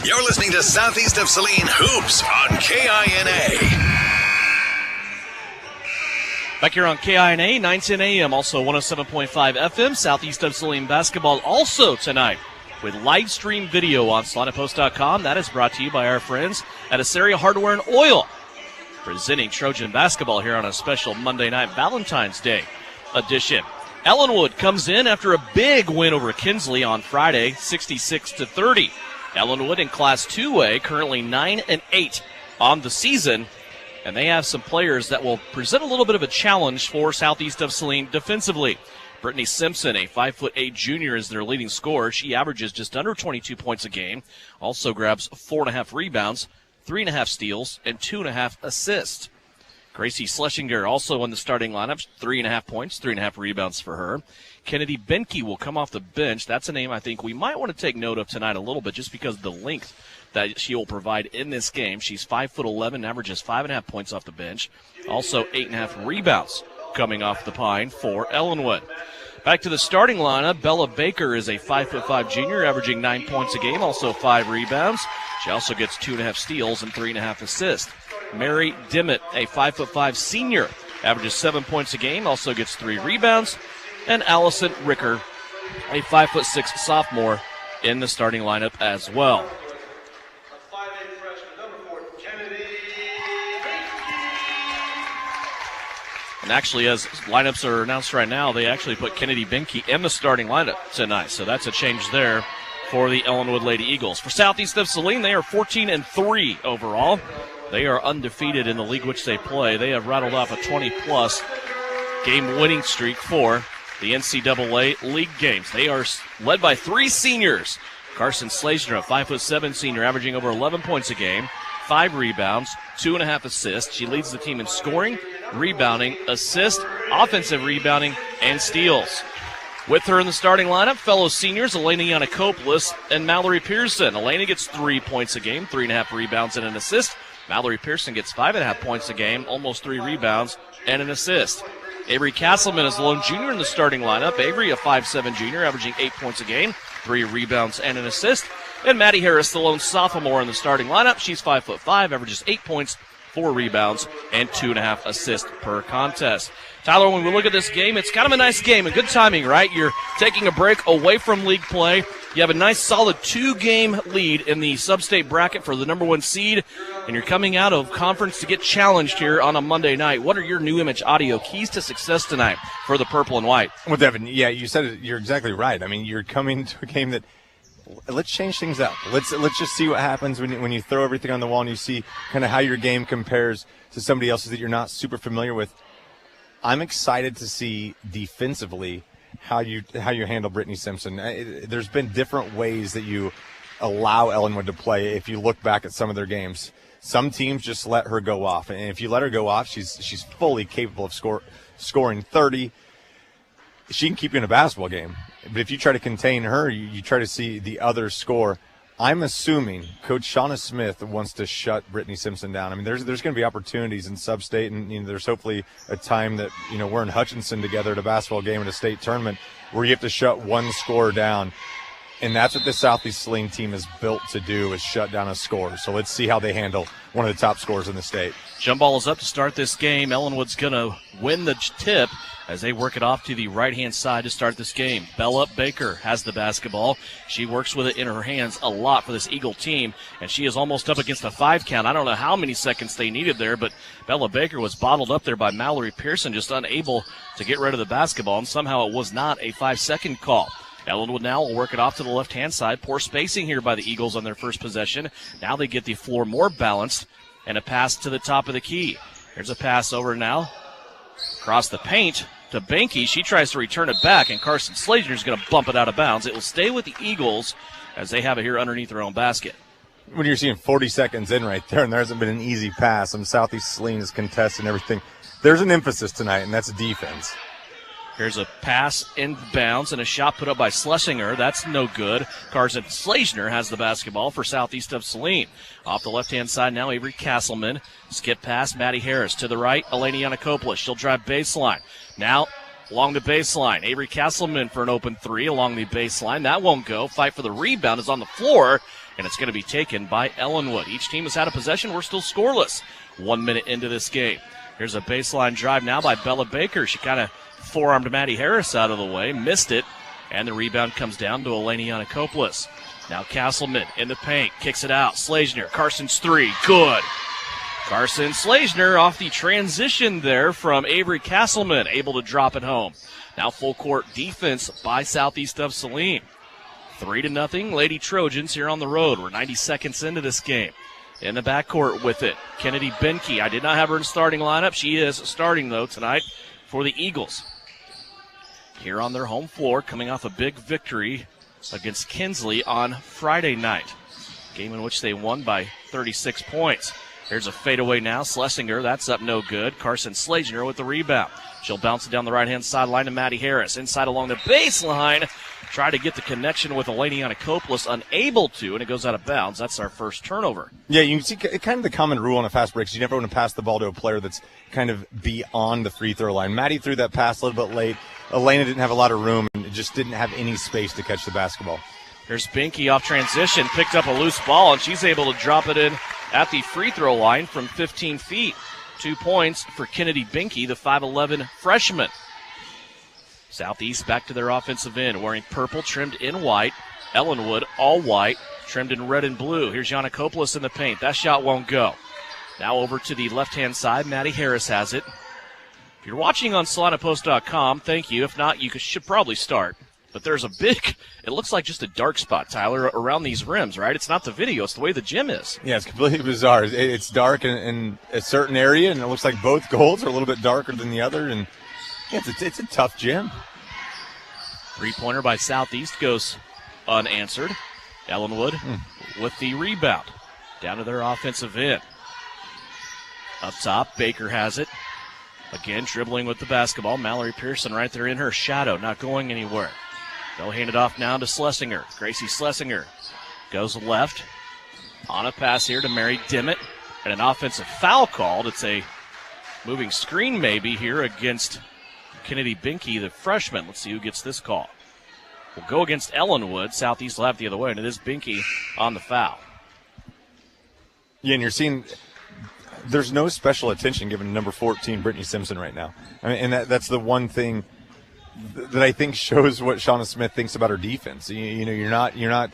You're listening to Southeast of Saline Hoops on KINA. Back here on KINA, 9:10 a.m., also 107.5 FM, Southeast of Saline basketball also tonight with live stream video on SalinePost.com. That is brought to you by our friends at Assyria Hardware and Oil, presenting Trojan basketball here on a special Monday night Valentine's Day edition. Ellinwood comes in after a big win over Kinsley on Friday, 66-30. Ellinwood in Class 2A, currently 9-8 on the season. And they have some players that will present a little bit of a challenge for Southeast of Saline defensively. Brittany Simpson, a 5'8" junior, is their leading scorer. She averages just under 22 points a game. Also grabs 4.5 rebounds, 3.5 steals, and 2.5 assists. Gracie Schlesinger also in the starting lineup, 3.5 points, 3.5 rebounds for her. Kennedy Benke will come off the bench. That's a name I think we might want to take note of tonight a little bit just because of the length that she will provide in this game. She's 5'11", averages 5.5 points off the bench. Also 8.5 rebounds coming off the pine for Ellinwood. Back to the starting lineup, Bella Baker is a 5'5" junior, averaging 9 points a game, also 5 rebounds. She also gets 2.5 steals and 3.5 assists. Mary Dimmitt, a 5'5" senior, averages 7 points a game, also gets 3 rebounds. And Allison Ricker, a 5'6" sophomore, in the starting lineup as well. And actually, as lineups are announced right now, they actually put Kennedy Benke in the starting lineup tonight. So that's a change there for the Ellinwood Lady Eagles. For Southeast of Saline, they are 14-3 overall. They are undefeated in the league which they play. They have rattled off a 20-plus game winning streak for the NCAA league games. They are led by 3 seniors. Carson Schlesinger, a 5'7" senior, averaging over 11 points a game, 5 rebounds, 2.5 assists. She leads the team in scoring, rebounding, assist, offensive rebounding, and steals. With her in the starting lineup, fellow seniors Elena Yanakopoulos and Mallory Pearson. Elena gets 3 points a game, 3.5 rebounds, and an assist. Mallory Pearson gets 5.5 points a game, almost 3 rebounds, and an assist. Avery Castleman is the lone junior in the starting lineup. Avery, a 5'7" junior, averaging 8 points a game, 3 rebounds, and an assist. And Maddie Harris, the lone sophomore in the starting lineup. She's 5'5", averages 8 points, 4 rebounds, and 2.5 assists per contest. Tyler, when we look at this game, it's kind of a nice game, a good timing, right? You're taking a break away from league play. You have a nice, solid 2-game lead in the sub-state bracket for the number 1 seed, and you're coming out of conference to get challenged here on a Monday night. What are your New Image Audio keys to success tonight for the purple and white? Well, Devin, yeah, you said it. You're exactly right. I mean, you're coming to a game that let's change things up. Let's just see what happens when you throw everything on the wall and you see kind of how your game compares to somebody else's that you're not super familiar with. I'm excited to see defensively how you handle Brittany Simpson. There's been different ways that you allow Ellinwood to play if you look back at some of their games. Some teams just let her go off, and if you let her go off, she's fully capable of scoring 30. She can keep you in a basketball game. But if you try to contain her, you try to see the others score. I'm assuming Coach Shauna Smith wants to shut Brittany Simpson down. I mean, there's going to be opportunities in sub-state, and there's hopefully a time that we're in Hutchinson together at a basketball game at a state tournament where you have to shut one scorer down, and that's what the Southeast Saline team is built to do, is shut down a scorer. So let's see how they handle one of the top scorers in the state. Jump ball is up to start this game. Ellinwood's going to win the tip as they work it off to the right-hand side to start this game. Bella Baker has the basketball. She works with it in her hands a lot for this Eagle team, and she is almost up against a 5 count. I don't know how many seconds they needed there, but Bella Baker was bottled up there by Mallory Pearson, just unable to get rid of the basketball, and somehow it was not a 5-second call. Ellinwood now will work it off to the left-hand side. Poor spacing here by the Eagles on their first possession. Now they get the floor more balanced, and a pass to the top of the key. Here's a pass over now. Across the paint to Benke. She tries to return it back, and Carson Schlesinger is going to bump it out of bounds. It will stay with the Eagles as they have it here underneath their own basket. When you're seeing 40 seconds in right there, and there hasn't been an easy pass, and Southeast Saline is contested and everything, there's an emphasis tonight, and that's defense. Here's a pass in bounds and a shot put up by Schlesinger. That's no good. Carson Schlesinger has the basketball for Southeast of Saline. Off the left-hand side now, Avery Castleman. Skip pass, Maddie Harris. To the right, Elena Yanakopoulos. She'll drive baseline. Now, along the baseline, Avery Castleman for an open 3 along the baseline. That won't go. Fight for the rebound is on the floor, and it's going to be taken by Ellinwood. Each team has had a possession. We're still scoreless 1 minute into this game. Here's a baseline drive now by Bella Baker. She kind of forearmed Maddie Harris out of the way, missed it, and the rebound comes down to Eleni Yanakopoulos. Now Castleman in the paint, kicks it out. Slazner, Carson's three, good. Carson Slazner off the transition there from Avery Castleman, able to drop it home. Now full court defense by Southeast of Saline. 3-0 Lady Trojans here on the road. We're 90 seconds into this game. In the backcourt with it, Kennedy Benke. I did not have her in starting lineup. She is starting, though, tonight for the Eagles. Here on their home floor, coming off a big victory against Kinsley on Friday night. Game in which they won by 36 points. Here's a fadeaway now. Schlesinger, that's up no good. Carson Slazner with the rebound. She'll bounce it down the right-hand sideline to Maddie Harris. Inside along the baseline. Try to get the connection with Eleni Yanakopoulos. Unable to, and it goes out of bounds. That's our first turnover. Yeah, you can see kind of the common rule on a fast break is you never want to pass the ball to a player that's kind of beyond the free throw line. Maddie threw that pass a little bit late. Elena didn't have a lot of room and just didn't have any space to catch the basketball. Here's Binky off transition, picked up a loose ball, and she's able to drop it in at the free throw line from 15 feet. 2 points for Kennedy Binky, the 5'11 freshman. Southeast back to their offensive end, wearing purple, trimmed in white. Ellinwood, all white, trimmed in red and blue. Here's Yanakopoulos in the paint. That shot won't go. Now over to the left-hand side. Maddie Harris has it. If you're watching on SalinaPost.com, thank you. If not, you should probably start. But there's a big, it looks like just a dark spot, Tyler, around these rims, right? It's not the video. It's the way the gym is. Yeah, it's completely bizarre. It's dark in a certain area, and it looks like both goals are a little bit darker than the other. And yeah, it's a tough gym. Three-pointer by Southeast goes unanswered. Ellinwood with the rebound. Down to their offensive end. Up top, Baker has it. Again, dribbling with the basketball. Mallory Pearson right there in her shadow, not going anywhere. They'll hand it off now to Schlesinger. Gracie Schlesinger goes left. On a pass here to Mary Dimmitt. And an offensive foul called. It's a moving screen maybe here against Kennedy Binky, the freshman. Let's see who gets this call. We'll go against Ellinwood. Southeast will have the other way, and it is Binky on the foul. Yeah, and you're seeing there's no special attention given to number 14, Brittany Simpson, right now. I mean, and that's the one thing that I think shows what Shauna Smith thinks about her defense. You know, you're not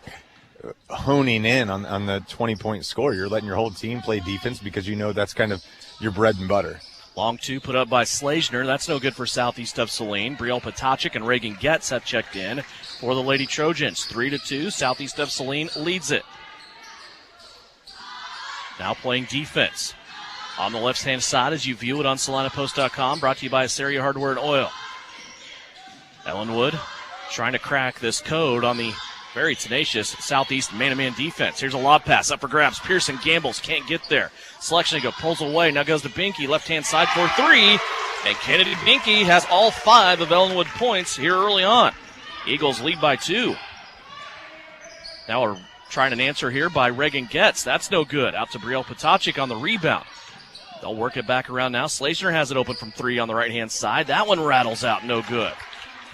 honing in on the 20-point score. You're letting your whole team play defense because you know that's kind of your bread and butter. Long two put up by Slazner. That's no good for Southeast of Saline. Brielle Potachik and Reagan Getz have checked in for the Lady Trojans. 3-2. Southeast of Saline leads it. Now playing defense. On the left-hand side as you view it on SalinaPost.com, brought to you by Assaria Hardware and Oil. Ellinwood trying to crack this code on the very tenacious Southeast man-to-man defense. Here's a lob pass up for grabs. Pearson gambles, can't get there. Schlesinger pulls away, now goes to Binky, left-hand side for three. And Kennedy Binky has all 5 of Ellinwood points here early on. Eagles lead by 2. Now we're trying an answer here by Reagan Getz. That's no good. Out to Brielle Potachik on the rebound. They'll work it back around now. Slazner has it open from 3 on the right-hand side. That one rattles out, no good.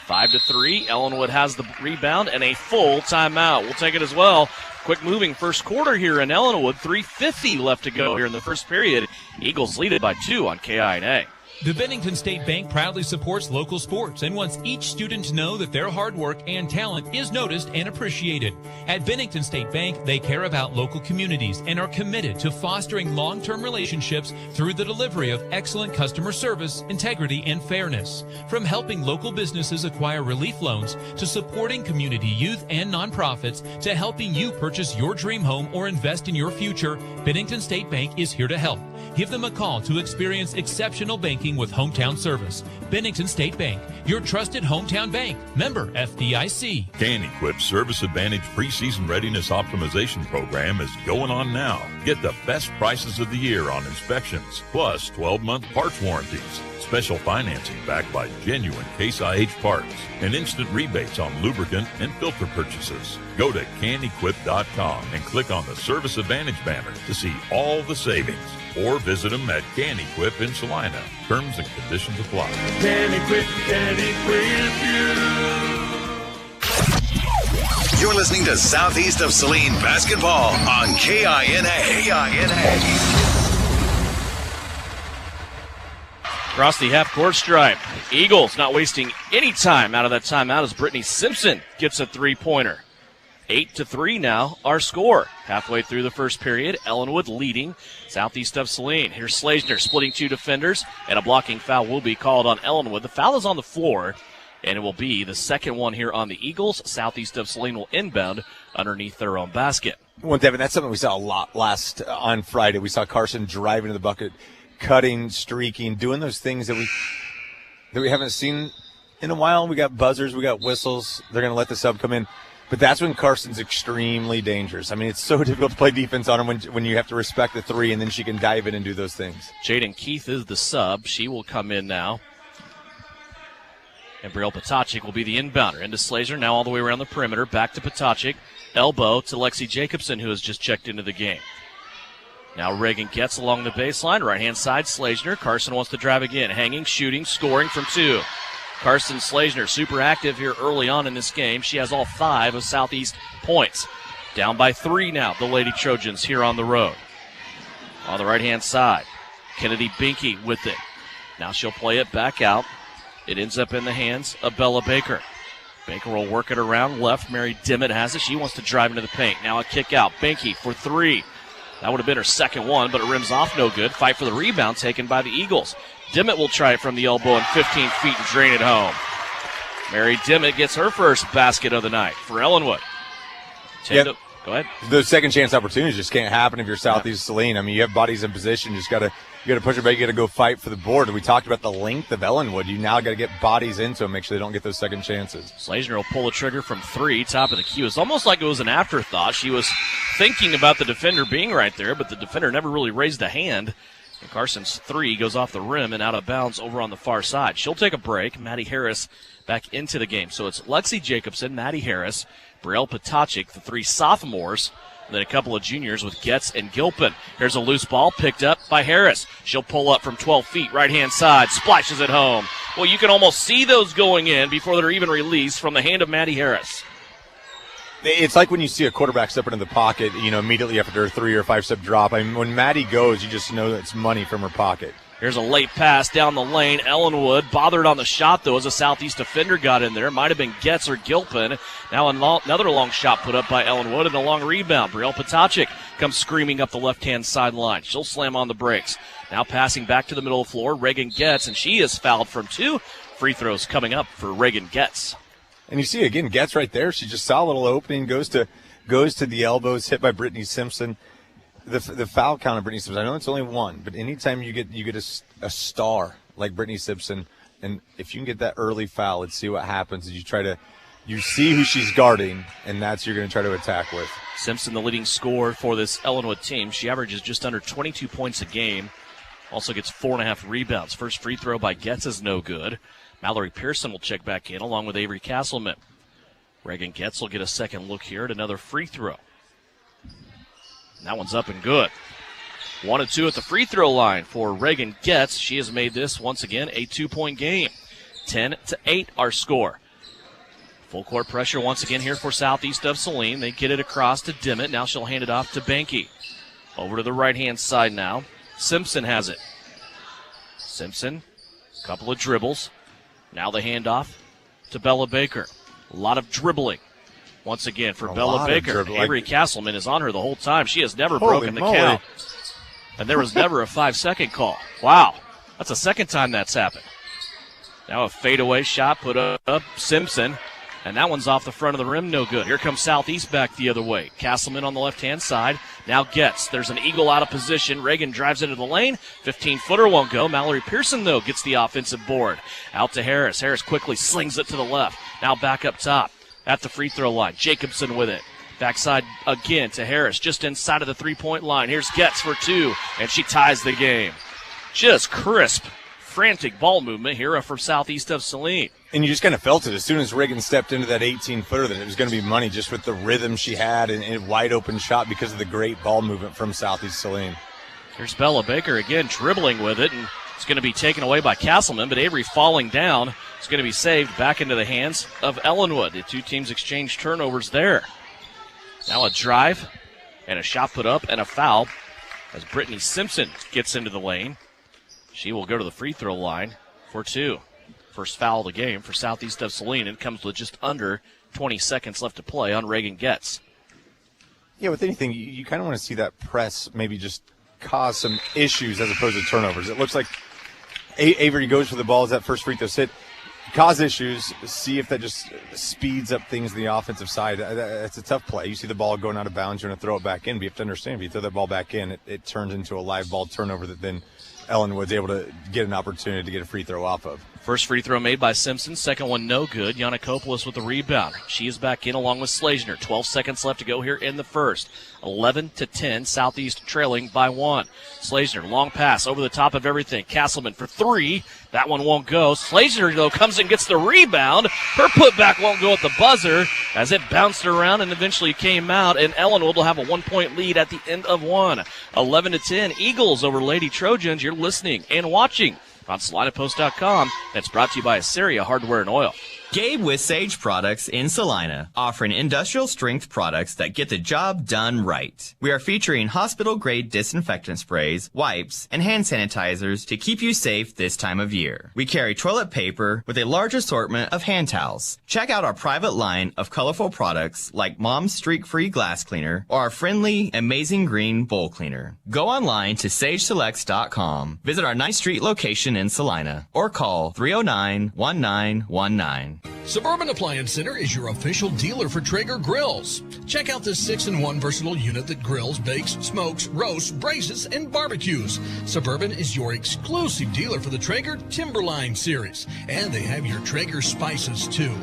5-3. Ellinwood has the rebound and a full timeout. We'll take it as well. Quick moving first quarter here in Ellinwood. 3:50 left to go here in the first period. Eagles lead it by 2 on KINA. The Bennington State Bank proudly supports local sports and wants each student to know that their hard work and talent is noticed and appreciated. At Bennington State Bank, they care about local communities and are committed to fostering long-term relationships through the delivery of excellent customer service, integrity, and fairness. From helping local businesses acquire relief loans to supporting community youth and nonprofits to helping you purchase your dream home or invest in your future, Bennington State Bank is here to help. Give them a call to experience exceptional banking with hometown service. Bennington State Bank, your trusted hometown bank. Member FDIC. CanEquip's Service Advantage Preseason Readiness Optimization Program is going on now. Get the best prices of the year on inspections, plus 12-month parts warranties, special financing backed by genuine Case IH parts, and instant rebates on lubricant and filter purchases. Go to canequip.com and click on the Service Advantage banner to see all the savings, or visit them at CanEquip in Salina. Terms and conditions apply. Can equip you. You're listening to Southeast of Saline basketball on KINA. Across the half-court stripe, Eagles not wasting any time out of that timeout as Brittany Simpson gets a three-pointer. 8-3 now, our score. Halfway through the first period, Ellinwood leading Southeast of Saline. Here's Slazner splitting two defenders, and a blocking foul will be called on Ellinwood. The foul is on the floor, and it will be the second one here on the Eagles. Southeast of Saline will inbound underneath their own basket. Well, Devin, that's something we saw a lot on Friday. We saw Carson driving to the bucket, cutting, streaking, doing those things that we haven't seen in a while. We got buzzers, we got whistles. They're going to let the sub come in. But that's when Carson's extremely dangerous. I mean, it's so difficult to play defense on him when you have to respect the three, and then she can dive in and do those things. Jaden Keith is the sub. She will come in now. And Brielle Potacik will be the inbounder. Into Slazner, now all the way around the perimeter. Back to Potacik. Elbow to Lexi Jacobson, who has just checked into the game. Now Reagan gets along the baseline. Right-hand side, Slazner. Carson wants to drive again. Hanging, shooting, scoring from two. Carson Slazner, super active here early on in this game. She has all 5 of Southeast points. Down by 3 now, the Lady Trojans here on the road. On the right-hand side, Kennedy Binky with it. Now she'll play it back out. It ends up in the hands of Bella Baker. Baker will work it around left. Mary Dimmitt has it. She wants to drive into the paint. Now a kick out. Binky for 3. That would have been her second one, but it rims off no good. Fight for the rebound taken by the Eagles. Dimmitt will try it from the elbow and 15 feet and drain it home. Mary Dimmitt gets her first basket of the night for Ellinwood. Yep. Go ahead. Those second chance opportunities just can't happen if you're Southeast Saline. I mean, you have bodies in position. You got to push it back. You got to go fight for the board. We talked about the length of Ellinwood. You now got to get bodies into them, make sure they don't get those second chances. Slazner will pull the trigger from 3, top of the key. It's almost like it was an afterthought. She was thinking about the defender being right there, but the defender never really raised a hand. And Carson's 3 goes off the rim and out of bounds over on the far side. She'll take a break. Maddie Harris back into the game. So it's Lexi Jacobson, Maddie Harris, Brielle Potacik, the 3 sophomores, and then a couple of juniors with Getz and Gilpin. Here's a loose ball picked up by Harris. She'll pull up from 12 feet, right-hand side, splashes it home. Well, you can almost see those going in before they're even released from the hand of Maddie Harris. It's like when you see a quarterback step into the pocket, immediately after a 3 or 5 step drop. I mean, when Maddie goes, you just know that's money from her pocket. Here's a late pass down the lane. Ellinwood bothered on the shot, though, as a Southeast defender got in there. Might have been Getz or Gilpin. Now another long shot put up by Ellinwood and a long rebound. Brielle Potacik comes screaming up the left-hand sideline. She'll slam on the brakes. Now passing back to the middle of the floor, Reagan Getz, and she is fouled from 2. Free throws coming up for Reagan Getz. And you see, again, Getz right there. She just saw a little opening, goes to the elbows, hit by Brittany Simpson. The foul count of Brittany Simpson, I know it's only 1, but anytime you get a star like Brittany Simpson, and if you can get that early foul, let's see what happens. You see who she's guarding, and that's who you're going to try to attack with. Simpson, the leading scorer for this Ellinwood team. She averages just under 22 points a game. Also gets 4.5 rebounds. First free throw by Getz is no good. Mallory Pearson will check back in along with Avery Castleman. Reagan Getz will get a second look here at another free throw. That one's up and good. 1 and 2 at the free throw line for Reagan Getz. She has made this, once again, a 2-point game. 10-8 our score. Full court pressure once again here for Southeast of Saline. They get it across to Dimmitt. Now she'll hand it off to Banky. Over to the right-hand side now. Simpson has it. Simpson, couple of dribbles. Now the handoff to Bella Baker. A lot of dribbling. Once again for Bella Baker. Avery Castleman is on her the whole time. She has never broken the count. And there was never a 5-second call. Wow. That's the second time that's happened. Now a fadeaway shot put up Simpson. And that one's off the front of the rim, no good. Here comes Southeast back the other way. Castleman on the left-hand side. Now Getz. There's an Eagle out of position. Reagan drives into the lane. 15-footer won't go. Mallory Pearson, though, gets the offensive board. Out to Harris. Harris quickly slings it to the left. Now back up top at the free throw line. Jacobson with it. Backside again to Harris, just inside of the three-point line. Here's Getz for 2, and she ties the game. Just crisp, frantic ball movement here from Southeast of Saline. And you just kind of felt it as soon as Reagan stepped into that 18-footer that it was going to be money just with the rhythm she had and a wide-open shot because of the great ball movement from Southeast Saline. Here's Bella Baker again dribbling with it, and It's going to be taken away by Castleman, but Avery falling down. It's going to be saved back into the hands of Ellinwood. The two teams exchange turnovers there. Now a drive and a shot put up and a foul as Brittany Simpson gets into the lane. She will go to the free throw line for 2. First foul of the game for Southeast of Saline. It comes with just under 20 seconds left to play on Reagan Getz. Yeah, with anything, you kind of want to see that press maybe just cause some issues as opposed to turnovers. It looks like Avery goes for the ball as that first free throw hit. Cause issues, see if that just speeds up things on the offensive side. That's a tough play. You see the ball going out of bounds, you're going to throw it back in, but you have to understand if you throw that ball back in, it turns into a live ball turnover that then Ellinwood's able to get an opportunity to get a free throw off of. First free throw made by Simpson. Second one no good. Yannikopoulos with the rebound. She is back in along with Slazner. 12 seconds left to go here in the first. 11-10. Southeast trailing by 1. Slazner, long pass over the top of everything. Castleman for 3. That one won't go. Slazner, though, comes and gets the rebound. Her putback won't go at the buzzer as it bounced around and eventually came out. And Ellinwood will have a 1-point lead at the end of 1. 11-10. Eagles over Lady Trojans. You're listening and watching on SalinePost.com. That's brought to you by Assyria Hardware and Oil. Gabe with Sage Products in Salina, offering industrial strength products that get the job done right. We are featuring hospital grade disinfectant sprays, wipes, and hand sanitizers to keep you safe this time of year. We carry toilet paper with a large assortment of hand towels. Check out our private line of colorful products like Mom's Streak-Free Glass Cleaner or our friendly Amazing Green Bowl Cleaner. Go online to sageselects.com, visit our 9th Street location in Salina, or call 309-1919. Suburban Appliance Center is your official dealer for Traeger grills. Check out this 6-in-1 versatile unit that grills, bakes, smokes, roasts, braces, and barbecues. Suburban is your exclusive dealer for the Traeger Timberline series, and they have your Traeger spices too.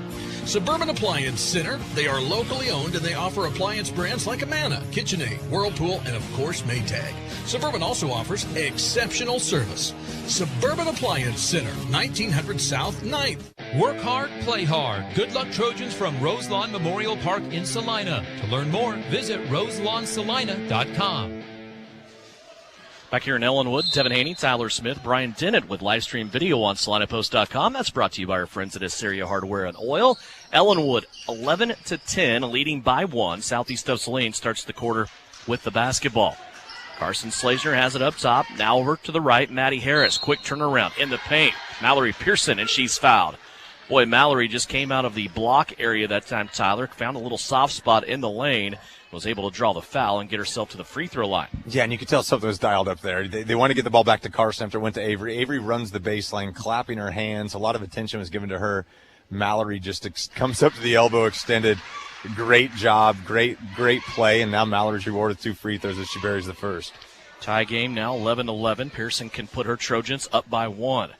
Suburban Appliance Center, they are locally owned and they offer appliance brands like Amana, KitchenAid, Whirlpool, and of course Maytag. Suburban also offers exceptional service. Suburban Appliance Center, 1900 South 9th. Work hard, play hard. Good luck, Trojans, from Roselawn Memorial Park in Salina. To learn more, visit roselawsalina.com. Back here in Ellinwood, Devin Haney, Tyler Smith, Brian Dennett with live stream video on SalinePost.com. That's brought to you by our friends at Assyria Hardware and Oil. Ellinwood 11-10, leading by 1. Southeast of Saline starts the quarter with the basketball. Carson Slazner has it up top. Now over to the right, Maddie Harris. Quick turnaround in the paint. Mallory Pearson, and she's fouled. Boy, Mallory just came out of the block area that time, Tyler. Found a little soft spot in the lane. Was able to draw the foul and get herself to the free throw line. Yeah, and you could tell something was dialed up there. They want to get the ball back to Carson after it went to Avery. Avery runs the baseline, clapping her hands. A lot of attention was given to her. Mallory just comes up to the elbow extended. Great job, great play, and now Mallory's rewarded 2 free throws as she buries the first. Tie game now, 11-11. Pearson can put her Trojans up by 1.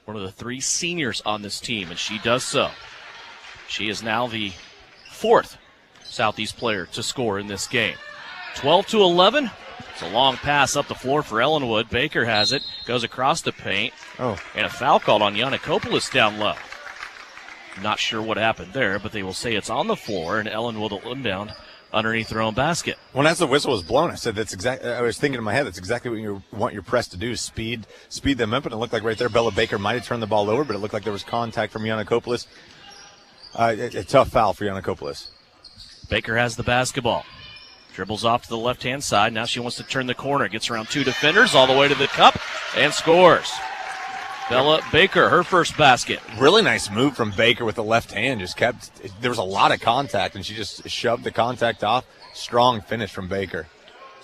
One of the 3 seniors on this team, and she does so. She is now the 4th Southeast player to score in this game. 12-11. It's a long pass up the floor for Ellinwood. Baker has it, goes across the paint, and a foul called on Yannikopoulos down low. Not sure what happened there, but they will say it's on the floor, and Ellinwood will inbound underneath their own basket. When as the whistle was blown, I said I was thinking in my head, that's exactly what you want your press to do, speed them up, and it looked like right there Bella Baker might have turned the ball over, but it looked like there was contact from Yannikopoulos. A tough foul for Yannikopoulos. Baker has the basketball. Dribbles off to the left-hand side. Now she wants to turn the corner. Gets around 2 defenders all the way to the cup and scores. Bella Baker, her first basket. Really nice move from Baker with the left hand. There was a lot of contact, and she just shoved the contact off. Strong finish from Baker.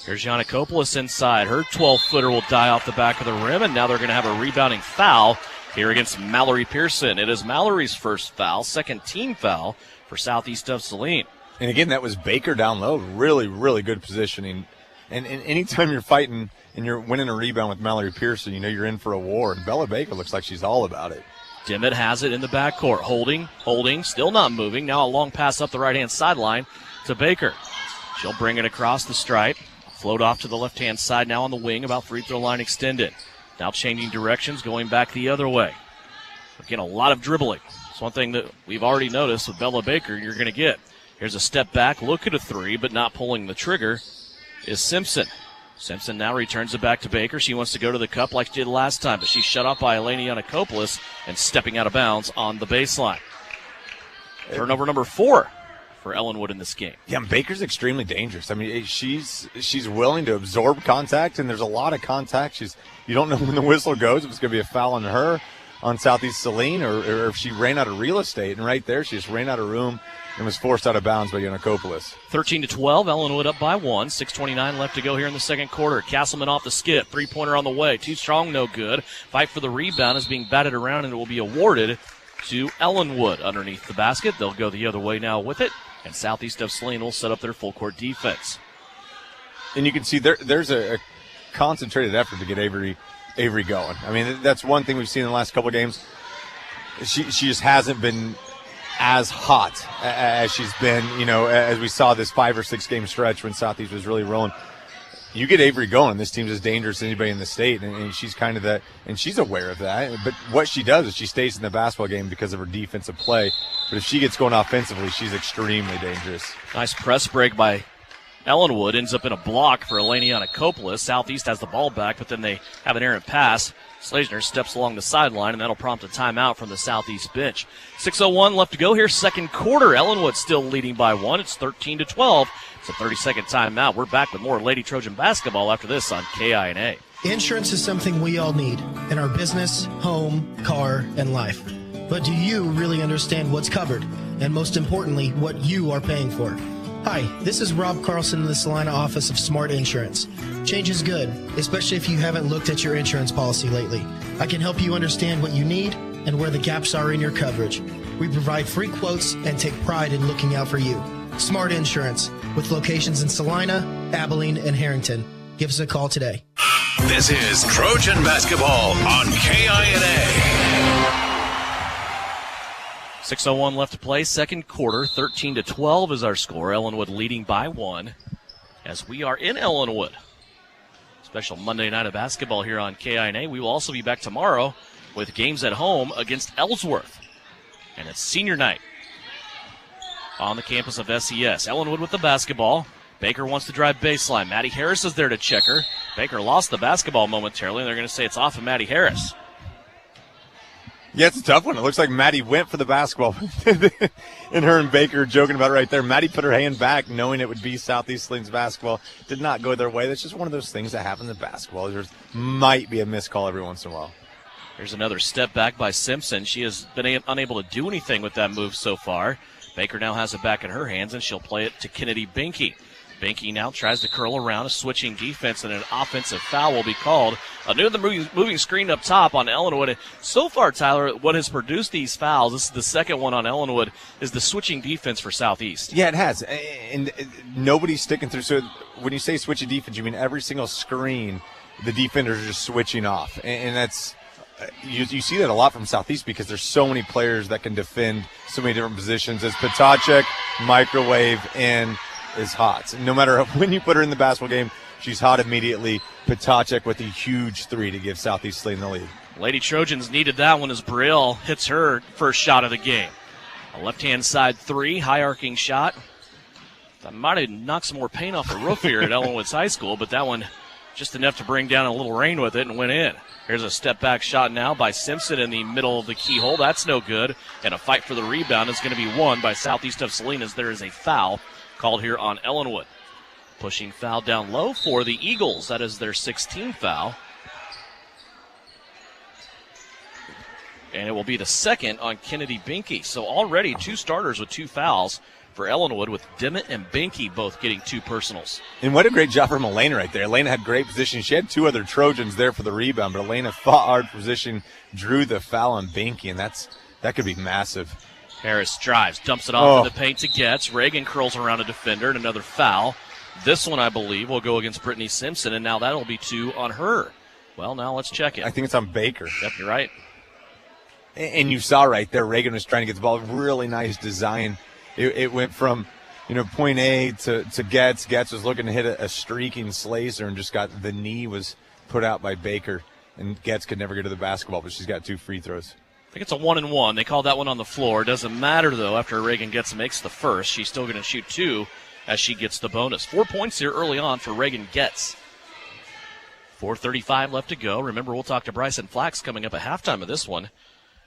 Here's Yannikopoulos inside. Her 12-footer will die off the back of the rim, and now they're going to have a rebounding foul here against Mallory Pearson. It is Mallory's first foul, second team foul for Southeast of Saline. And again, that was Baker down low. Really, really good positioning. And anytime you're fighting and you're winning a rebound with Mallory Pearson, you know you're in for a war. And Bella Baker looks like she's all about it. Dimmitt has it in the backcourt. Holding, still not moving. Now a long pass up the right-hand sideline to Baker. She'll bring it across the stripe. Float off to the left-hand side now on the wing, about free throw line extended. Now changing directions, going back the other way. Again, a lot of dribbling. It's one thing that we've already noticed with Bella Baker you're going to get. Here's a step back, look at a 3, but not pulling the trigger is Simpson. Simpson now returns it back to Baker. She wants to go to the cup like she did last time, but she's shut off by Eleni Yanakopoulos and stepping out of bounds on the baseline. Turnover number 4 for Ellinwood in this game. Yeah, and Baker's extremely dangerous. I mean, she's willing to absorb contact, and there's a lot of contact. You don't know when the whistle goes, if it's going to be a foul on her, on Southeast Saline, or if she ran out of real estate. And right there, she just ran out of room and was forced out of bounds by Yanakopoulos. 13-12, Ellinwood up by 1. 6:29 left to go here in the second quarter. Castleman off the skip. Three-pointer on the way. Too strong, no good. Fight for the rebound is being batted around, and it will be awarded to Ellinwood underneath the basket. They'll go the other way now with it, and Southeast of Saline will set up their full-court defense. And you can see there's a concentrated effort to get Avery going. I mean, that's one thing we've seen in the last couple of games. She just hasn't been as hot as she's been, as we saw this 5 or 6 game stretch when Southeast was really rolling. You get Avery going, this team's as dangerous as anybody in the state, and she's kind of that, and she's aware of that. But what she does is she stays in the basketball game because of her defensive play. But if she gets going offensively, she's extremely dangerous. Nice press break by Ellinwood, ends up in a block for Eleni Yanakopoulos. Southeast has the ball back, but then they have an errant pass. Slazner steps along the sideline, and that'll prompt a timeout from the Southeast bench. 6:01 left to go here, second quarter. Ellinwood still leading by 1. It's 13-12. It's a 30-second timeout. We're back with more Lady Trojan basketball after this on KINA. Insurance is something we all need in our business, home, car, and life. But do you really understand what's covered? And most importantly, what you are paying for? Hi, this is Rob Carlson in the Salina office of Smart Insurance. Change is good, especially if you haven't looked at your insurance policy lately. I can help you understand what you need and where the gaps are in your coverage. We provide free quotes and take pride in looking out for you. Smart Insurance, with locations in Salina, Abilene, and Harrington. Give us a call today. This is Trojan Basketball on KINA. 6:01 left to play, second quarter. 13-12 is our score. Ellinwood leading by 1 as we are in Ellinwood. Special Monday night of basketball here on KINA. We will also be back tomorrow with games at home against Ellsworth. And it's senior night on the campus of SES. Ellinwood with the basketball. Baker wants to drive baseline. Maddie Harris is there to check her. Baker lost the basketball momentarily, and they're going to say it's off of Maddie Harris. Yeah, it's a tough one. It looks like Maddie went for the basketball. And her and Baker joking about it right there. Maddie put her hand back knowing it would be Southeast Saline's basketball. Did not go their way. That's just one of those things that happen in basketball. There might be a missed call every once in a while. There's another step back by Simpson. She has been unable to do anything with that move so far. Baker now has it back in her hands, and she'll play it to Kennedy Binky. Binky now tries to curl around. A switching defense and an offensive foul will be called. Another moving screen up top on Ellinwood. So far, Tyler, what has produced these fouls, this is the second one on Ellinwood, is the switching defense for Southeast. Yeah, it has. And nobody's sticking through. So when you say switching defense, you mean every single screen, the defenders are just switching off. And that's you see that a lot from Southeast because there's so many players that can defend so many different positions. As Patacek, microwave, and is hot. No matter when you put her in the basketball game, she's hot immediately. Patacek with a huge 3 to give Southeast Saline the lead. Lady Trojans needed that one as Brielle hits her first shot of the game. A left-hand side 3, high-arcing shot. That might have knocked some more paint off the roof here at Ellinwood's High School, but that one just enough to bring down a little rain with it and went in. Here's a step-back shot now by Simpson in the middle of the keyhole. That's no good. And a fight for the rebound is going to be won by Southeast of Saline as there is a foul called here on Ellinwood. Pushing foul down low for the Eagles. That is their 16th foul. And it will be the second on Kennedy Binky. So already 2 starters with 2 fouls for Ellinwood, with Dimmitt and Binky both getting 2 personals. And what a great job from Elena right there. Elena had great position. She had 2 other Trojans there for the rebound, but Elena fought hard position, drew the foul on Binky, and that could be massive. Harris drives, dumps it off in the paint to Getz. Reagan curls around a defender, and another foul. This one, I believe, will go against Brittany Simpson, and now that'll be 2 on her. Well, now let's check it. I think it's on Baker. Yep, you're right. And you saw right there, Reagan was trying to get the ball. Really nice design. It went from, point A to Getz. Getz was looking to hit a streaking Slazer and just got the knee was put out by Baker. And Getz could never get to the basketball, but she's got 2 free throws. I think it's a 1-and-1. They called that one on the floor. Doesn't matter, though, after Reagan makes the first. She's still going to shoot 2 as she gets the bonus. 4 points here early on for Reagan Getz. 4:35 left to go. Remember, we'll talk to Bryson Flax coming up at halftime of this one.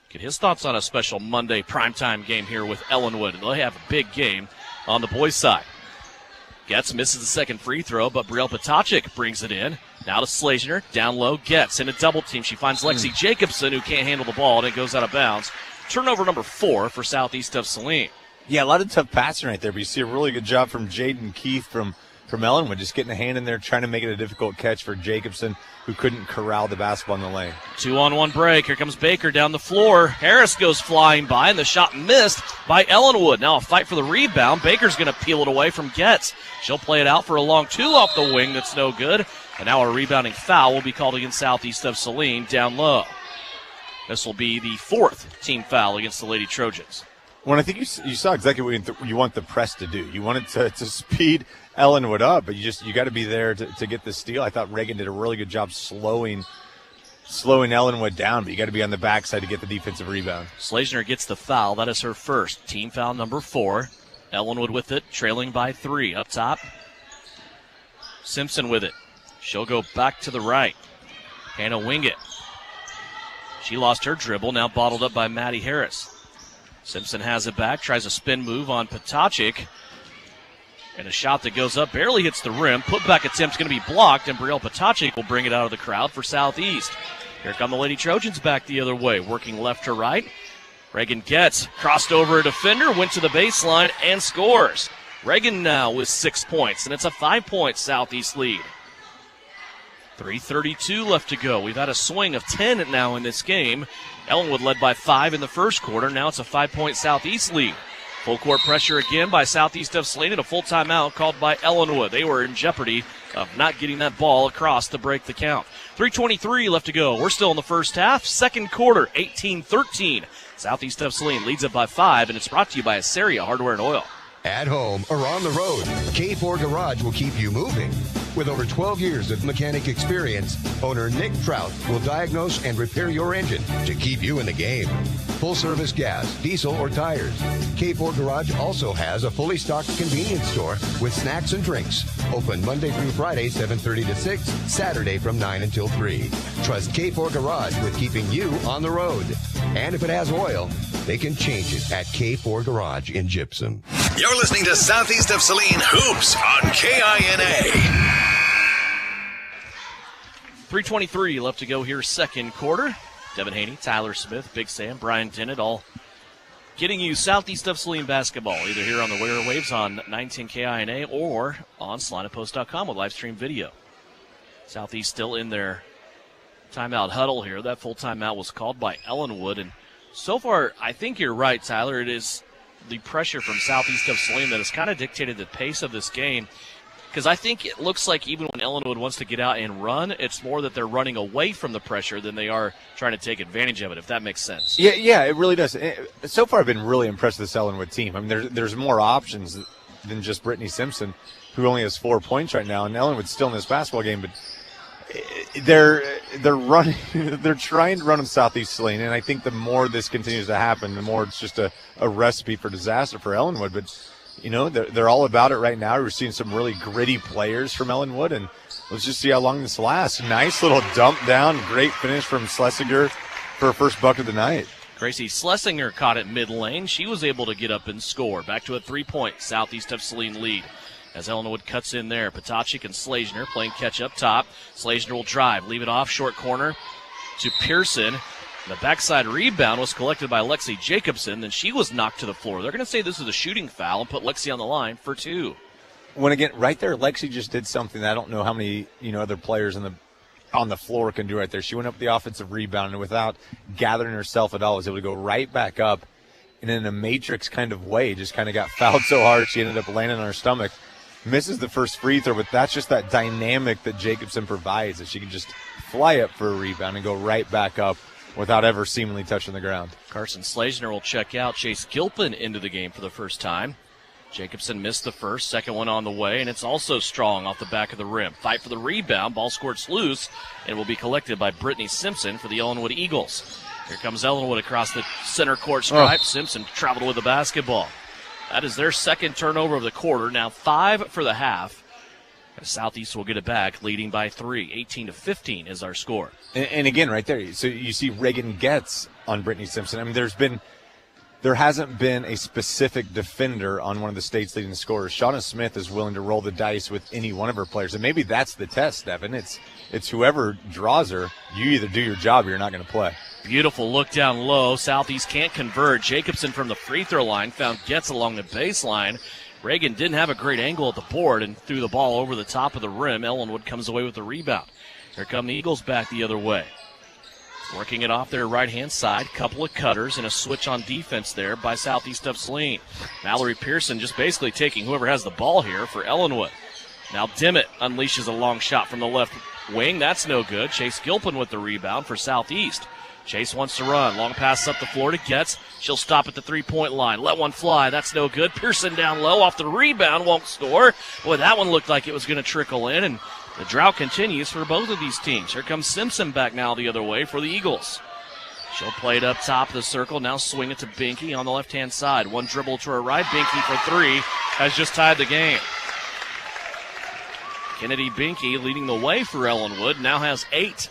Get his thoughts on a special Monday primetime game here with Ellinwood. They'll have a big game on the boys' side. Getz misses the second free throw, but Brielle Potacek brings it in. Now to Slazner, down low, Getz in a double team. She finds Lexi Jacobson, who can't handle the ball, and it goes out of bounds. Turnover number 4 for Southeast of Saline. Yeah, a lot of tough passing right there, but you see a really good job from Jaden Keith from Ellinwood, just getting a hand in there, trying to make it a difficult catch for Jacobson, who couldn't corral the basketball in the lane. 2-on-1 break. Here comes Baker down the floor. Harris goes flying by, and the shot missed by Ellinwood. Now a fight for the rebound. Baker's going to peel it away from Getz. She'll play it out for a long 2 off the wing. That's no good. And now a rebounding foul will be called against Southeast of Saline down low. This will be the 4th team foul against the Lady Trojans. Well, I think you saw exactly what you want the press to do. You want it to speed Ellinwood up, but you got to be there to get the steal. I thought Reagan did a really good job slowing Ellinwood down, but you got to be on the backside to get the defensive rebound. Slazner gets the foul. That is her first. Team foul number 4. Ellinwood with it, trailing by 3. Up top, Simpson with it. She'll go back to the right. Hannah Wingett. She lost her dribble, now bottled up by Maddie Harris. Simpson has it back, tries a spin move on Potacek. And a shot that goes up, barely hits the rim. Putback attempt's going to be blocked, and Brielle Potacek will bring it out of the crowd for Southeast. Here come the Lady Trojans back the other way, working left to right. Reagan Getz crossed over a defender, went to the baseline, and scores. Reagan now with 6 points, and it's a 5-point Southeast lead. 3:32 left to go. We've had a swing of 10 now in this game. Ellinwood led by 5 in the first quarter. Now it's a 5-point Southeast lead. Full court pressure again by Southeast of Saline, and a full timeout called by Ellinwood. They were in jeopardy of not getting that ball across to break the count. 3:23 left to go. We're still in the first half. Second quarter, 18-13. Southeast of Saline leads it by 5, and it's brought to you by Assaria Hardware and Oil. At home or on the road, K4 Garage will keep you moving. With over 12 years of mechanic experience, owner Nick Trout will diagnose and repair your engine to keep you in the game. Full service gas, diesel, or tires. K4 Garage also has a fully stocked convenience store with snacks and drinks. Open Monday through Friday, 7:30 to 6, Saturday from 9 until 3. Trust K4 Garage with keeping you on the road. And if it has oil, they can change it at K4 Garage in Gypsum. You're listening to Southeast of Saline Hoops on KINA. 3:23 left to go here, second quarter. Devin Haney, Tyler Smith, Big Sam, Brian Dennett, all getting you Southeast of Saline basketball, either here on the airwaves on 910 KINA or on SalinePost.com with live stream video. Southeast still in their timeout huddle here. That full timeout was called by Ellinwood, and so far, I think you're right, Tyler. It is the pressure from Southeast of Saline that has kind of dictated the pace of this game. Because I think it looks like even when Ellinwood wants to get out and run, it's more that they're running away from the pressure than they are trying to take advantage of it, if that makes sense. Yeah, it really does. So far, I've been really impressed with this Ellinwood team. I mean, there's more options than just Brittany Simpson, who only has 4 points right now, and Ellinwood's still in this basketball game, but they're running. They're trying to run on Southeast Saline, and I think the more this continues to happen, the more it's just a recipe for disaster for Ellinwood. But you know, they're all about it right now. We're seeing some really gritty players from Ellinwood, and let's just see how long this lasts. Nice little dump down, great finish from Schlesinger for her first bucket of the night. Gracie Schlesinger caught it mid-lane. She was able to get up and score. Back to a 3-point Southeast of Saline lead. As Ellinwood cuts in there, Potacek and Slazner playing catch up top. Slazner will drive, leave it off, short corner to Pearson. The backside rebound was collected by Lexi Jacobson, then she was knocked to the floor. They're going to say this is a shooting foul and put Lexi on the line for 2. When again, right there, Lexi just did something that I don't know how many other players on the floor can do right there. She went up the offensive rebound and without gathering herself at all was able to go right back up, and in a matrix kind of way, just kind of got fouled so hard she ended up landing on her stomach. Misses the first free throw, but that's just that dynamic that Jacobson provides, that she can just fly up for a rebound and go right back up without ever seemingly touching the ground. Carson Slazner will check out. Chase Gilpin into the game for the first time. Jacobson missed the first, second one on the way, and it's also strong off the back of the rim. Fight for the rebound, ball squirts loose, and will be collected by Brittany Simpson for the Ellinwood Eagles. Here comes Ellinwood across the center court stripe. Simpson traveled with the basketball. That is their second turnover of the quarter, now 5 for the half. Southeast will get it back, leading by 3. 18-15 is our score. And again, right there, so you see Reagan Getz on Brittany Simpson. I mean, there hasn't been a specific defender on one of the state's leading scorers. Shauna Smith is willing to roll the dice with any one of her players, and maybe that's the test, Devin. It's whoever draws her. You either do your job or you're not going to play. Beautiful look down low. Southeast can't convert. Jacobson from the free throw line found Getz along the baseline. Reagan didn't have a great angle at the board and threw the ball over the top of the rim. Ellinwood comes away with the rebound. Here come the Eagles back the other way. Working it off their right-hand side. Couple of cutters and a switch on defense there by Southeast of Saline. Mallory Pearson just basically taking whoever has the ball here for Ellinwood. Now Dimmitt unleashes a long shot from the left wing. That's no good. Chase Gilpin with the rebound for Southeast. Chase wants to run. Long pass up the floor to Getz. She'll stop at the three-point line. Let one fly. That's no good. Pearson down low off the rebound. Won't score. Boy, that one looked like it was going to trickle in, and the drought continues for both of these teams. Here comes Simpson back now the other way for the Eagles. She'll play it up top of the circle. Now swing it to Binky on the left-hand side. One dribble to her right. Binky for 3 has just tied the game. Kennedy Binky leading the way for Ellinwood. Now has 8.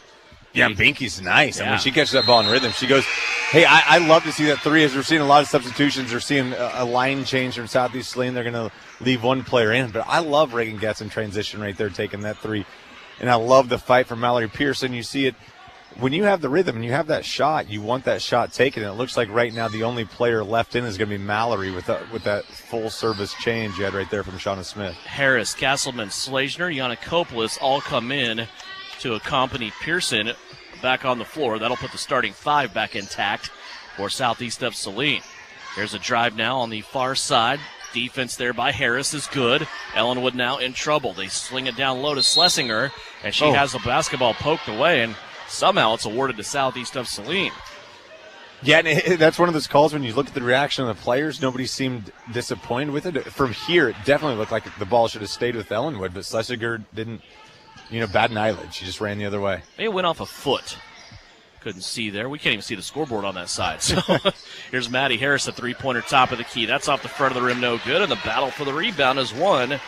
Yeah, Binky's nice. Yeah. And when she catches that ball in rhythm, she goes, hey, I love to see that 3 as we're seeing a lot of substitutions. We're seeing a line change from Southeast Saline. They're going to leave one player in. But I love Reagan Getz in transition right there, taking that 3. And I love the fight from Mallory Pearson. You see it when you have the rhythm and you have that shot, you want that shot taken. And it looks like right now the only player left in is going to be Mallory with that full service change you had right there from Shauna Smith. Harris, Castleman, Slazner, Yannikopoulos all come in to accompany Pearson back on the floor. That'll put the starting 5 back intact for Southeast of Saline. Here's a drive now on the far side. Defense there by Harris is good. Ellinwood now in trouble. They sling it down low to Schlesinger, and she has the basketball poked away, and somehow it's awarded to Southeast of Saline. Yeah, and that's one of those calls when you look at the reaction of the players, nobody seemed disappointed with it. From here, it definitely looked like the ball should have stayed with Ellinwood, but Schlesinger didn't, bat an eyelid. She just ran the other way. It went off a foot. Couldn't see there. We can't even see the scoreboard on that side. So here's Maddie Harris, a three-pointer top of the key. That's off the front of the rim, no good. And the battle for the rebound is won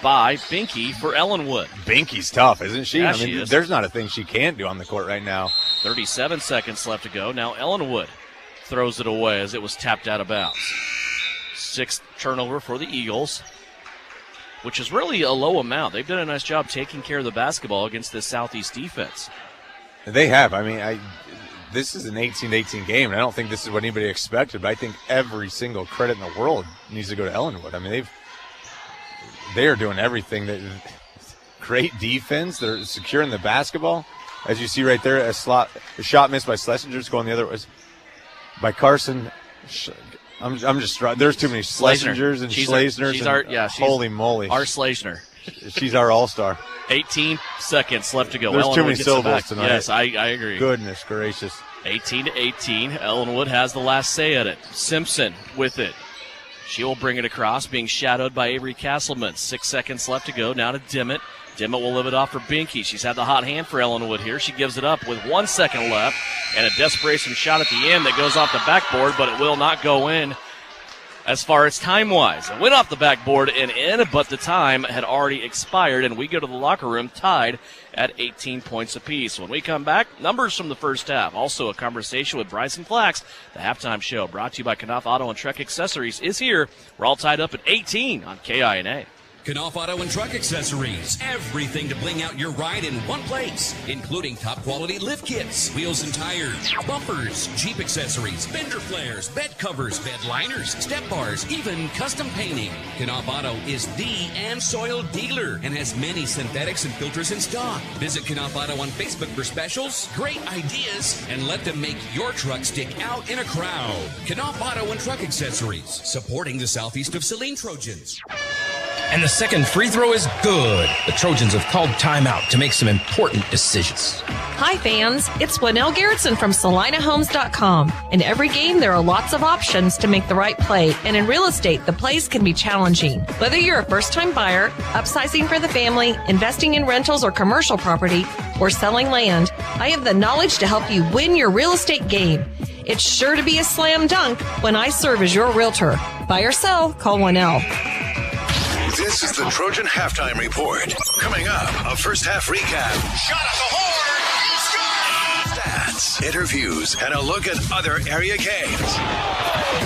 by Binky for Ellinwood. Binky's tough, isn't she? Yeah, I mean, she is. There's not a thing she can't do on the court right now. 37 seconds left to go. Now Ellinwood throws it away as it was tapped out of bounds. 6th turnover for the Eagles, which is really a low amount. They've done a nice job taking care of the basketball against this Southeast defense. They have. I mean, this is an 18-18 game, and I don't think this is what anybody expected, but I think every single credit in the world needs to go to Ellinwood. I mean, they are doing everything. Great defense. They're securing the basketball. As you see right there, a shot missed by Schlesinger's going the other way. By Carson. I'm just there's too many Schlesingers and Schlesners. Holy moly. Our Schlesinger. She's our all-star. 18 seconds left to go. There's Ellinwood too many gets syllables it back. tonight. Yes, I agree. Goodness gracious. 18-18. Ellinwood has the last say at it. Simpson with it. She will bring it across, being shadowed by Avery Castleman. 6 seconds left to go. Now to Dimmitt. Dimmitt will live it off for Binky. She's had the hot hand for Ellinwood here. She gives it up with 1 second left, and a desperation shot at the end that goes off the backboard, but it will not go in. As far as time-wise, it went off the backboard and in, but the time had already expired, and we go to the locker room tied at 18 points apiece. When we come back, numbers from the first half. Also a conversation with Bryson Flax. The halftime show brought to you by Knopf Auto and Truck Accessories is here. We're all tied up at 18 on KINA. Knopf Auto and Truck Accessories. Everything to bling out your ride in one place, including top-quality lift kits, wheels and tires, bumpers, Jeep accessories, fender flares, bed covers, bed liners, step bars, even custom painting. Knopf Auto is the and soil dealer and has many synthetics and filters in stock. Visit Knopf Auto on Facebook for specials, great ideas, and let them make your truck stick out in a crowd. Knopf Auto and Truck Accessories, supporting the Southeast of Saline Trojans. And the second free throw is good. The Trojans have called timeout to make some important decisions. Hi, fans. It's Winnell Garrettson from SalinaHomes.com. In every game, there are lots of options to make the right play. And in real estate, the plays can be challenging. Whether you're a first-time buyer, upsizing for the family, investing in rentals or commercial property, or selling land, I have the knowledge to help you win your real estate game. It's sure to be a slam dunk when I serve as your realtor. Buy or sell, call Winnell. This This is the Trojan Halftime Report. Coming up, a first half recap. Shot at the horn. Stats, interviews, and a look at other area games.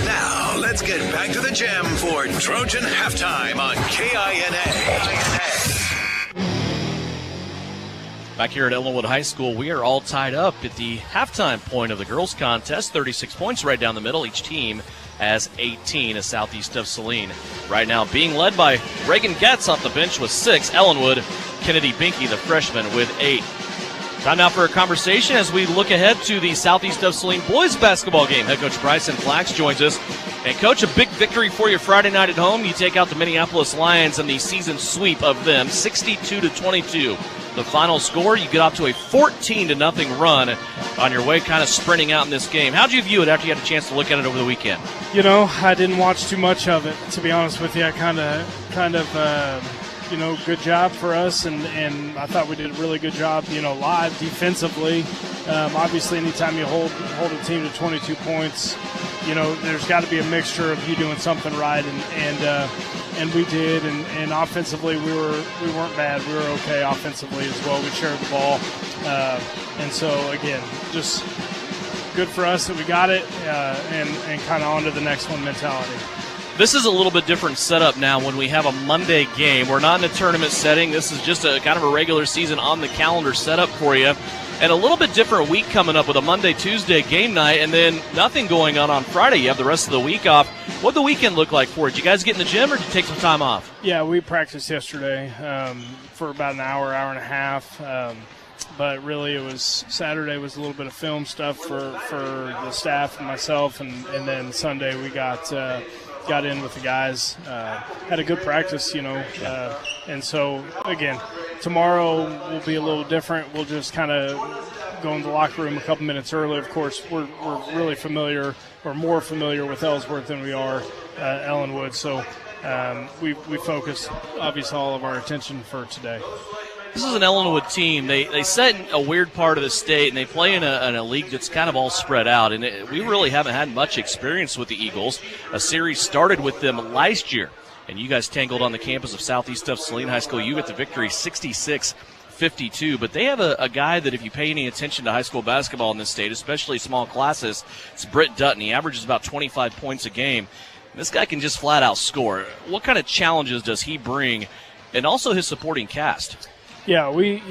Now, let's get back to the gym for Trojan Halftime on KINA. Back here at Ellinwood High School, we are all tied up at the halftime point of the girls' contest. 36 points right down the middle. Each team has 18 as southeast of Saline. Right now being led by Reagan Getz off the bench with 6. Ellinwood, Kennedy Binky, the freshman, with 8. Time now for a conversation as we look ahead to the southeast of Saline boys basketball game. Head coach Bryson Flax joins us. And, Coach, a big victory for you Friday night at home. You take out the Minneapolis Lions in the season sweep of them, 62-22. The final score, you get off to a 14-0 run on your way kind of sprinting out in this game. How'd you view it after you had a chance to look at it over the weekend? You know, I didn't watch too much of it, to be honest with you. I kind of good job for us, and I thought we did a really good job, live defensively. Obviously, anytime you hold a team to 22 points, there's got to be a mixture of you doing something right, and we did, and offensively we weren't bad. We were okay offensively as well. We shared the ball, and so again, just good for us that we got it, and kind of on to the next one mentality. This is a little bit different setup now when we have a Monday game. We're not in a tournament setting. This is just a kind of a regular season on the calendar setup for you. And a little bit different week coming up with a Monday, Tuesday game night, and then nothing going on Friday. You have the rest of the week off. What'd the weekend look like for you? Did you guys get in the gym, or did you take some time off? Yeah, we practiced yesterday for about an hour and a half. But really, it was Saturday was a little bit of film stuff for the staff and myself, and then Sunday we got in with the guys. Had a good practice, and so again, tomorrow will be a little different. We'll just kind of go in the locker room a couple minutes early. Of course, we're really familiar, or more familiar with Ellsworth than we are Ellinwood, so we focus obviously all of our attention for today. This is an Ellinwood team. They set in a weird part of the state, and they play in a league that's kind of all spread out. And we really haven't had much experience with the Eagles. A series started with them last year, and you guys tangled on the campus of southeast of Saline High School. You get the victory 66-52. But they have a guy that if you pay any attention to high school basketball in this state, especially small classes, it's Britt Dutton. He averages about 25 points a game. This guy can just flat out score. What kind of challenges does he bring, and also his supporting cast? Yeah, we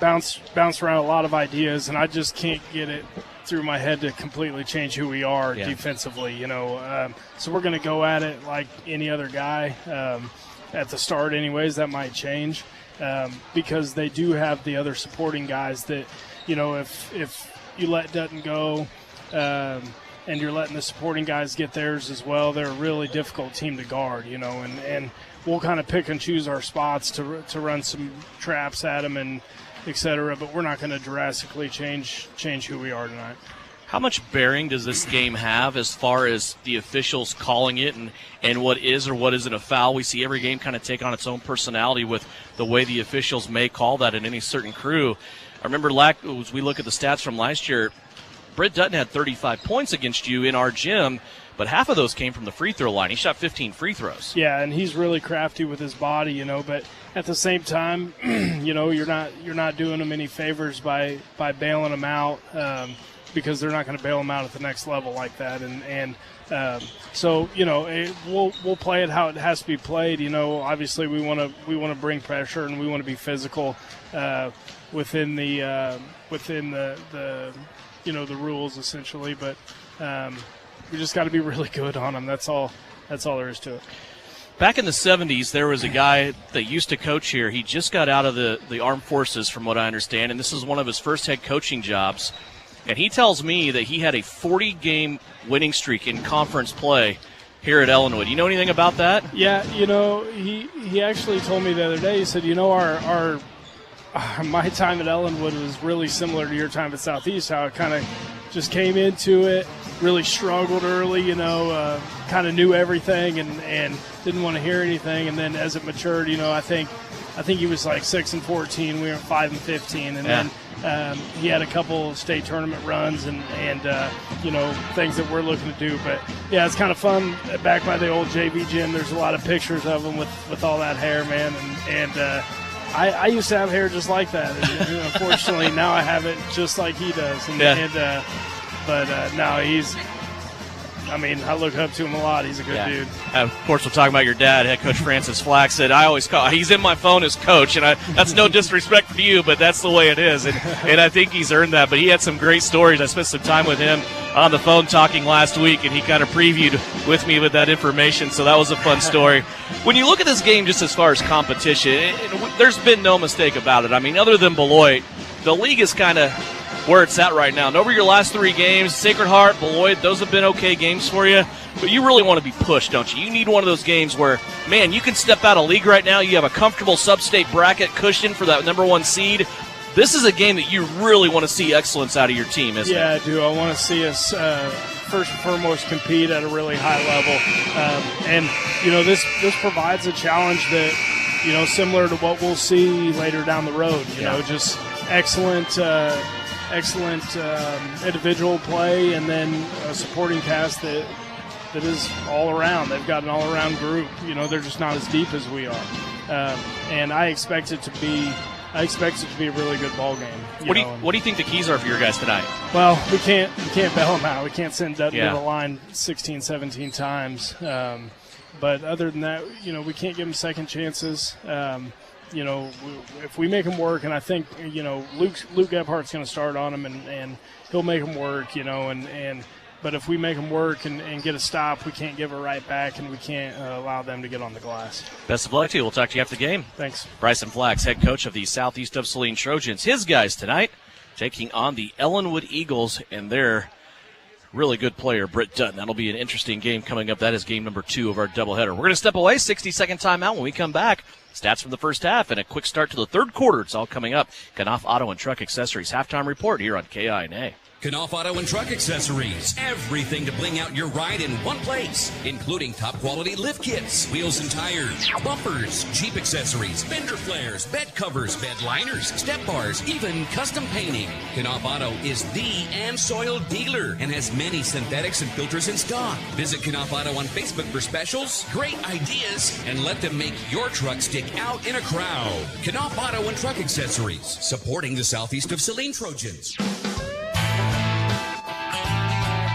bounce around a lot of ideas, and I just can't get it through my head to completely change who we are defensively. So we're going to go at it like any other guy at the start, anyways. That might change because they do have the other supporting guys that, if you let Dutton go. And you're letting the supporting guys get theirs as well. They're a really difficult team to guard, and we'll kind of pick and choose our spots to run some traps at them and et cetera, but we're not going to drastically change who we are tonight. How much bearing does this game have as far as the officials calling it and what is or what isn't a foul? We see every game kind of take on its own personality with the way the officials may call that in any certain crew. I remember as we look at the stats from last year, Britt Dutton had 35 points against you in our gym, but half of those came from the free throw line. He shot 15 free throws. Yeah, and he's really crafty with his body, but at the same time, you're not doing him any favors by bailing him out because they're not going to bail him out at the next level like that. So we'll play it how it has to be played. Obviously we want to bring pressure and we want to be physical within the the rules essentially, but we just got to be really good on them. That's all there is to it. Back in the 70s, there was a guy that used to coach here. He just got out of the armed forces, from what I understand, and this is one of his first head coaching jobs. And he tells me that he had a 40-game winning streak in conference play here at Ellinwood. You know anything about that? Yeah, he actually told me the other day, he said, my time at Ellinwood was really similar to your time at Southeast, how I kind of just came into it, really struggled early, kind of knew everything and didn't want to hear anything. And then as it matured, I think I think he was like 6-14. We were 5-15, and then he had a couple of state tournament runs and things that we're looking to do. But yeah, it's kind of fun. Back by the old JV gym, there's a lot of pictures of him with all that hair, man, and I used to have hair just like that, and unfortunately now I have it just like he does. But now he's. I mean, I look up to him a lot. He's a good dude. Of course, we're talking about your dad, head coach Francis Flack. Said I always call. He's in my phone as coach, and that's no disrespect to you, but that's the way it is, and I think he's earned that. But he had some great stories. I spent some time with him on the phone talking last week, and he kind of previewed with me with that information. So that was a fun story. When you look at this game, just as far as competition, there's been no mistake about it. I mean, other than Beloit, the league is kind of where it's at right now. And over your last 3 games, Sacred Heart, Beloit, those have been okay games for you. But you really want to be pushed, don't you? You need one of those games where, man, you can step out of league right now. You have a comfortable sub-state bracket cushion for that number 1 seed. This is a game that you really want to see excellence out of your team, isn't it? Yeah, I do. I want to see us, first and foremost, compete at a really high level. This provides a challenge that, similar to what we'll see later down the road. Just excellent individual play, and then a supporting cast that is all around. They've got an all-around group. They're just not as deep as we are, and I expect it to be a really good ball game. What do you think the keys are for your guys tonight? Well, we can't bail them out. We can't send Dutton to the line 16, 17 times. But other than that, we can't give them second chances. If we make them work, and I think, Luke Gebhardt's going to start on them, and he'll make them work, but if we make them work and get a stop, we can't give it right back, and we can't allow them to get on the glass. Best of luck to you. We'll talk to you after the game. Thanks. Bryson Flax, head coach of the Southeast of Saline Trojans. His guys tonight taking on the Ellinwood Eagles and their really good player, Britt Dutton. That'll be an interesting game coming up. That is game number 2 of our doubleheader. We're going to step away, 60-second timeout. When we come back, stats from the first half and a quick start to the third quarter. It's all coming up. Knopf Auto and Truck Accessories halftime report here on KINA. Knopf Auto and Truck Accessories. Everything to bling out your ride in one place, including top quality lift kits, wheels and tires, bumpers, Jeep accessories, fender flares, bed covers, bed liners, step bars, even custom painting. Knopf Auto is the and soil dealer and has many synthetics and filters in stock. Visit Knopf Auto on Facebook for specials, great ideas, and let them make your truck stick out in a crowd. Knopf Auto and Truck Accessories, supporting the Southeast of Saline Trojans.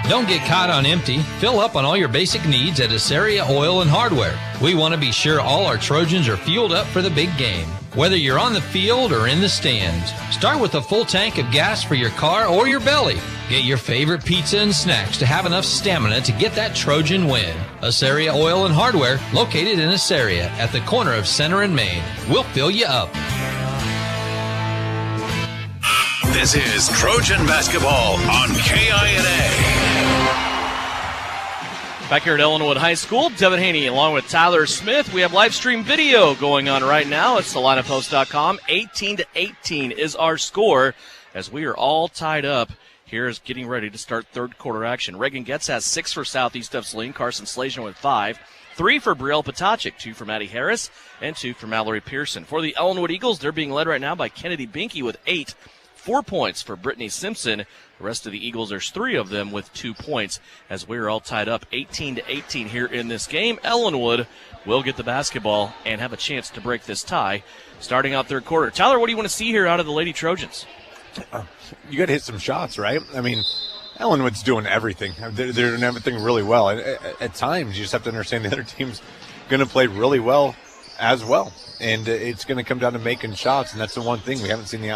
Don't get caught on empty. Fill up on all your basic needs at Aceria Oil and Hardware. We want to be sure all our Trojans are fueled up for the big game. Whether you're on the field or in the stands, start with a full tank of gas for your car or your belly. Get your favorite pizza and snacks to have enough stamina to get that Trojan win. Aceria Oil and Hardware, located in Aceria at the corner of Center and Main. We'll fill you up. This is Trojan Basketball on KINA. Back here at Ellinwood High School, Devin Haney along with Tyler Smith. We have live stream video going on right now at SalinaPost.com. 18-18 is our score as we are all tied up. Here's getting ready to start third quarter action. Reagan Getz has 6 for Southeast of Saline. Carson Slajan with 5. 3 for Brielle Potachik, 2 for Maddie Harris, and 2 for Mallory Pearson. For the Ellinwood Eagles, they're being led right now by Kennedy Binky with 8. 4 points for Brittany Simpson. The rest of the Eagles, there's 3 of them with 2 points as we're all tied up 18-18 here in this game. Ellinwood will get the basketball and have a chance to break this tie starting out third quarter. Tyler, what do you want to see here out of the Lady Trojans? You got to hit some shots, right? I mean, Ellinwood's doing everything. They're doing everything really well. At times, you just have to understand the other team's going to play really well as well. And it's going to come down to making shots, and that's the one thing. We haven't seen the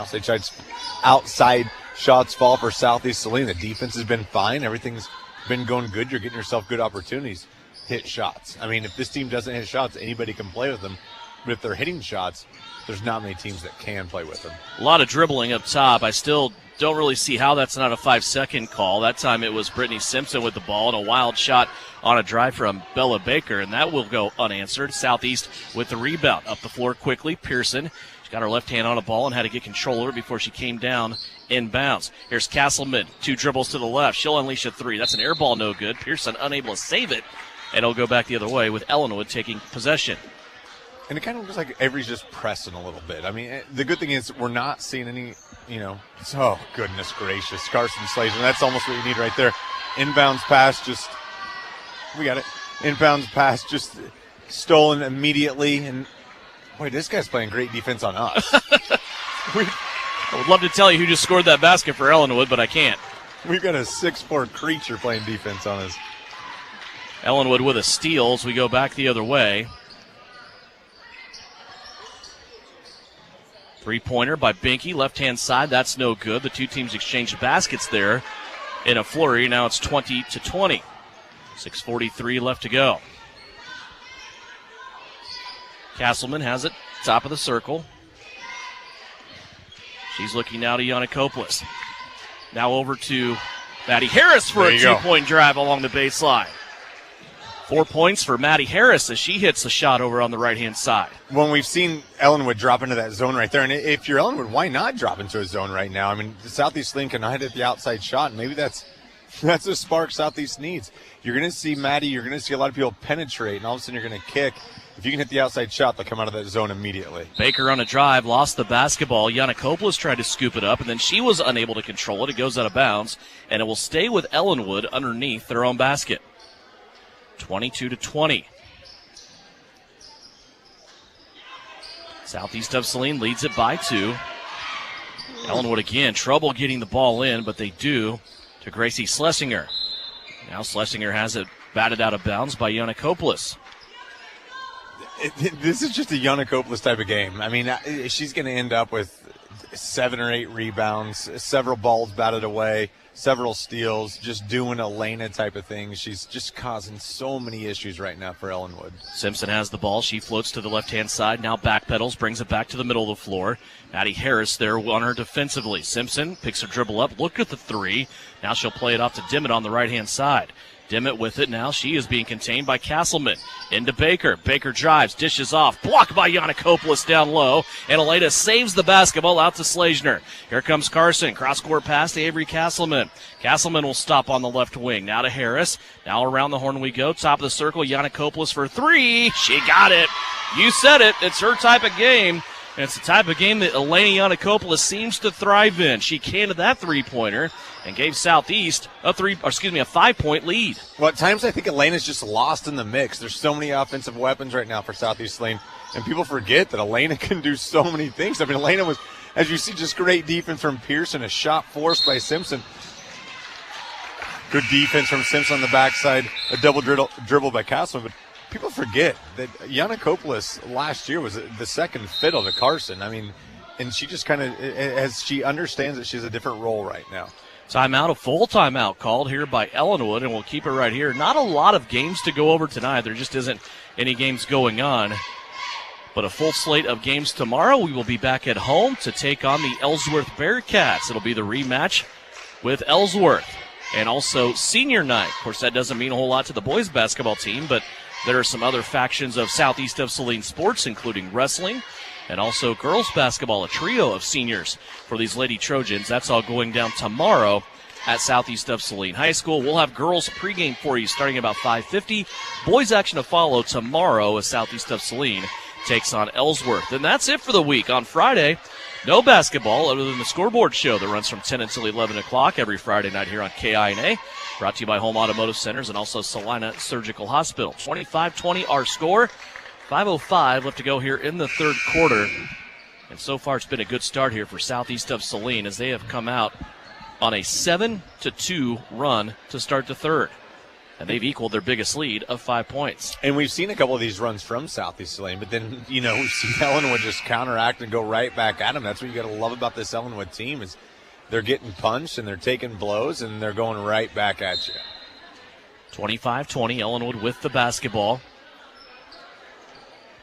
outside shots fall for Southeast Saline. The defense has been fine. Everything's been going good. You're getting yourself good opportunities. Hit shots. I mean, if this team doesn't hit shots, anybody can play with them. But if they're hitting shots, there's not many teams that can play with them. A lot of dribbling up top. I still don't really see how that's not a 5-second call. That time it was Brittany Simpson with the ball and a wild shot on a drive from Bella Baker, and that will go unanswered. Southeast with the rebound. Up the floor quickly. Pearson. She got her left hand on a ball and had to get control of it before she came down inbounds. Here's Castleman. 2 dribbles to the left. She'll unleash a 3. That's an air ball, no good. Pearson unable to save it, and it'll go back the other way with Ellinwood taking possession. And it kind of looks like Avery's just pressing a little bit. I mean, the good thing is we're not seeing any, oh, goodness gracious. Carson Slater, that's almost what you need right there. Inbounds pass we got it. Inbounds pass just stolen immediately. And, boy, this guy's playing great defense on us. I would love to tell you who just scored that basket for Ellinwood, but I can't. We've got a 6'4" creature playing defense on us. Ellinwood with a steal as we go back the other way. Three-pointer by Binky, left-hand side. That's no good. The two teams exchanged baskets there in a flurry. Now it's 20-20. 6:43 left to go. Castleman has it, top of the circle. She's looking now to Yannikopoulos. Now over to Maddie Harris for a two-point drive along the baseline. 4 points for Maddie Harris as she hits the shot over on the right-hand side. When we've seen Ellinwood drop into that zone right there, and if you're Ellinwood, why not drop into a zone right now? I mean, the Southeast Lane cannot hit the outside shot, and maybe that's a spark Southeast needs. You're going to see Maddie, you're going to see a lot of people penetrate, and all of a sudden you're going to kick. If you can hit the outside shot, they'll come out of that zone immediately. Baker on a drive, lost the basketball. Yannikopoulos tried to scoop it up, and then she was unable to control it. It goes out of bounds, and it will stay with Ellinwood underneath their own basket. 22-20. Southeast of Saline leads it by 2. Ellinwood again, trouble getting the ball in, but they do to Gracie Schlesinger. Now Schlesinger has it batted out of bounds by Yannikopoulos. This is just a Yannikopoulos type of game. I mean, she's going to end up with 7 or 8 rebounds, several balls batted away, several steals, just doing Elena type of thing. She's just causing so many issues right now for Ellinwood. Simpson has the ball. She floats to the left-hand side, now backpedals, brings it back to the middle of the floor. Maddie Harris there on her defensively. Simpson picks her dribble up, look at the three. Now she'll play it off to Dimmitt on the right-hand side. Dimmitt with it now. She is being contained by Castleman. Into Baker. Baker drives, dishes off. Blocked by Yannikopoulos down low. And Elena saves the basketball out to Schlesinger. Here comes Carson. Cross-court pass to Avery Castleman. Castleman will stop on the left wing. Now to Harris. Now around the horn we go. Top of the circle. Yannikopoulos for 3. She got it. You said it. It's her type of game. And it's the type of game that Elena Yannikopoulos seems to thrive in. She canned that three-pointer and gave Southeast a 5-point lead. Well, at times I think Elena's just lost in the mix. There's so many offensive weapons right now for Southeast Lane, and people forget that Elena can do so many things. I mean, Elena was, as you see, just great defense from Pearson, a shot forced by Simpson. Good defense from Simpson on the backside, a double dribble by Castleman. But people forget that Yannikopoulos last year was the second fiddle to Carson. I mean, and she just kind of, as she understands that she has a different role right now. Timeout, a full timeout called here by Ellinwood, and we'll keep it right here. Not a lot of games to go over tonight. There just isn't any games going on. But a full slate of games tomorrow. We will be back at home to take on the Ellsworth Bearcats. It'll be the rematch with Ellsworth. And also senior night. Of course, that doesn't mean a whole lot to the boys basketball team, but there are some other factions of Southeast of Saline sports, including wrestling, and also girls basketball, a trio of seniors for these Lady Trojans. That's all going down tomorrow at Southeast of Saline High School. We'll have girls pregame for you starting about 5:50. Boys action to follow tomorrow as Southeast of Saline takes on Ellsworth. And that's it for the week. On Friday, no basketball other than the scoreboard show that runs from 10 until 11 o'clock every Friday night here on KINA. Brought to you by Home Automotive Centers and also Salina Surgical Hospital. 25-20 our score. 5:05 left to go here in the third quarter. And so far it's been a good start here for Southeast of Saline as they have come out on a 7-2 run to start the third. And they've equaled their biggest lead of 5 points. And we've seen a couple of these runs from Southeast Saline, but then, we've seen Ellinwood just counteract and go right back at them. That's what you got to love about this Ellinwood team is they're getting punched and they're taking blows and they're going right back at you. 25-20, Ellinwood with the basketball.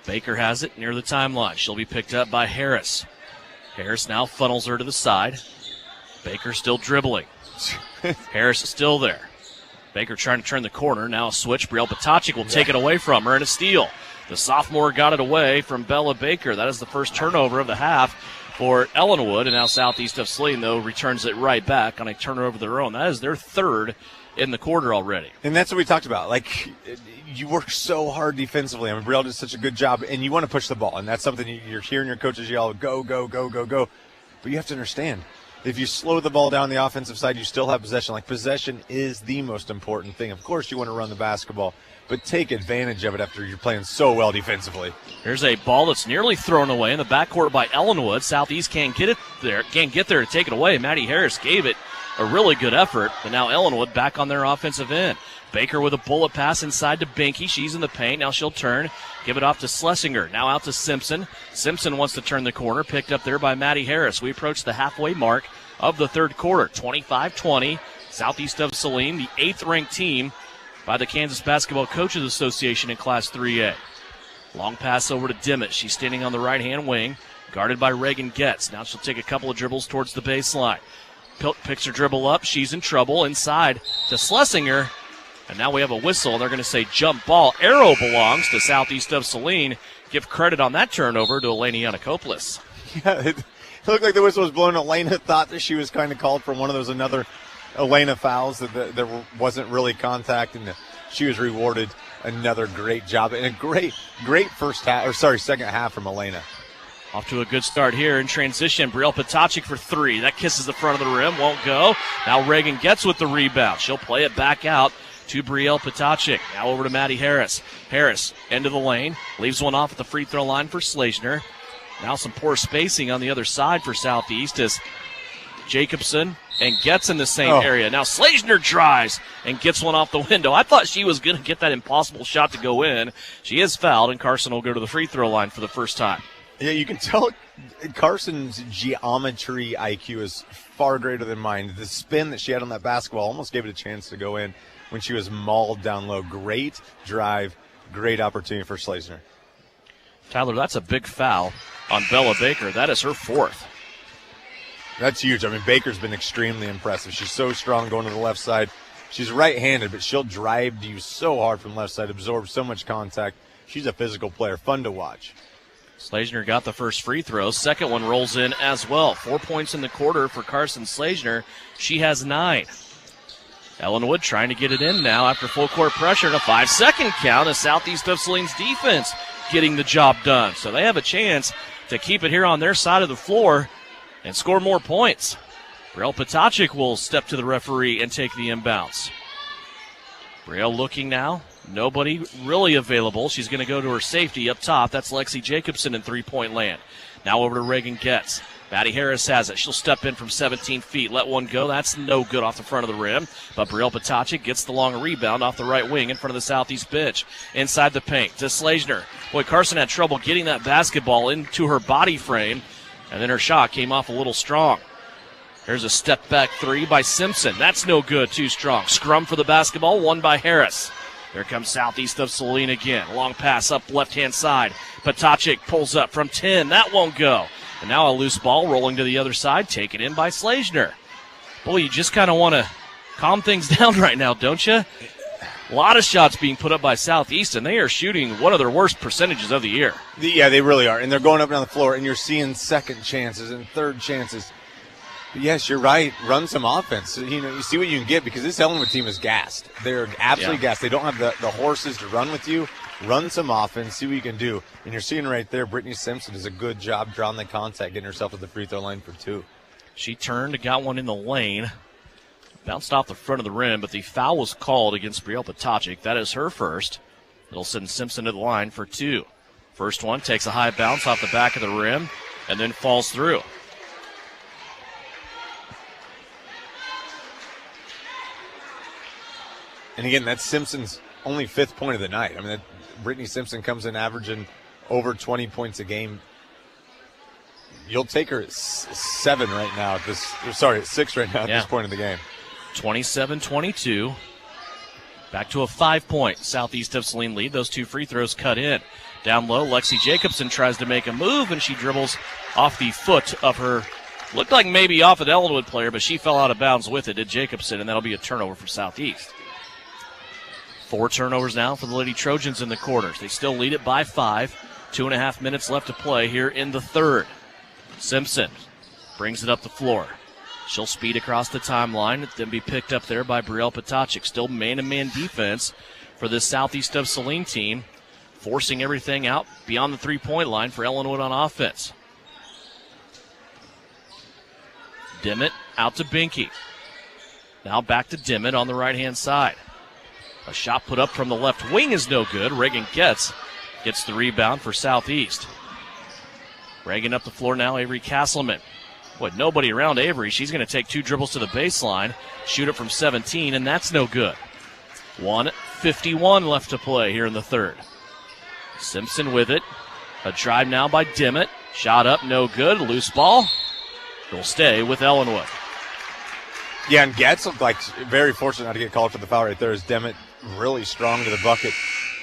Baker has it near the timeline. She'll be picked up by Harris. Harris now funnels her to the side. Baker still dribbling. Harris is still there. Baker trying to turn the corner. Now a switch. Brielle Patacic will take it away from her and a steal. The sophomore got it away from Bella Baker. That is the first turnover of the half for Ellinwood. And now Southeast of Saline, though, returns it right back on a turnover of their own. That is their third in the quarter already. And that's what we talked about. Like, you work so hard defensively. I mean, Brielle did such a good job, and you want to push the ball, and that's something you're hearing your coaches yell, go, go, go, go, go. But you have to understand, if you slow the ball down the offensive side, you still have possession. Like, possession is the most important thing. Of course, you want to run the basketball, but take advantage of it after you're playing so well defensively. Here's a ball that's nearly thrown away in the backcourt by Ellinwood. Southeast can't get there to take it away. Maddie Harris gave it a really good effort, but now Ellinwood back on their offensive end. Baker with a bullet pass inside to Binky. She's in the paint. Now she'll turn, give it off to Schlesinger. Now out to Simpson. Simpson wants to turn the corner, picked up there by Maddie Harris. We approach the halfway mark of the third quarter. 25-20, Southeast of Saline, the 8th-ranked team by the Kansas Basketball Coaches Association in Class 3A. Long pass over to Dimmitt. She's standing on the right-hand wing, guarded by Reagan Getz. Now she'll take a couple of dribbles towards the baseline. Picks her dribble up. She's in trouble. Inside to Schlesinger. And now we have a whistle, and they're going to say jump ball. Arrow belongs to Southeast of Saline. Give credit on that turnover to Eleni Yanakopoulos. Yeah, it looked like the whistle was blown. Elena thought that she was kind of called for one of those another Elena fouls, that there wasn't really contact, and she was rewarded another great job and a great second half from Elena. Off to a good start here in transition. Brielle Potacik for three. That kisses the front of the rim, won't go. Now Reagan gets with the rebound. She'll play it back out to Brielle Potacik. Now over to Maddie Harris. Harris, end of the lane, leaves one off at the free throw line for Schlesinger. Now some poor spacing on the other side for Southeast as Jacobson and gets in the same area. Now Schlesinger drives and gets one off the window. I thought she was going to get that impossible shot to go in. She is fouled, and Carson will go to the free throw line for the first time. Yeah, you can tell Carson's geometry IQ is far greater than mine. The spin that she had on that basketball almost gave it a chance to go in when she was mauled down low. Great drive, great opportunity for Schlesinger. Tyler, that's a big foul on Bella Baker. That is her fourth. That's huge. I mean, Baker's been extremely impressive. She's so strong going to the left side. She's right-handed, but she'll drive you so hard from left side, absorb so much contact. She's a physical player, fun to watch. Schlesinger got the first free throw. Second one rolls in as well. 4 points in the quarter for Carson Schlesinger. She has 9. Ellinwood trying to get it in now after full court pressure and a 5-second count as Southeast of Saline's defense getting the job done. So they have a chance to keep it here on their side of the floor and score more points. Brielle Potacik will step to the referee and take the inbounds. Brielle looking now. Nobody really available. She's going to go to her safety up top. That's Lexi Jacobson in three-point land. Now over to Reagan Getz. Maddie Harris has it. She'll step in from 17 feet. Let one go. That's no good off the front of the rim. But Brielle Potacik gets the long rebound off the right wing in front of the Southeast bench. Inside the paint to Schlesinger. Boy, Carson had trouble getting that basketball into her body frame. And then her shot came off a little strong. Here's a step-back three by Simpson. That's no good. Too strong. Scrum for the basketball. Won by Harris. There comes Southeast of Saline again. Long pass up left-hand side. Potacik pulls up from 10. That won't go. And now a loose ball rolling to the other side. Taken in by Schlesinger. Boy, you just kind of want to calm things down right now, don't you? A lot of shots being put up by Southeast, and they are shooting one of their worst percentages of the year. Yeah, they really are. And they're going up and down the floor, and you're seeing second chances and third chances. But yes, you're right. Run some offense. You see what you can get because this Ellinwood team is gassed. They're absolutely gassed. They don't have the horses to run with you. Run some offense, see what you can do. And you're seeing right there, Brittany Simpson does a good job drawing the contact, getting herself to the free throw line for 2. She turned, got one in the lane. Bounced off the front of the rim, but the foul was called against Brielle Potacik. That is her first. It'll send Simpson to the line for 2. First one takes a high bounce off the back of the rim and then falls through. And again, that's Simpson's only 5th point of the night. I mean, Brittany Simpson comes in averaging over 20 points a game. You'll take her at 7 right now. At 6 right now at this point of the game. 27-22. Back to a 5-point Southeast of Saline lead. Those 2 free throws cut in. Down low, Lexi Jacobson tries to make a move, and she dribbles off the foot of her. Looked like maybe off an Ellinwood player, but she fell out of bounds with it, did Jacobson, and that'll be a turnover for Southeast. 4 turnovers now for the Lady Trojans in the quarters. They still lead it by 5. 2.5 minutes left to play here in the third. Simpson brings it up the floor. She'll speed across the timeline, then be picked up there by Brielle Potacik. Still man-to-man defense for this Southeast of Saline team, forcing everything out beyond the three-point line for Ellinwood on offense. Dimmitt out to Binky. Now back to Dimmitt on the right-hand side. A shot put up from the left wing is no good. Reagan gets the rebound for Southeast. Reagan up the floor now, Avery Castleman. With nobody around Avery, she's going to take 2 dribbles to the baseline, shoot it from 17, and that's no good. 1:51 left to play here in the third. Simpson with it. A drive now by Dimmitt. Shot up, no good. Loose ball. Will stay with Ellinwood. Yeah, and Getz looked like very fortunate not to get called for the foul right there as Dimmitt really strong to the bucket.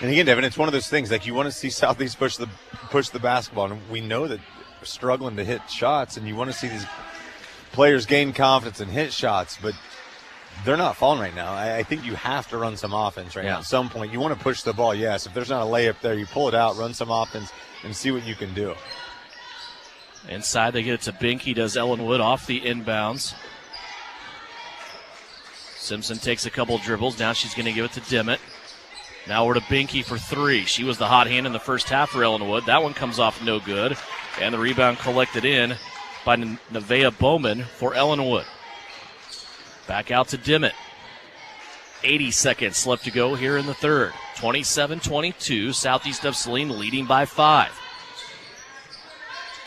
And again, Devin, it's one of those things, like you want to see Southeast push the basketball, and we know that they're struggling to hit shots, and you want to see these players gain confidence and hit shots, but they're not falling right now. I think you have to run some offense right now at some point. You want to push the ball, yes. If there's not a layup there, you pull it out, run some offense, and see what you can do. Inside, they get it to Binky, does Ellinwood off the inbounds. Simpson takes a couple dribbles. Now she's going to give it to Dimmitt. Now we're to Binky for 3. She was the hot hand in the first half for Ellinwood. That one comes off no good. And the rebound collected in by Nevaeh Bowman for Ellinwood. Back out to Dimmitt. 80 seconds left to go here in the third. 27-22, Southeast of Saline leading by 5.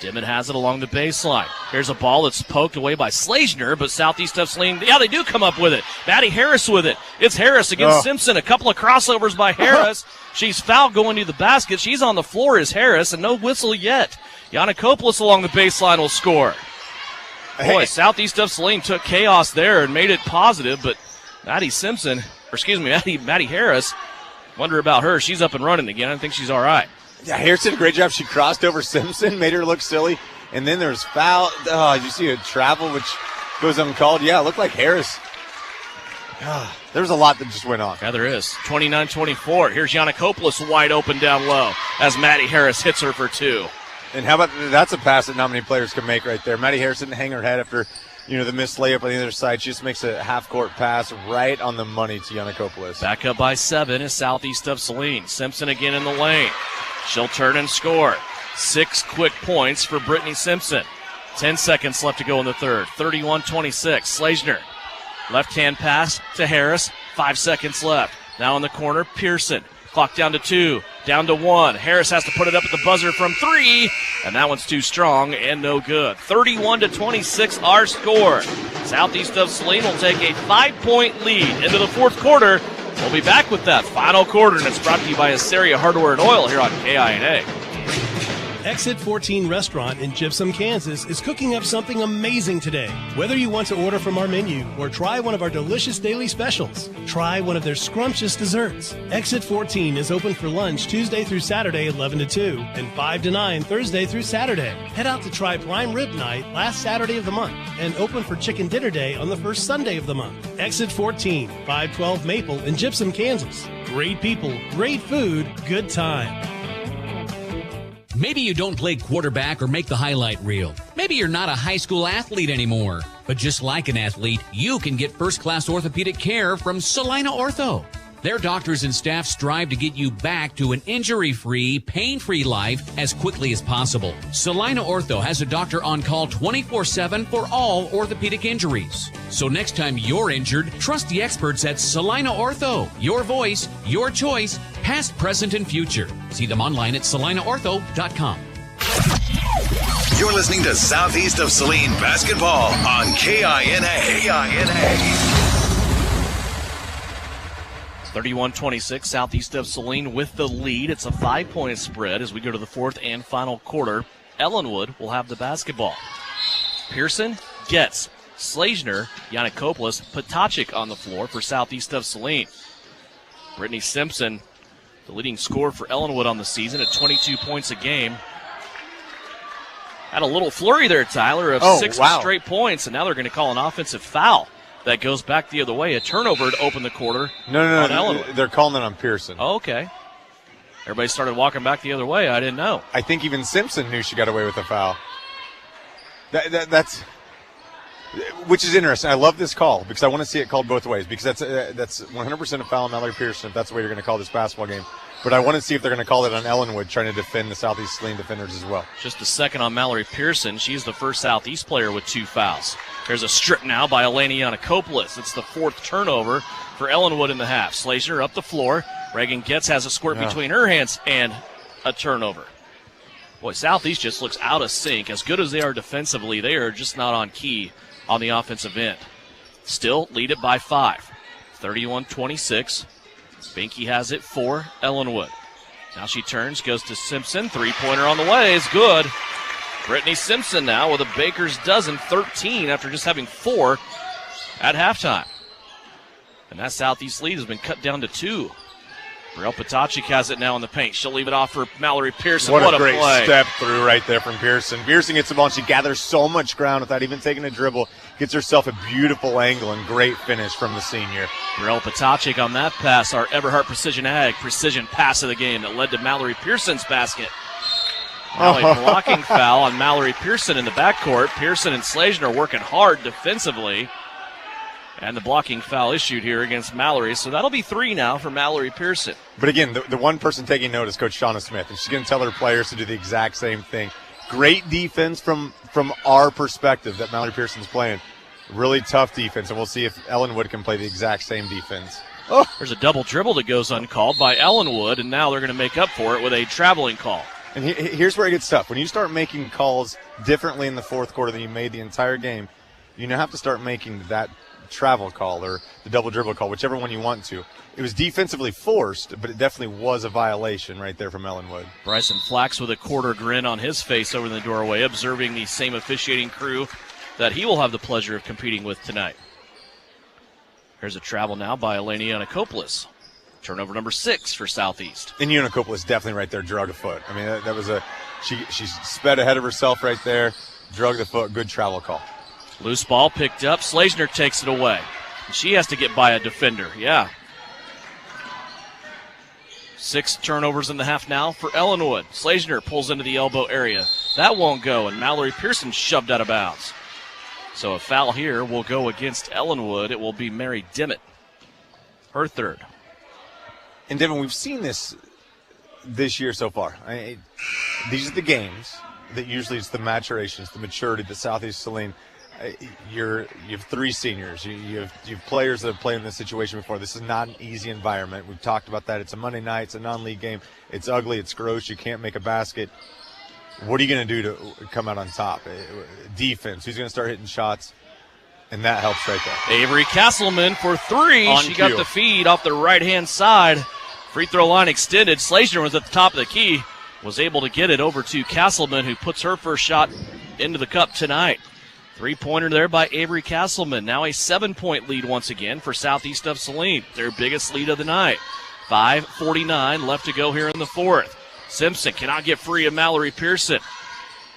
Dimmitt has it along the baseline. Here's a ball that's poked away by Slazner, but Southeast of Saline, they do come up with it. Maddie Harris with it. It's Harris against Simpson. A couple of crossovers by Harris. She's fouled going to the basket. She's on the floor as Harris, and no whistle yet. Yannikopoulos along the baseline will score. Boy, Southeast of Saline took chaos there and made it positive, but Maddie Harris, wonder about her. She's up and running again. I think she's all right. Yeah, Harris did a great job. She crossed over Simpson, made her look silly, and then there's foul. You see a travel, which goes uncalled. Yeah, it looked like Harris. There's a lot that just went off. Yeah, there is. 29-24. Here's Yannikopoulos wide open down low as Maddie Harris hits her for 2. And how about that's a pass that not many players can make right there. Maddie Harris didn't hang her head after the missed layup on the other side. She just makes a half-court pass right on the money to Yannikopoulos. Back up by 7 is Southeast of Saline. Simpson again in the lane. She'll turn and score. 6 quick points for Brittany Simpson. 10 seconds left to go in the third. 31-26. Slazner. Left-hand pass to Harris. 5 seconds left. Now in the corner, Pearson. Clock down to 2. Down to 1. Harris has to put it up at the buzzer from 3. And that one's too strong and no good. 31-26 our score. Southeast of Saline will take a 5-point lead into the fourth quarter. We'll be back with that final quarter, and it's brought to you by Assaria Hardware and Oil here on KINA. Exit 14 Restaurant in Gypsum, Kansas is cooking up something amazing today. Whether you want to order from our menu or try one of our delicious daily specials, try one of their scrumptious desserts. Exit 14 is open for lunch Tuesday through Saturday 11 to 2 and 5 to 9 Thursday through Saturday. Head out to try Prime Rib Night last Saturday of the month and open for Chicken Dinner Day on the first Sunday of the month. Exit 14, 512 Maple in Gypsum, Kansas. Great people, great food, good time. Maybe you don't play quarterback or make the highlight reel. Maybe you're not a high school athlete anymore. But just like an athlete, you can get first-class orthopedic care from Saline Ortho. Their doctors and staff strive to get you back to an injury-free, pain-free life as quickly as possible. Saline Ortho has a doctor on call 24/7 for all orthopedic injuries. So next time you're injured, trust the experts at Saline Ortho. Your voice, your choice, past, present, and future. See them online at salineortho.com. You're listening to Southeast of Saline basketball on KINA. 31-26, Southeast of Saline with the lead. It's a 5-point spread as we go to the fourth and final quarter. Ellinwood will have the basketball. Pearson gets Slazner, Yannikopoulos, Potacik on the floor for Southeast of Saline. Brittany Simpson, the leading scorer for Ellinwood on the season at 22 points a game. Had a little flurry there, Tyler, of 6 straight points, and now they're going to call an offensive foul. That goes back the other way. A turnover to open the quarter. No. They're calling it on Pearson. Oh, okay. Everybody started walking back the other way. I didn't know. I think even Simpson knew she got away with the foul. That's which is interesting. I love this call because I want to see it called both ways, because that's 100% a foul on Mallory Pearson if that's the way you're going to call this basketball game. But I want to see if they're going to call it on Ellinwood, trying to defend the Southeast Saline defenders as well. Just a second on Mallory Pearson. She's the first Southeast player with 2 fouls. There's a strip now by Eleni Yanakopoulos. It's the 4th turnover for Ellinwood in the half. Slazner up the floor. Reagan Getz has a squirt between her hands and a turnover. Boy, Southeast just looks out of sync. As good as they are defensively, they are just not on key on the offensive end. Still lead it by 5. 31-26. Binky has it for Ellinwood. Now she turns, goes to Simpson. 3-pointer on the way is good. Brittany Simpson now with a baker's dozen, 13 after just having 4 at halftime. And that Southeast lead has been cut down to 2. Brielle Potacik has it now in the paint. She'll leave it off for Mallory Pearson. What a great play. step through right there from Pearson. Pearson gets the ball and she gathers so much ground without even taking a dribble. Gets herself a beautiful angle and great finish from the senior. Brielle Potacik on that pass, our Everhart Precision Ag precision pass of the game that led to Mallory Pearson's basket. Now a blocking foul on Mallory Pearson in the backcourt. Pearson and Slazner are working hard defensively. And the blocking foul issued here against Mallory. So that'll be 3 now for Mallory Pearson. But again, the one person taking note is Coach Shauna Smith, and she's going to tell her players to do the exact same thing. Great defense from our perspective that Mallory Pearson's playing. Really tough defense, and we'll see if Ellinwood can play the exact same defense. Oh. There's a double dribble that goes uncalled by Ellinwood, and now they're going to make up for it with a traveling call. And here's where it gets tough. When you start making calls differently in the fourth quarter than you made the entire game, you have to start making that travel call or the double dribble call, whichever one you want to. It was defensively forced, but it definitely was a violation right there from Ellinwood. Bryson Flax with a quarter grin on his face over in the doorway, observing the same officiating crew that he will have the pleasure of competing with tonight. Here's a travel now by Eleni Yanakopoulos. Turnover number 6 for Southeast. And Yanakopoulos definitely right there drug a foot. I mean, that was she sped ahead of herself right there, drug the foot, good travel call. Loose ball picked up. Slazner takes it away. She has to get by a defender. Yeah. 6 turnovers in the half now for Ellinwood. Slazner pulls into the elbow area. That won't go, and Mallory Pearson shoved out of bounds. So a foul here will go against Ellinwood. It will be Mary Dimmitt, her 3rd. And Devin, we've seen this year so far. These are the games that usually it's the maturation, it's the maturity that Southeast Saline. You have 3 seniors. You have players that have played in this situation before. This is not an easy environment. We've talked about that. It's a Monday night. It's a non-league game. It's ugly. It's gross. You can't make a basket. What are you going to do to come out on top? Defense. Who's going to start hitting shots? And that helps right there. Avery Castleman for 3. On she cue. got the feed off the right-hand side. Free throw line extended. Slazner was at the top of the key. Was able to get it over to Castleman, who puts her first shot into the cup tonight. 3-pointer there by Avery Castleman. Now a 7-point lead once again for Southeast of Saline. Their biggest lead of the night. 5:49 left to go here in the 4th. Simpson cannot get free of Mallory Pearson.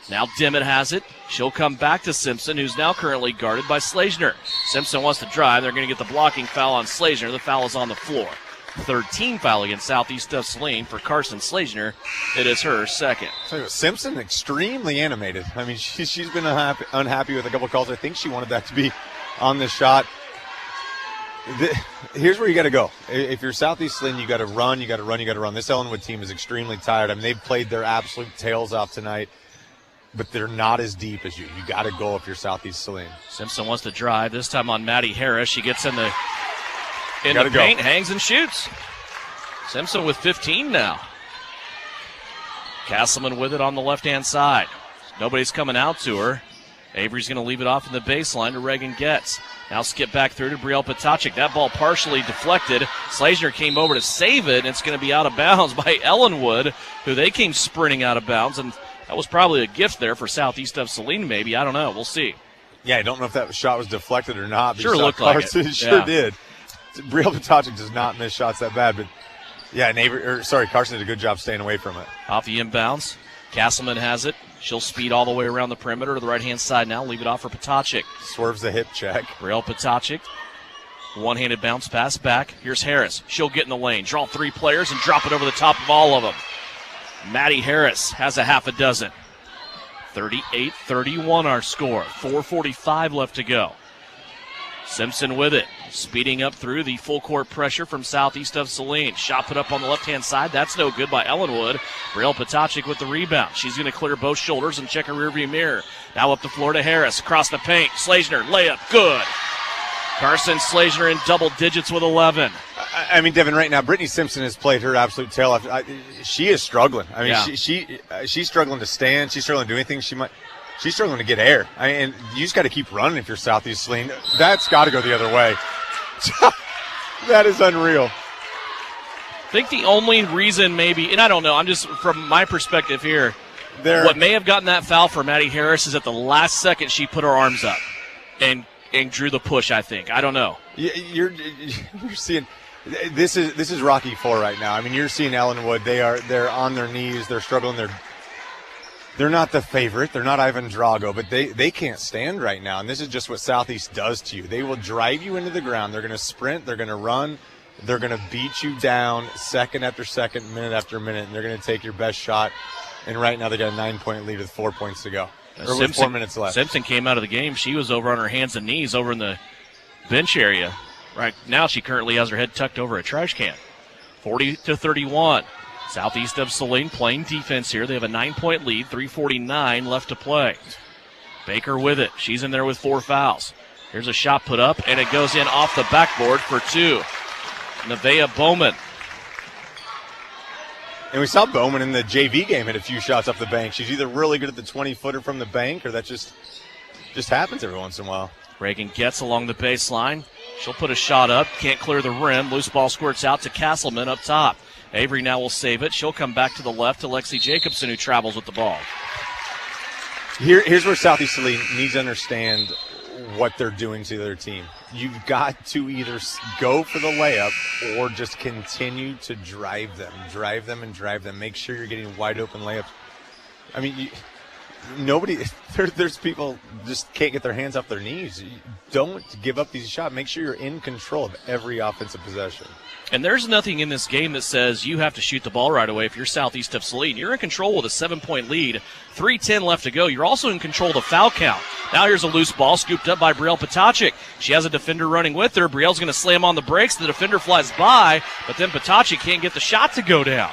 Now Dimmitt has it. She'll come back to Simpson, who's now currently guarded by Slazner. Simpson wants to drive. They're going to get the blocking foul on Slazner. The foul is on the floor. 3rd team foul against Southeast of Saline for Carson Slazner. It is her 2nd. Simpson extremely animated. I mean, she's been unhappy with a couple calls. I think she wanted that to be on the shot. Here's where you got to go. If you're Southeast Saline, you got to run. This Ellinwood team is extremely tired. I mean, they've played their absolute tails off tonight, but they're not as deep as you. You got to go if you're Southeast Saline. Simpson wants to drive, this time on Maddie Harris. She gets in the paint, hangs and shoots. Simpson with 15 now. Castleman with it on the left-hand side. Nobody's coming out to her. Avery's going to leave it off in the baseline to Reagan Getz. Now skip back through to Brielle Potacik. That ball partially deflected. Slazner came over to save it, and it's going to be out of bounds by Ellinwood, who they came sprinting out of bounds, and that was probably a gift there for Southeast of Saline, maybe. I don't know. We'll see. Yeah, I don't know if that shot was deflected or not. Sure looked like it. Sure did. Brielle Potacik does not miss shots that bad, but yeah, Carson did a good job staying away from it. Off the inbounds. Castleman has it. She'll speed all the way around the perimeter to the right-hand side now. Leave it off for Potacik. Swerves the hip check. Brielle Potacik. One-handed bounce pass back. Here's Harris. She'll get in the lane. Draw 3 players and drop it over the top of all of them. Maddie Harris has a half a dozen. 38-31 our score. 4:45 left to go. Simpson with it, speeding up through the full court pressure from southeast of Saline. Shot put up on the left-hand side. That's no good by Ellinwood. Brielle Potacek with the rebound. She's going to clear both shoulders and check her rearview mirror. Now up the floor to Harris. Across the paint. Slazner, layup, good. Carson Slazner in double digits with 11. I mean, Devin, right now, Brittany Simpson has played her absolute tail off. She is struggling. I mean, yeah. She's struggling to stand. She's struggling to do anything. She's struggling to get air. And you just got to keep running if you're Southeast Saline. That's got to go the other way. That is unreal. I think the only reason maybe, and I don't know, I'm just from my perspective here, what may have gotten that foul for Maddie Harris is at the last second she put her arms up and drew the push, I think. I don't know. You're seeing this is Rocky IV right now. I mean, you're seeing Ellinwood. They're on their knees. They're struggling. They're not the favorite. They're not Ivan Drago, but they can't stand right now. And this is just what Southeast does to you. They will drive you into the ground. They're going to sprint. They're going to run. They're going to beat you down second after second, minute after minute, and they're going to take your best shot. And right now they got a 9-point lead with 4 points to go. Or with 4 minutes left. Simpson came out of the game. She was over on her hands and knees over in the bench area. Right now she currently has her head tucked over a trash can. 40-31. Southeast of Saline playing defense here. They have a 9-point lead, 3:49 left to play. Baker with it. She's in there with 4 fouls. Here's a shot put up, and it goes in off the backboard for 2. Nevaeh Bowman. And we saw Bowman in the JV game hit a few shots off the bank. She's either really good at the 20-footer from the bank, or that just happens every once in a while. Reagan gets along the baseline. She'll put a shot up. Can't clear the rim. Loose ball squirts out to Castleman up top. Avery now will save it. She'll come back to the left to Lexi Jacobson, who travels with the ball. Here's where Southeast Saline needs to understand what they're doing to their team. You've got to either go for the layup or just continue to drive them. Make sure you're getting wide open layups. I mean, there's people just can't get their hands off their knees. Don't give up these shots. Make sure you're in control of every offensive possession. And there's nothing in this game that says you have to shoot the ball right away if you're Southeast of Saline. You're in control with a 7-point lead, 3:10 left to go. You're also in control of the foul count. Now here's a loose ball scooped up by Brielle Potacek. She has a defender running with her. Brielle's going to slam on the brakes. The defender flies by, but then Potacek can't get the shot to go down.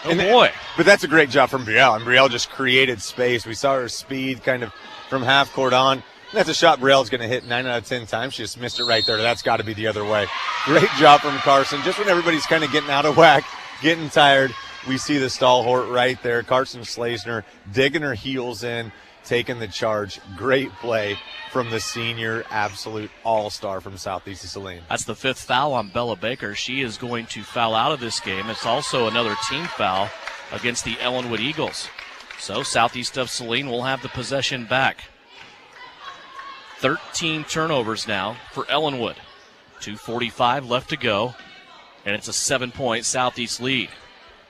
Oh, boy. But that's a great job from Brielle. And Brielle just created space. We saw her speed kind of from half court on. That's a shot Brielle's going to hit 9 out of 10 times. She just missed it right there. That's got to be the other way. Great job from Carson. Just when everybody's kind of getting out of whack, getting tired, we see the stalwart right there. Carson Slazner digging her heels in, taking the charge. Great play from the senior absolute all-star from Southeast of Saline. That's the 5th foul on Bella Baker. She is going to foul out of this game. It's also another team foul against the Ellinwood Eagles. So Southeast of Saline will have the possession back. 13 turnovers now for Ellinwood. 2:45 left to go, and it's a 7-point Southeast lead.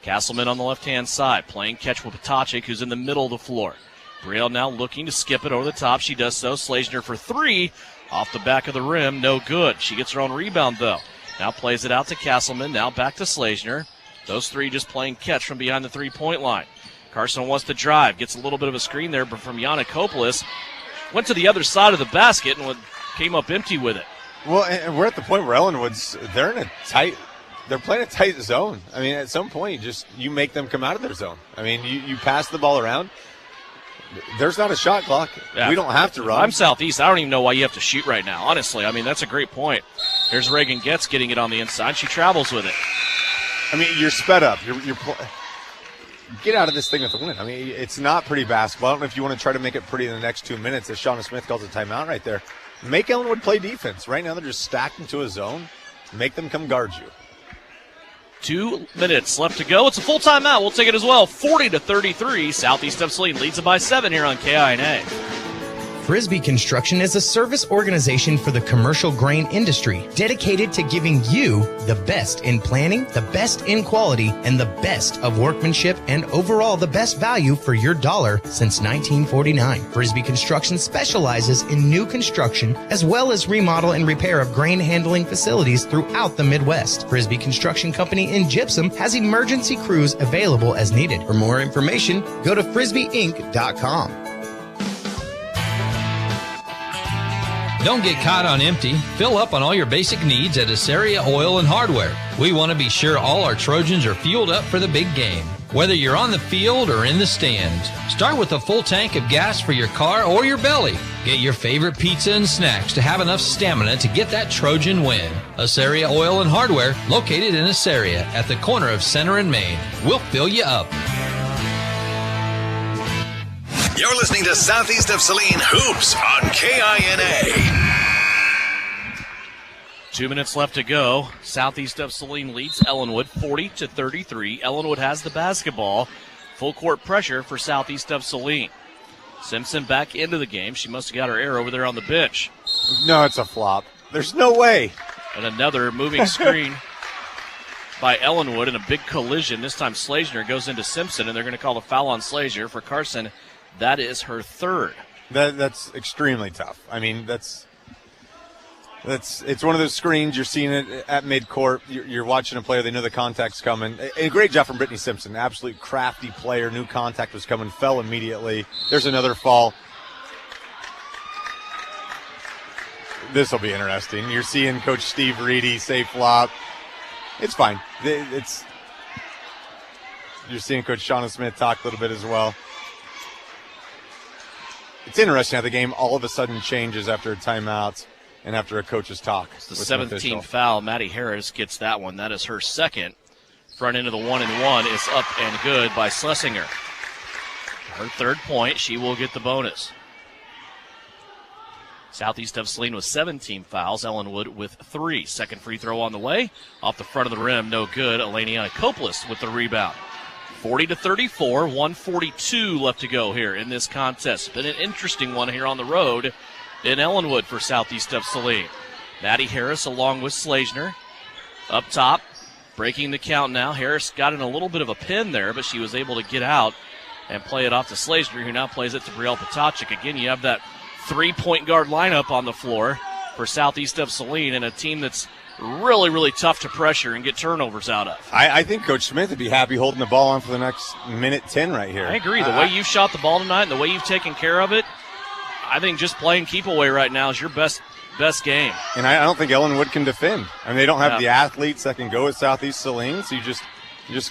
Castleman on the left-hand side, playing catch with Potacek, who's in the middle of the floor. Brielle now looking to skip it over the top. She does so. Slazner for 3. Off the back of the rim, no good. She gets her own rebound, though. Now plays it out to Castleman. Now back to Slazner. Those 3 just playing catch from behind the 3-point line. Carson wants to drive. Gets a little bit of a screen there from Yana Koplis. Went to the other side of the basket and came up empty with it. Well, and we're at the point where Ellinwood's, they're playing a tight zone. I mean, at some point, you make them come out of their zone. I mean, you pass the ball around. There's not a shot clock. Yeah. We don't have to run. I'm Southeast. I don't even know why you have to shoot right now, honestly. I mean, that's a great point. Here's Reagan Getz getting it on the inside. She travels with it. I mean, you're sped up. Get out of this thing with a win. I mean, it's not pretty basketball. I don't know if you want to try to make it pretty in the next 2 minutes, as Shauna Smith calls a timeout right there. Make Ellinwood play defense. Right now they're just stacked into a zone. Make them come guard you. 2 minutes left to go. It's a full timeout. We'll take it as well. 40-33. Southeast of Saline leads it by 7 here on KINA. Frisbee Construction is a service organization for the commercial grain industry dedicated to giving you the best in planning, the best in quality, and the best of workmanship, and overall the best value for your dollar since 1949. Frisbee Construction specializes in new construction as well as remodel and repair of grain handling facilities throughout the Midwest. Frisbee Construction Company in Gypsum has emergency crews available as needed. For more information, go to frisbeeinc.com. Don't get caught on empty. Fill up on all your basic needs at Assaria Oil and Hardware. We want to be sure all our Trojans are fueled up for the big game. Whether you're on the field or in the stands, start with a full tank of gas for your car or your belly. Get your favorite pizza and snacks to have enough stamina to get that Trojan win. Assaria Oil and Hardware, located in Assaria at the corner of Center and Main. We'll fill you up. You're listening to Southeast of Saline Hoops on KINA. 2 minutes left to go. Southeast of Saline leads Ellinwood 40-33. Ellinwood has the basketball. Full court pressure for Southeast of Saline. Simpson back into the game. She must have got her air over there on the bench. No, it's a flop. There's no way. And another moving screen by Ellinwood in a big collision. This time Slazener goes into Simpson, and they're going to call the foul on Slazener. For Carson, that is her third. That's extremely tough. I mean, it's one of those screens. You're seeing it at midcourt. You're watching a player. They know the contact's coming. A great job from Brittany Simpson. Absolute crafty player. Knew contact was coming. Fell immediately. There's another fall. This will be interesting. You're seeing Coach Steve Reedy say flop. It's fine. You're seeing Coach Shauna Smith talk a little bit as well. It's interesting how the game all of a sudden changes after a timeout and after a coach's talk. It's the 17th foul. Maddie Harris gets that one. That is her second. Front end of the 1-and-1 is up and good by Schlesinger. Her third point, she will get the bonus. Southeast of Saline with 17 fouls. Ellinwood with 3. Second free throw on the way. Off the front of the rim, no good. Eleniana Copeless with the rebound. 40-34, 1:42 left to go here in this contest. Been an interesting one here on the road in Ellinwood for Southeast of Saline. Maddie Harris along with Slazener. Up top, breaking the count now. Harris got in a little bit of a pin there, but she was able to get out and play it off to Slazener, who now plays it to Brielle Potacek. Again, you have that 3-point guard lineup on the floor for Southeast of Saline, and a team that's really, really tough to pressure and get turnovers out of. I think Coach Smith would be happy holding the ball on for the next minute 10 right here. I agree. The way you've shot the ball tonight and the way you've taken care of it, I think just playing keep away right now is your best game. And I don't think Ellinwood can defend. I mean, they don't have the athletes that can go at Southeast Saline, so you just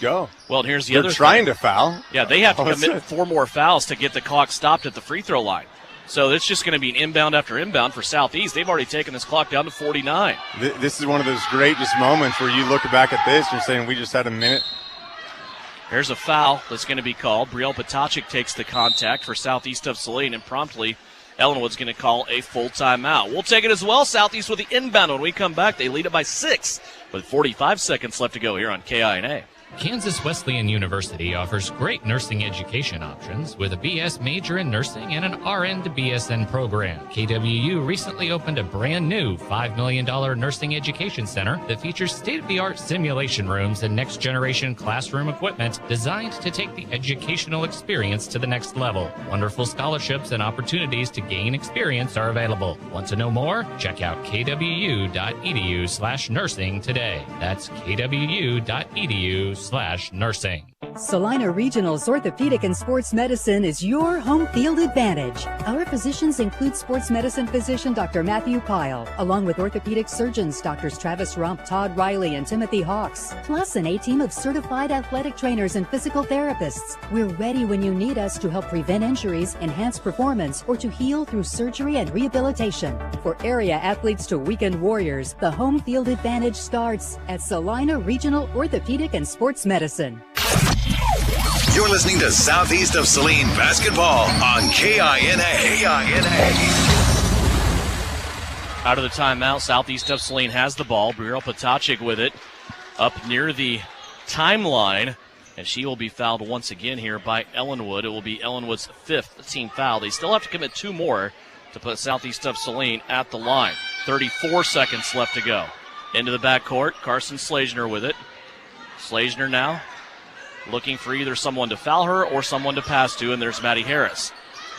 go. Well, and here's the They're other trying thing. to foul. Yeah, they have to commit 4 more fouls to get the clock stopped at the free throw line. So it's just going to be an inbound after inbound for Southeast. They've already taken this clock down to 49. This is one of those great just moments where you look back at this and you're saying we just had a minute. Here's a foul that's going to be called. Brielle Potacek takes the contact for Southeast of Saline, and promptly Ellinwood's going to call a full timeout. We'll take it as well. Southeast with the inbound. When we come back, they lead it by 6 with 45 seconds left to go here on KINA. Kansas Wesleyan University offers great nursing education options with a BS major in nursing and an RN to BSN program. KWU recently opened a brand new $5 million nursing education center that features state-of-the-art simulation rooms and next-generation classroom equipment designed to take the educational experience to the next level. Wonderful scholarships and opportunities to gain experience are available. Want to know more? Check out kwu.edu/nursing today. That's kwu.edu/nursing. Salina Regional's Orthopedic and Sports Medicine is your home field advantage. Our physicians include sports medicine physician Dr. Matthew Pyle, along with orthopedic surgeons Drs. Travis Rump, Todd Riley, and Timothy Hawks, plus an A-team of certified athletic trainers and physical therapists. We're ready when you need us to help prevent injuries, enhance performance, or to heal through surgery and rehabilitation. For area athletes to weekend warriors, the home field advantage starts at Salina Regional Orthopedic and Sports Medicine. You're listening to Southeast of Saline basketball on KINA. Out of the timeout, Southeast of Saline has the ball. Brielle Potacek with it up near the timeline, and she will be fouled once again here by Ellinwood. It will be Ellinwood's 5th team foul. They still have to commit 2 more to put Southeast of Saline at the line. 34 seconds left to go. Into the backcourt, Carson Slazener with it. Slazener now looking for either someone to foul her or someone to pass to, and there's Maddie Harris.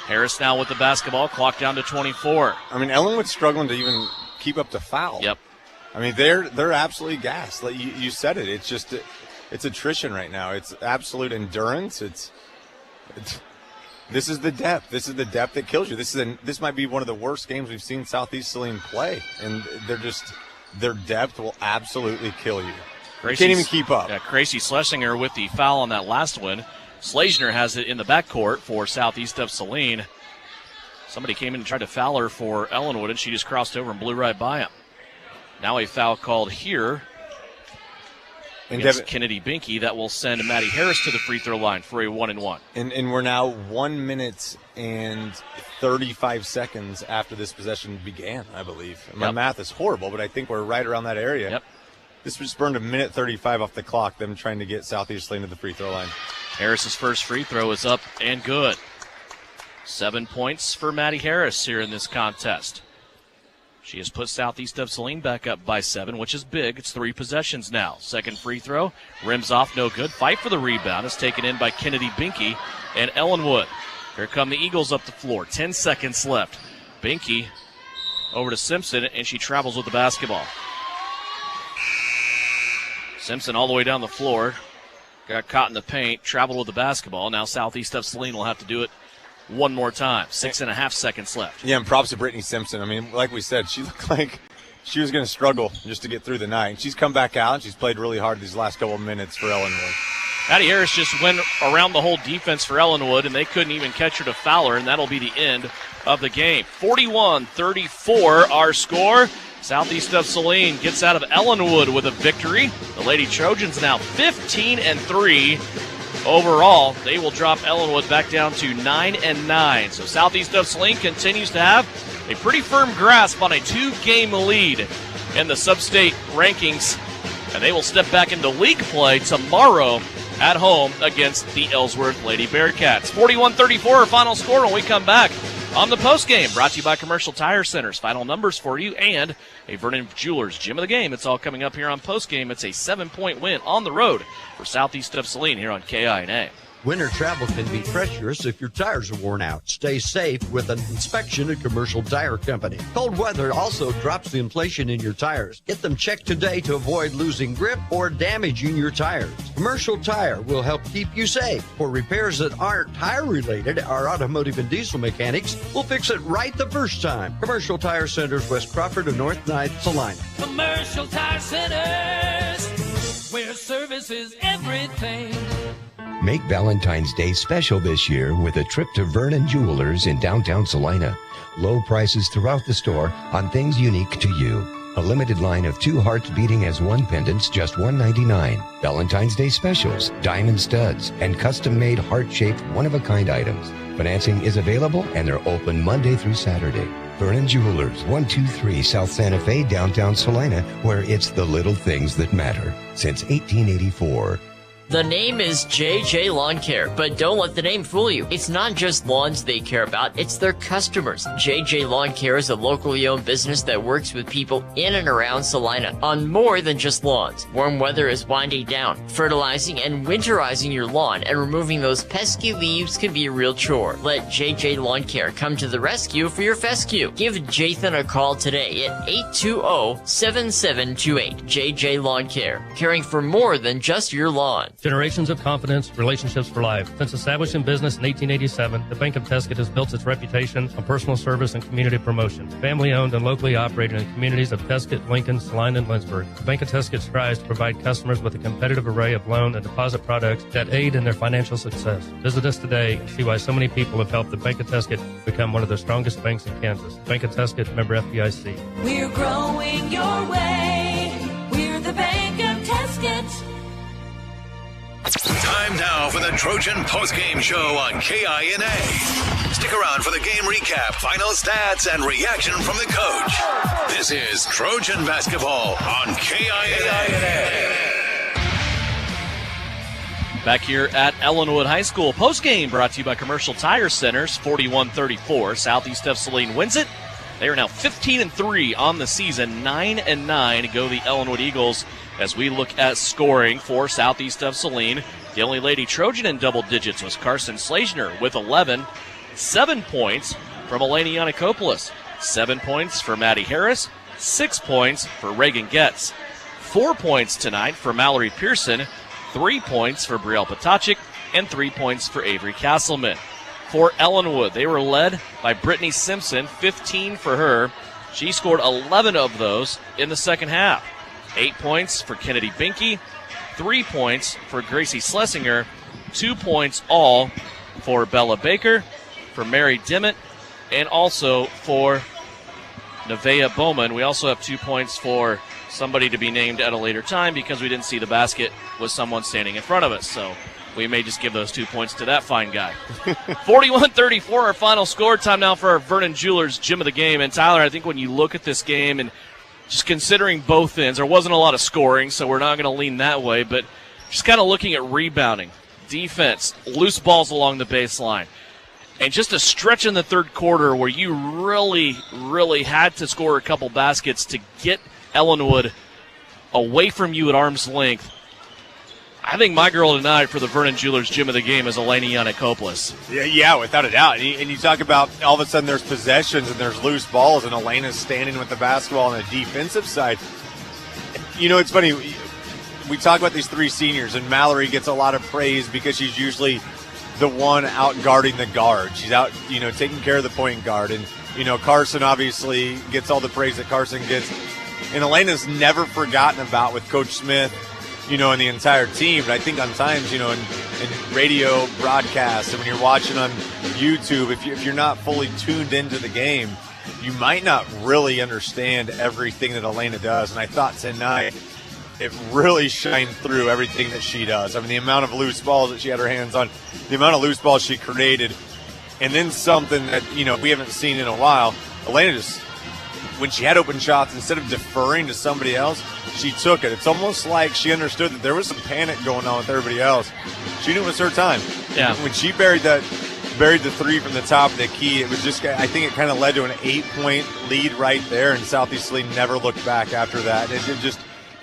Harris now with the basketball, clock down to 24. I mean, Ellinwood's struggling to even keep up the foul. Yep. I mean, they're absolutely gassed. Like you said it. It's just it's attrition right now. It's absolute endurance. It's This is the depth. This is the depth that kills you. This might be one of the worst games we've seen Southeast Saline play, and their depth will absolutely kill you. You can't even keep up. Yeah, Gracie Schlesinger with the foul on that last one. Schlesinger has it in the backcourt for Southeast of Saline. Somebody came in and tried to foul her for Ellinwood, and she just crossed over and blew right by him. Now a foul called here against Kennedy Binky. That will send Maddie Harris to the free throw line for a 1-and-1. And we're now 1 minute and 35 seconds after this possession began, I believe. My math is horrible, but I think we're right around that area. Yep. This just burned 1 minute 35 off the clock, them trying to get Southeast Saline to the free throw line. Harris's first free throw is up and good. 7 points for Maddie Harris here in this contest. She has put Southeast of Saline back up by 7, which is big. It's 3 possessions now. Second free throw, rims off, no good. Fight for the rebound is taken in by Kennedy Binky and Ellinwood. Here come the Eagles up the floor. 10 seconds left. Binky over to Simpson, and she travels with the basketball. Simpson all the way down the floor. Got caught in the paint, traveled with the basketball. Now Southeast of Saline will have to do it one more time. 6.5 seconds left. Yeah, and props to Brittany Simpson. I mean, like we said, she looked like she was going to struggle just to get through the night. She's come back out, and she's played really hard these last couple of minutes for Ellinwood. Maddie Harris just went around the whole defense for Ellinwood, and they couldn't even catch her to foul her, and that'll be the end of the game. 41-34 our score. Southeast of Saline gets out of Ellinwood with a victory. The Lady Trojans now 15-3. Overall, they will drop Ellinwood back down to 9-9. So Southeast of Saline continues to have a pretty firm grasp on a 2-game lead in the sub-state rankings, and they will step back into league play tomorrow at home against the Ellsworth Lady Bearcats. 41-34 our final score when we come back on the postgame, brought to you by Commercial Tire Centers. Final numbers for you and a Vernon Jewelers Gym of the Game. It's all coming up here on postgame. It's a 7-point win on the road for Southeast of Saline here on KINA. Winter travel can be treacherous if your tires are worn out. Stay safe with an inspection at Commercial Tire Company. Cold weather also drops the inflation in your tires. Get them checked today to avoid losing grip or damaging your tires. Commercial Tire will help keep you safe. For repairs that aren't tire-related, our automotive and diesel mechanics will fix it right the first time. Commercial Tire Centers, West Crawford and North Ninth, Saline. Commercial Tire Centers, where service is everything. Make Valentine's Day special this year with a trip to Vernon Jewelers in downtown Salina. Low prices throughout the store on things unique to you. A limited line of 2 hearts beating as one pendants, just $1.99. Valentine's Day specials, diamond studs, and custom-made heart-shaped one-of-a-kind items. Financing is available and they're open Monday through Saturday. Vernon Jewelers, 123 South Santa Fe, downtown Salina, where it's the little things that matter. Since 1884. The name is JJ Lawn Care, but don't let the name fool you. It's not just lawns they care about, it's their customers. JJ Lawn Care is a locally owned business that works with people in and around Salina on more than just lawns. Warm weather is winding down. Fertilizing and winterizing your lawn and removing those pesky leaves can be a real chore. Let JJ Lawn Care come to the rescue for your fescue. Give Jathan a call today at 820-7728. JJ Lawn Care, caring for more than just your lawn. Generations of confidence, relationships for life. Since established in business in 1887, the Bank of Tuscany has built its reputation on personal service and community promotion. Family owned and locally operated in communities of Tuscany, Lincoln, Saline, and Lynchburg. The Bank of Tuscany strives to provide customers with a competitive array of loan and deposit products that aid in their financial success. Visit us today and see why so many people have helped the Bank of Tuscany become one of the strongest banks in Kansas. Bank of Tuscany, member FDIC. We're growing your way. We're the Bank of Tuscany. Time now for the Trojan postgame show on KINA. Stick around for the game recap, final stats, and reaction from the coach. This is Trojan basketball on KINA. Back here at Ellinwood High School, postgame brought to you by Commercial Tire Centers. 41-34. Southeast of Saline wins it. They are now 15-3 on the season, 9-9 go the Ellinwood Eagles. As we look at scoring for Southeast of Saline, the only Lady Trojan in double digits was Carson Schlesinger with 11. 7 points from Eleni Yannikopoulos. 7 points for Maddie Harris. 6 points for Reagan Getz. 4 points tonight for Mallory Pearson. 3 points for Brielle Potachik. And 3 points for Avery Castleman. for Ellinwood. They were led by Brittany Simpson, 15 for her. She scored 11 of those in the second half. 8 points for Kennedy Binky, 3 points for Gracie Schlesinger, 2 points all for Bella Baker, for Mary Dimmitt, and also for Nevaeh Bowman. We also have 2 points for somebody to be named at a later time because we didn't see the basket with someone standing in front of us. So we may just give those 2 points to that fine guy. 41-34, our final score. Time now for our Vernon Jewelers Gym of the Game. And Tyler, I think when you look at this game and just considering both ends, there wasn't a lot of scoring, so we're not going to lean that way. But just kind of looking at rebounding, defense, loose balls along the baseline, and just a stretch in the third quarter where you really, really had to score a couple baskets to get Ellinwood away from you at arm's length. I think my girl tonight for the Vernon Jewelers Gym of the Game is Elena Yanakopoulos. Yeah, without a doubt. And you talk about all of a sudden there's possessions and there's loose balls, and Elena's standing with the basketball on the defensive side. You know, it's funny. We talk about these three seniors, and Mallory gets a lot of praise because she's usually the one out guarding the guard. She's out, taking care of the point guard. And, Carson obviously gets all the praise that Carson gets. And Elena's never forgotten about with Coach Smith, and the entire team. But I think on times, in radio broadcasts and when you're watching on YouTube, if you're not fully tuned into the game, you might not really understand everything that Elena does. And I thought tonight it really shined through everything that she does. I mean, the amount of loose balls that she had her hands on, the amount of loose balls she created, and then something that, we haven't seen in a while. Elena just, when she had open shots, instead of deferring to somebody else, she took it. It's almost like she understood that there was some panic going on with everybody else. She knew it was her time. Yeah. When she buried the three from the top of the key, it was just, I think it kind of led to an 8-point lead right there, and Southeast Saline never looked back after that.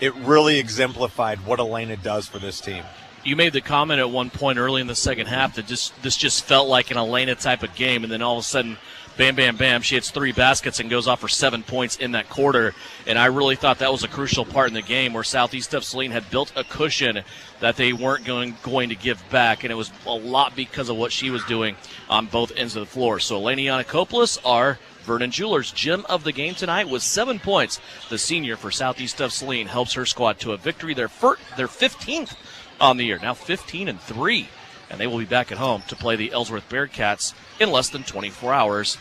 It really exemplified what Elena does for this team. You made the comment at one point early in the second half that this just felt like an Elena type of game, and then all of a sudden, bam, bam, bam, she hits 3 baskets and goes off for 7 points in that quarter. And I really thought that was a crucial part in the game where Southeast of Saline had built a cushion that they weren't going to give back, and it was a lot because of what she was doing on both ends of the floor. So Elena Yanakopoulos, our Vernon Jewelers Gym of the Game tonight, with 7 points. The senior for Southeast of Saline helps her squad to a victory, their 15th on the year, now 15-3. And they will be back at home to play the Ellsworth Bearcats in less than 24 hours.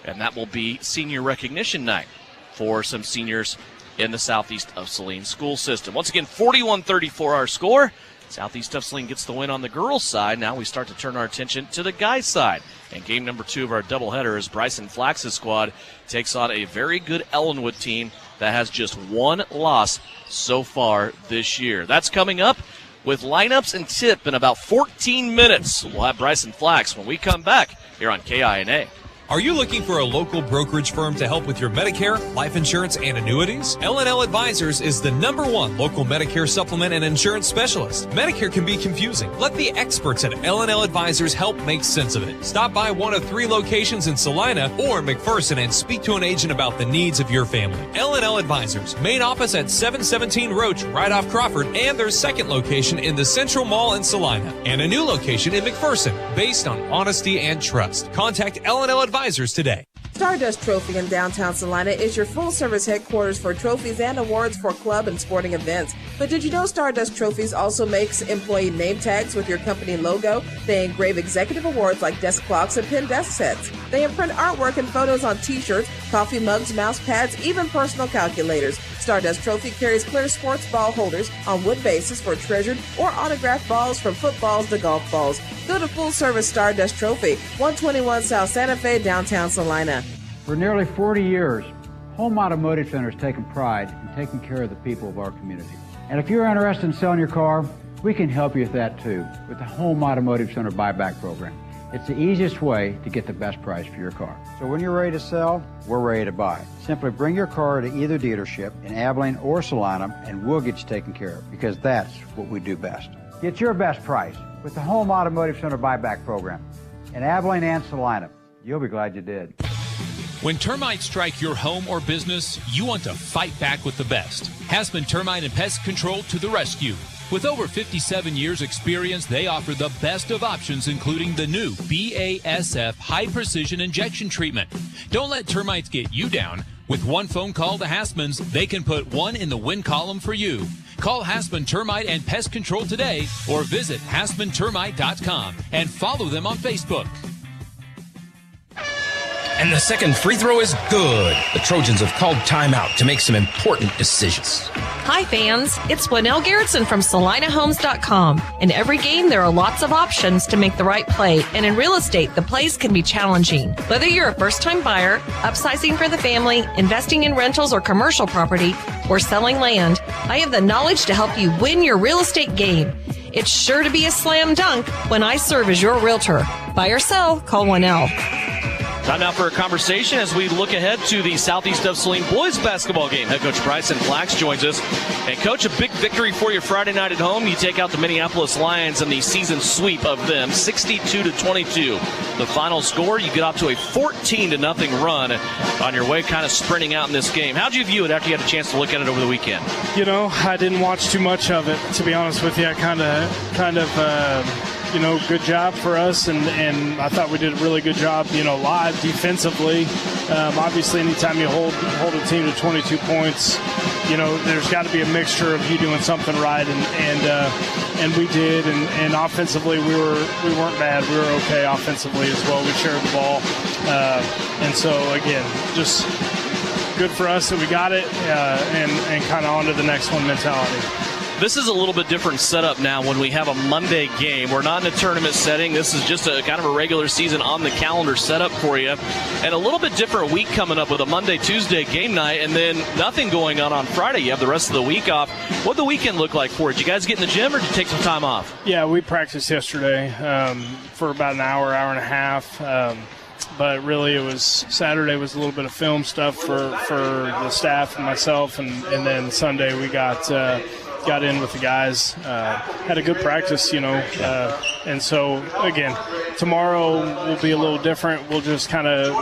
And that will be senior recognition night for some seniors in the Southeast of Saline school system. Once again, 41-34 our score. Southeast of Saline gets the win on the girls' side. Now we start to turn our attention to the guys' side. And game number 2 of our doubleheader is Bryson Flax's squad takes on a very good Ellinwood team that has just 1 loss so far this year. That's coming up with lineups and tip in about 14 minutes. We'll have Bryson Flax when we come back here on KINA. Are you looking for a local brokerage firm to help with your Medicare, life insurance, and annuities? L&L Advisors is the #1 local Medicare supplement and insurance specialist. Medicare can be confusing. Let the experts at L&L Advisors help make sense of it. Stop by one of 3 locations in Salina or McPherson and speak to an agent about the needs of your family. L&L Advisors, main office at 717 Roach, right off Crawford, and their second location in the Central Mall in Salina, and a new location in McPherson, based on honesty and trust. Contact L&L Advisors today. Stardust Trophy in downtown Salina is your full-service headquarters for trophies and awards for club and sporting events. But did you know Stardust Trophies also makes employee name tags with your company logo? They engrave executive awards like desk clocks and pen desk sets. They imprint artwork and photos on t-shirts, coffee mugs, mouse pads, even personal calculators. Stardust Trophy carries clear sports ball holders on wood bases for treasured or autographed balls from footballs to golf balls. Go to Full Service Stardust Trophy, 121 South Santa Fe, downtown Salina. For nearly 40 years, Home Automotive Center has taken pride in taking care of the people of our community. And if you're interested in selling your car, we can help you with that too, with the Home Automotive Center buyback program. It's the easiest way to get the best price for your car. So when you're ready to sell, we're ready to buy. Simply bring your car to either dealership in Abilene or Salina, and we'll get you taken care of, because that's what we do best. Get your best price with the Home Automotive Center buyback program in Abilene and Salina. You'll be glad you did. When termites strike your home or business, you want to fight back with the best. Hasman Termite and Pest Control to the rescue. With over 57 years experience, they offer the best of options, including the new BASF High Precision Injection Treatment. Don't let termites get you down. With one phone call to Haspman's, they can put one in the win column for you. Call Haspman Termite and Pest Control today or visit HaspmanTermite.com and follow them on Facebook. And the second free throw is good. The Trojans have called timeout to make some important decisions. Hi, fans. It's Winnell Garrettson from SalinaHomes.com. In every game, there are lots of options to make the right play. And in real estate, the plays can be challenging. Whether you're a first-time buyer, upsizing for the family, investing in rentals or commercial property, or selling land, I have the knowledge to help you win your real estate game. It's sure to be a slam dunk when I serve as your realtor. Buy or sell, call Winnell. Time now for a conversation as we look ahead to the Southeast of Saline boys basketball game. Head coach Bryson Flax joins us. And coach, a big victory for you Friday night at home. You take out the Minneapolis Lions in the season sweep of them, 62-22. The final score, you get off to a 14-0 run on your way, kind of sprinting out in this game. How'd you view it after you had a chance to look at it over the weekend? You know, I didn't watch too much of it, to be honest with you. I kind of good job for us, and I thought we did a really good job, live defensively. Obviously, anytime you hold a team to 22 points, there's got to be a mixture of you doing something right, and we did. And offensively, we weren't bad. We were okay offensively as well. We shared the ball, and so again, just good for us that we got it, and kind of on to the next one mentality. This is a little bit different setup now when we have a Monday game. We're not in a tournament setting. This is just a kind of a regular season on the calendar setup for you. And a little bit different week coming up with a Monday, Tuesday game night, and then nothing going on Friday. You have the rest of the week off. What'd the weekend look like for you? Did you guys get in the gym or did you take some time off? Yeah, we practiced yesterday for about an hour and a half. But really, it was Saturday was a little bit of film stuff for the staff and myself, and then Sunday we got in with the guys, had a good practice, and so, again, tomorrow will be a little different. We'll just kind of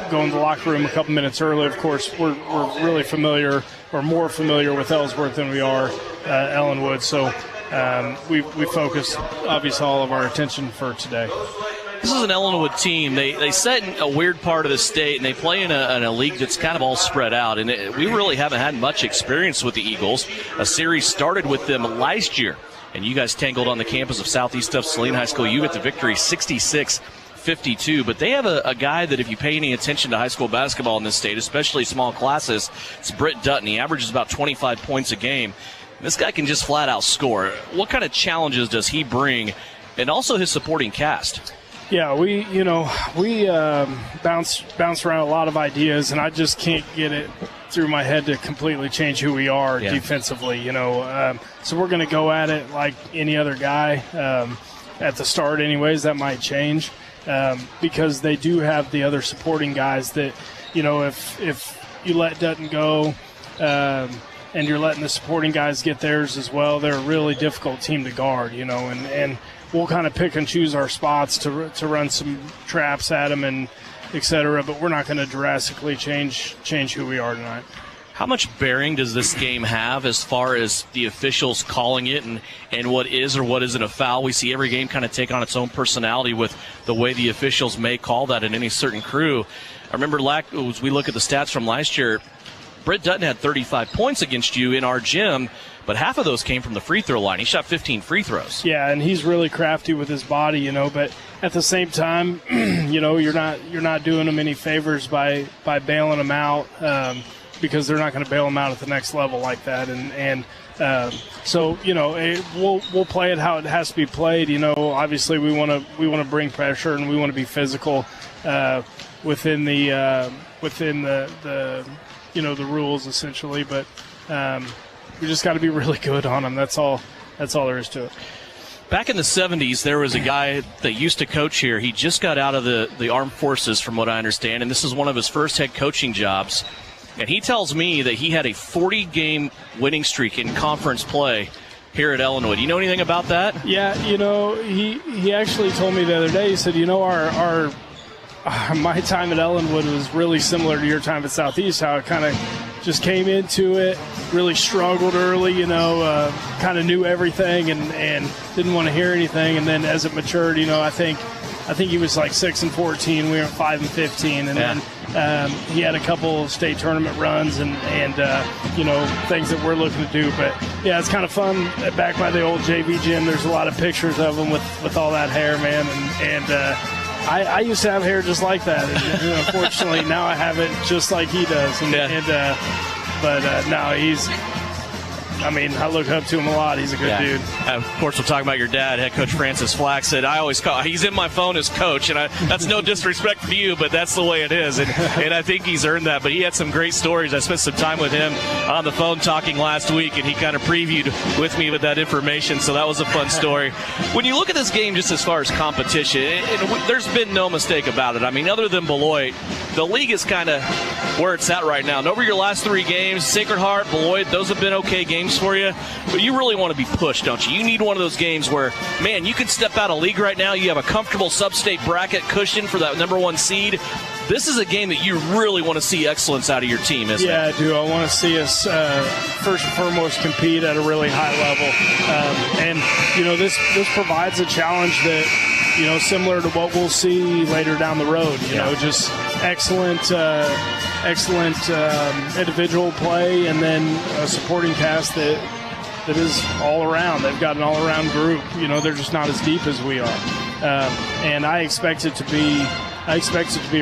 go in the locker room a couple minutes early. Of course, we're really familiar or more familiar with Ellsworth than we are Ellinwood, so we focus, obviously, all of our attention for today. This is an Ellinwood team. They set in a weird part of the state, and they play in a league that's kind of all spread out. And we really haven't had much experience with the Eagles. A series started with them last year, and you guys tangled on the campus of Southeast of Saline High School. You get the victory 66-52. But they have a guy that if you pay any attention to high school basketball in this state, especially small classes, it's Britt Dutton. He averages about 25 points a game. This guy can just flat out score. What kind of challenges does he bring, and also his supporting cast? Yeah, we bounce around a lot of ideas, and I just can't get it through my head to completely change who we are defensively. So we're going to go at it like any other guy at the start, anyways. That might change because they do have the other supporting guys that, if you let Dutton go. And you're letting the supporting guys get theirs as well. They're a really difficult team to guard, and we'll kind of pick and choose our spots to run some traps at them and et cetera, but we're not going to drastically change who we are tonight. How much bearing does this game have as far as the officials calling it and what is or what isn't a foul? We see every game kind of take on its own personality with the way the officials may call that in any certain crew. I remember as we look at the stats from last year, Britt Dutton had 35 points against you in our gym, but half of those came from the free throw line. He shot 15 free throws. Yeah, and he's really crafty with his body, but at the same time, you're not doing him any favors by bailing him out because they're not going to bail him out at the next level like that. So we'll play it how it has to be played. Obviously we want to bring pressure and we want to be physical within the the rules essentially, but we just got to be really good on them. That's all there is to it. Back in the 70s, there was a guy that used to coach here. He just got out of the armed forces, from what I understand, and this is one of his first head coaching jobs. And he tells me that he had a 40-game winning streak in conference play here at Ellinwood. You know anything about that? Yeah, he actually told me the other day, he said, my time at Ellinwood was really similar to your time at Southeast, how it kind of just came into it, really struggled early, kind of knew everything and didn't want to hear anything. And then as it matured, I think he was like 6-14. We were 5-15, and then he had a couple of state tournament runs and things that we're looking to do. But yeah, it's kind of fun back by the old JV gym. There's a lot of pictures of him with all that hair, man, and I used to have hair just like that, and unfortunately now I have it just like he does. But now he's. I look up to him a lot. He's a good dude. Of course, we'll talk about your dad, head coach Francis Flack. Said I always call. He's in my phone as coach, and that's no disrespect to you, but that's the way it is, and I think he's earned that. But he had some great stories. I spent some time with him on the phone talking last week, and he kind of previewed with me with that information. So that was a fun story. When you look at this game, just as far as competition, there's been no mistake about it. Other than Beloit, the league is kind of where it's at right now. And over your last 3 games, Sacred Heart, Beloit, those have been okay games for you, but you really want to be pushed, don't you? You need one of those games where, man, you can step out of league right now. You have a comfortable sub-state bracket cushion for that number 1 seed. This is a game that you really want to see excellence out of your team, isn't it? Yeah, I do. I want to see us, first and foremost, compete at a really high level. This provides a challenge that, similar to what we'll see later down the road. Just excellent individual play, and then a supporting cast that is all around. They've got an all-around group. They're just not as deep as we are, and I expect it to be a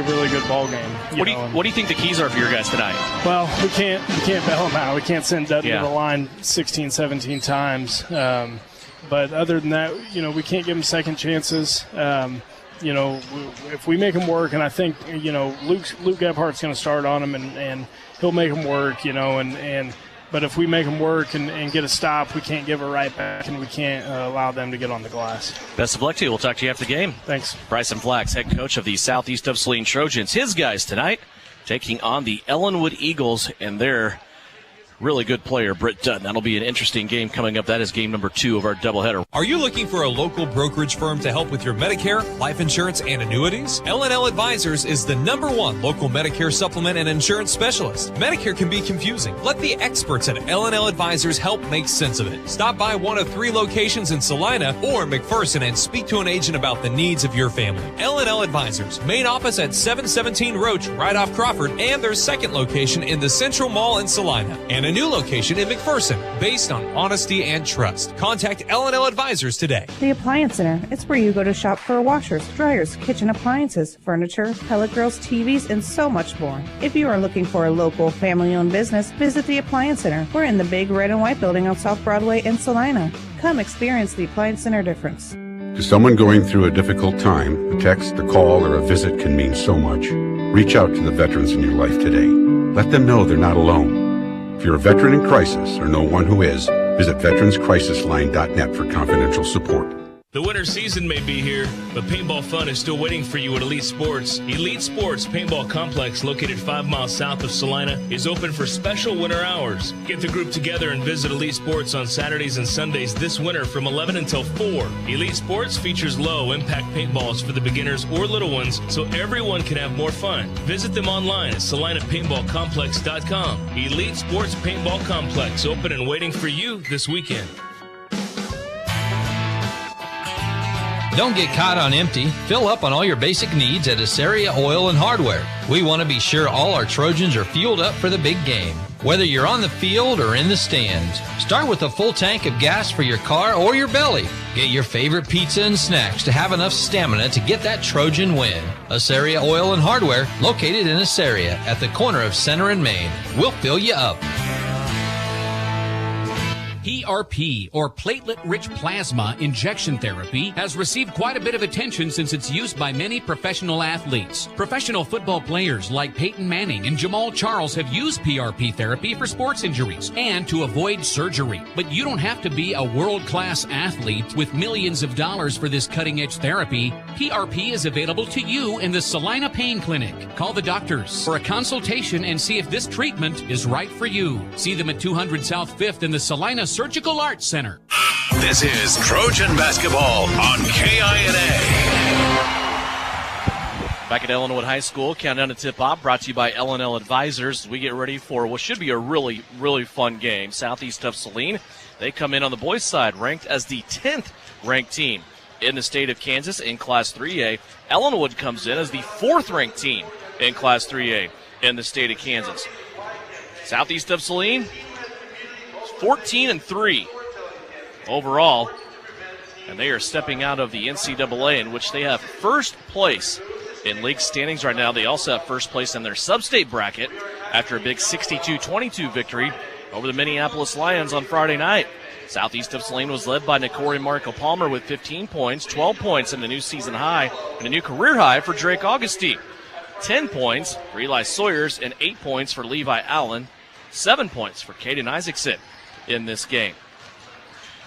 really good ball game. What do you think the keys are for your guys tonight? Well, we can't bail them out. We can't send Dutton to the line 16, 17 times. But other than that, we can't give them second chances. If we make them work, and I think, Luke Gebhardt's going to start on them, and he'll make them work, but if we make them work and get a stop, we can't give it right back, and we can't allow them to get on the glass. Best of luck to you. We'll talk to you after the game. Thanks. Bryson Flax, head coach of the Southeast of Saline Trojans. His guys tonight taking on the Ellinwood Eagles and their really good player, Britt Dutton. That'll be an interesting game coming up. That is game number 2 of our doubleheader. Are you looking for a local brokerage firm to help with your Medicare, life insurance, and annuities? L&L Advisors is the #1 local Medicare supplement and insurance specialist. Medicare can be confusing. Let the experts at L&L Advisors help make sense of it. Stop by one of 3 locations in Salina or McPherson and speak to an agent about the needs of your family. L&L Advisors, main office at 717 Roach, right off Crawford, and their second location in the Central Mall in Salina, and a new location in McPherson, based on honesty and trust. Contact L&L Advisors today. The Appliance Center. It's where you go to shop for washers, dryers, kitchen appliances, furniture, pellet grills, TVs, and so much more. If you are looking for a local, family-owned business, visit the Appliance Center. We're in the big red and white building on South Broadway in Salina. Come experience the Appliance Center difference. To someone going through a difficult time, a text, a call, or a visit can mean so much. Reach out to the veterans in your life today. Let them know they're not alone. If you're a veteran in crisis or know one who is, visit veteranscrisisline.net for confidential support. The winter season may be here, but paintball fun is still waiting for you at Elite Sports. Elite Sports Paintball Complex, located 5 miles south of Salina, is open for special winter hours. Get the group together and visit Elite Sports on Saturdays and Sundays this winter from 11 until 4. Elite Sports features low-impact paintballs for the beginners or little ones, so everyone can have more fun. Visit them online at salinapaintballcomplex.com. Elite Sports Paintball Complex, open and waiting for you this weekend. Don't get caught on empty. Fill up on all your basic needs at Assaria Oil and Hardware. We want to be sure all our Trojans are fueled up for the big game. Whether you're on the field or in the stands, start with a full tank of gas for your car or your belly. Get your favorite pizza and snacks to have enough stamina to get that Trojan win. Assaria Oil and Hardware, located in Assaria at the corner of Center and Main. We'll fill you up. PRP, or platelet-rich plasma injection therapy, has received quite a bit of attention since its use by many professional athletes. Professional football players like Peyton Manning and Jamal Charles have used PRP therapy for sports injuries and to avoid surgery. But you don't have to be a world-class athlete with millions of dollars for this cutting-edge therapy. PRP is available to you in the Salina Pain Clinic. Call the doctors for a consultation and see if this treatment is right for you. See them at 200 South 5th in the Salina Surgical Arts Center. This is Trojan Basketball on KINA. Back at Ellinwood High School, countdown to tip-off brought to you by L&L Advisors. We get ready for what should be a really, really fun game. Southeast of Saline, they come in on the boys' side, ranked as the 10th ranked team in the state of Kansas in Class 3A. Ellinwood comes in as the 4th ranked team in Class 3A in the state of Kansas. Southeast of Saline, 14-3 overall, and they are stepping out of the NCAA, in which they have first place in league standings right now. They also have first place in their sub-state bracket after a big 62-22 victory over the Minneapolis Lions on Friday night. Southeast of Saline was led by Nikori Marco Palmer with 15 points, 12 points in the new season high, and a new career high for Drake Augustine. 10 points for Eli Sawyers and 8 points for Levi Allen. 7 points for Caden Isaacson in this game.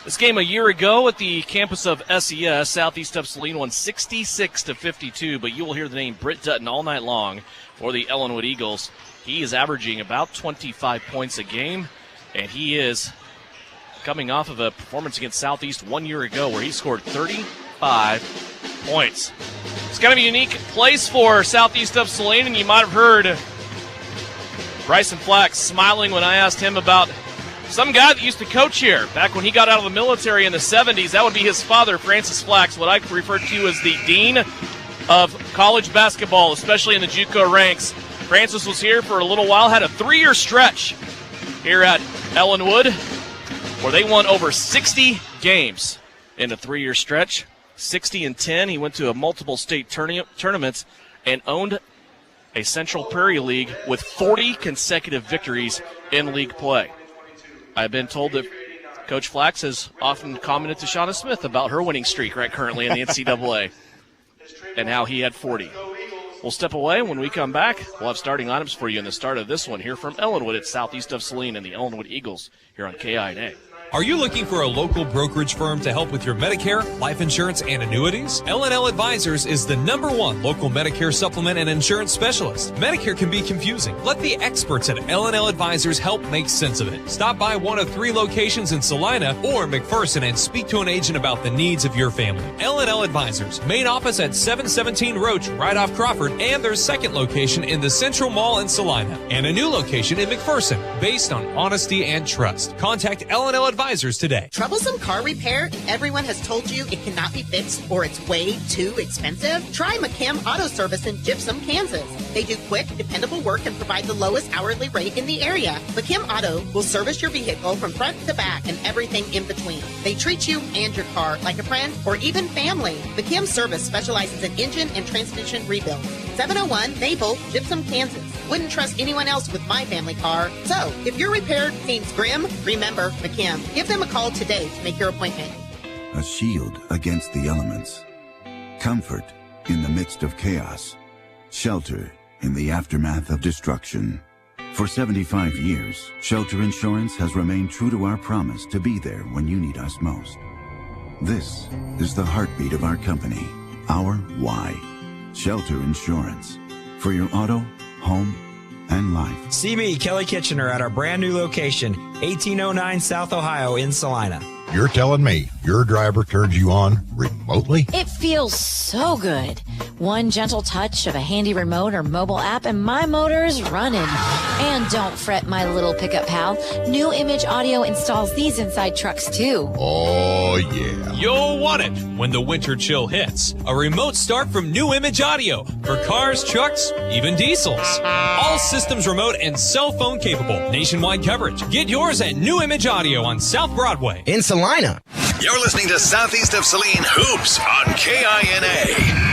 This game a year ago at the campus of SES, Southeast of Saline won 66-52, but you will hear the name Britt Dutton all night long for the Ellinwood Eagles. He is averaging about 25 points a game, and he is coming off of a performance against Southeast 1 year ago where he scored 35 points. It's kind of a unique place for Southeast of Saline, and you might have heard Bryson Flax smiling when I asked him about some guy that used to coach here back when he got out of the military in the 70s. That would be his father, Francis Flax, what I refer to as the dean of college basketball, especially in the JUCO ranks. Francis was here for a little while, had a 3-year stretch here at Ellinwood where they won over 60 games in a 3-year stretch. 60-10. He went to a multiple state tournaments and owned a Central Prairie League with 40 consecutive victories in league play. I've been told that Coach Flax has often commented to Shauna Smith about her winning streak right currently in the NCAA and how he had 40. We'll step away. When we come back, we'll have starting lineups for you in the start of this one here from Ellinwood at Southeast of Saline and the Ellinwood Eagles here on KINA. Are you looking for a local brokerage firm to help with your Medicare, life insurance, and annuities? L&L Advisors is the #1 local Medicare supplement and insurance specialist. Medicare can be confusing. Let the experts at L&L Advisors help make sense of it. Stop by one of 3 locations in Salina or McPherson and speak to an agent about the needs of your family. L&L Advisors, main office at 717 Roach, right off Crawford, and their second location in the Central Mall in Salina, and a new location in McPherson, based on honesty and trust. Contact L&L Advisors today. Troublesome car repair? Everyone has told you it cannot be fixed or it's way too expensive? Try McKim Auto Service in Gypsum, Kansas. They do quick, dependable work and provide the lowest hourly rate in the area. McKim Auto will service your vehicle from front to back and everything in between. They treat you and your car like a friend or even family. McKim Service specializes in engine and transmission rebuilds. 701 Maple, Gypsum, Kansas. Wouldn't trust anyone else with my family car. So, if your repair seems grim, remember McKim. Give them a call today to make your appointment. A shield against the elements. Comfort in the midst of chaos. Shelter in the aftermath of destruction. For 75 years, Shelter Insurance has remained true to our promise to be there when you need us most. This is the heartbeat of our company, our why. Shelter Insurance. For your auto, home, and life. See me, Kelly Kitchener, at our brand new location, 1809 South Ohio in Salina. You're telling me your driver turns you on remotely? It feels so good. One gentle touch of a handy remote or mobile app and my motor is running. And don't fret, my little pickup pal. New Image Audio installs these inside trucks too. Oh, yeah. You'll want it when the winter chill hits. A remote start from New Image Audio for cars, trucks, even diesels. All systems remote and cell phone capable. Nationwide coverage. Get yours at New Image Audio on South Broadway in Salina. You're listening to Southeast of Saline Hoops on KINA.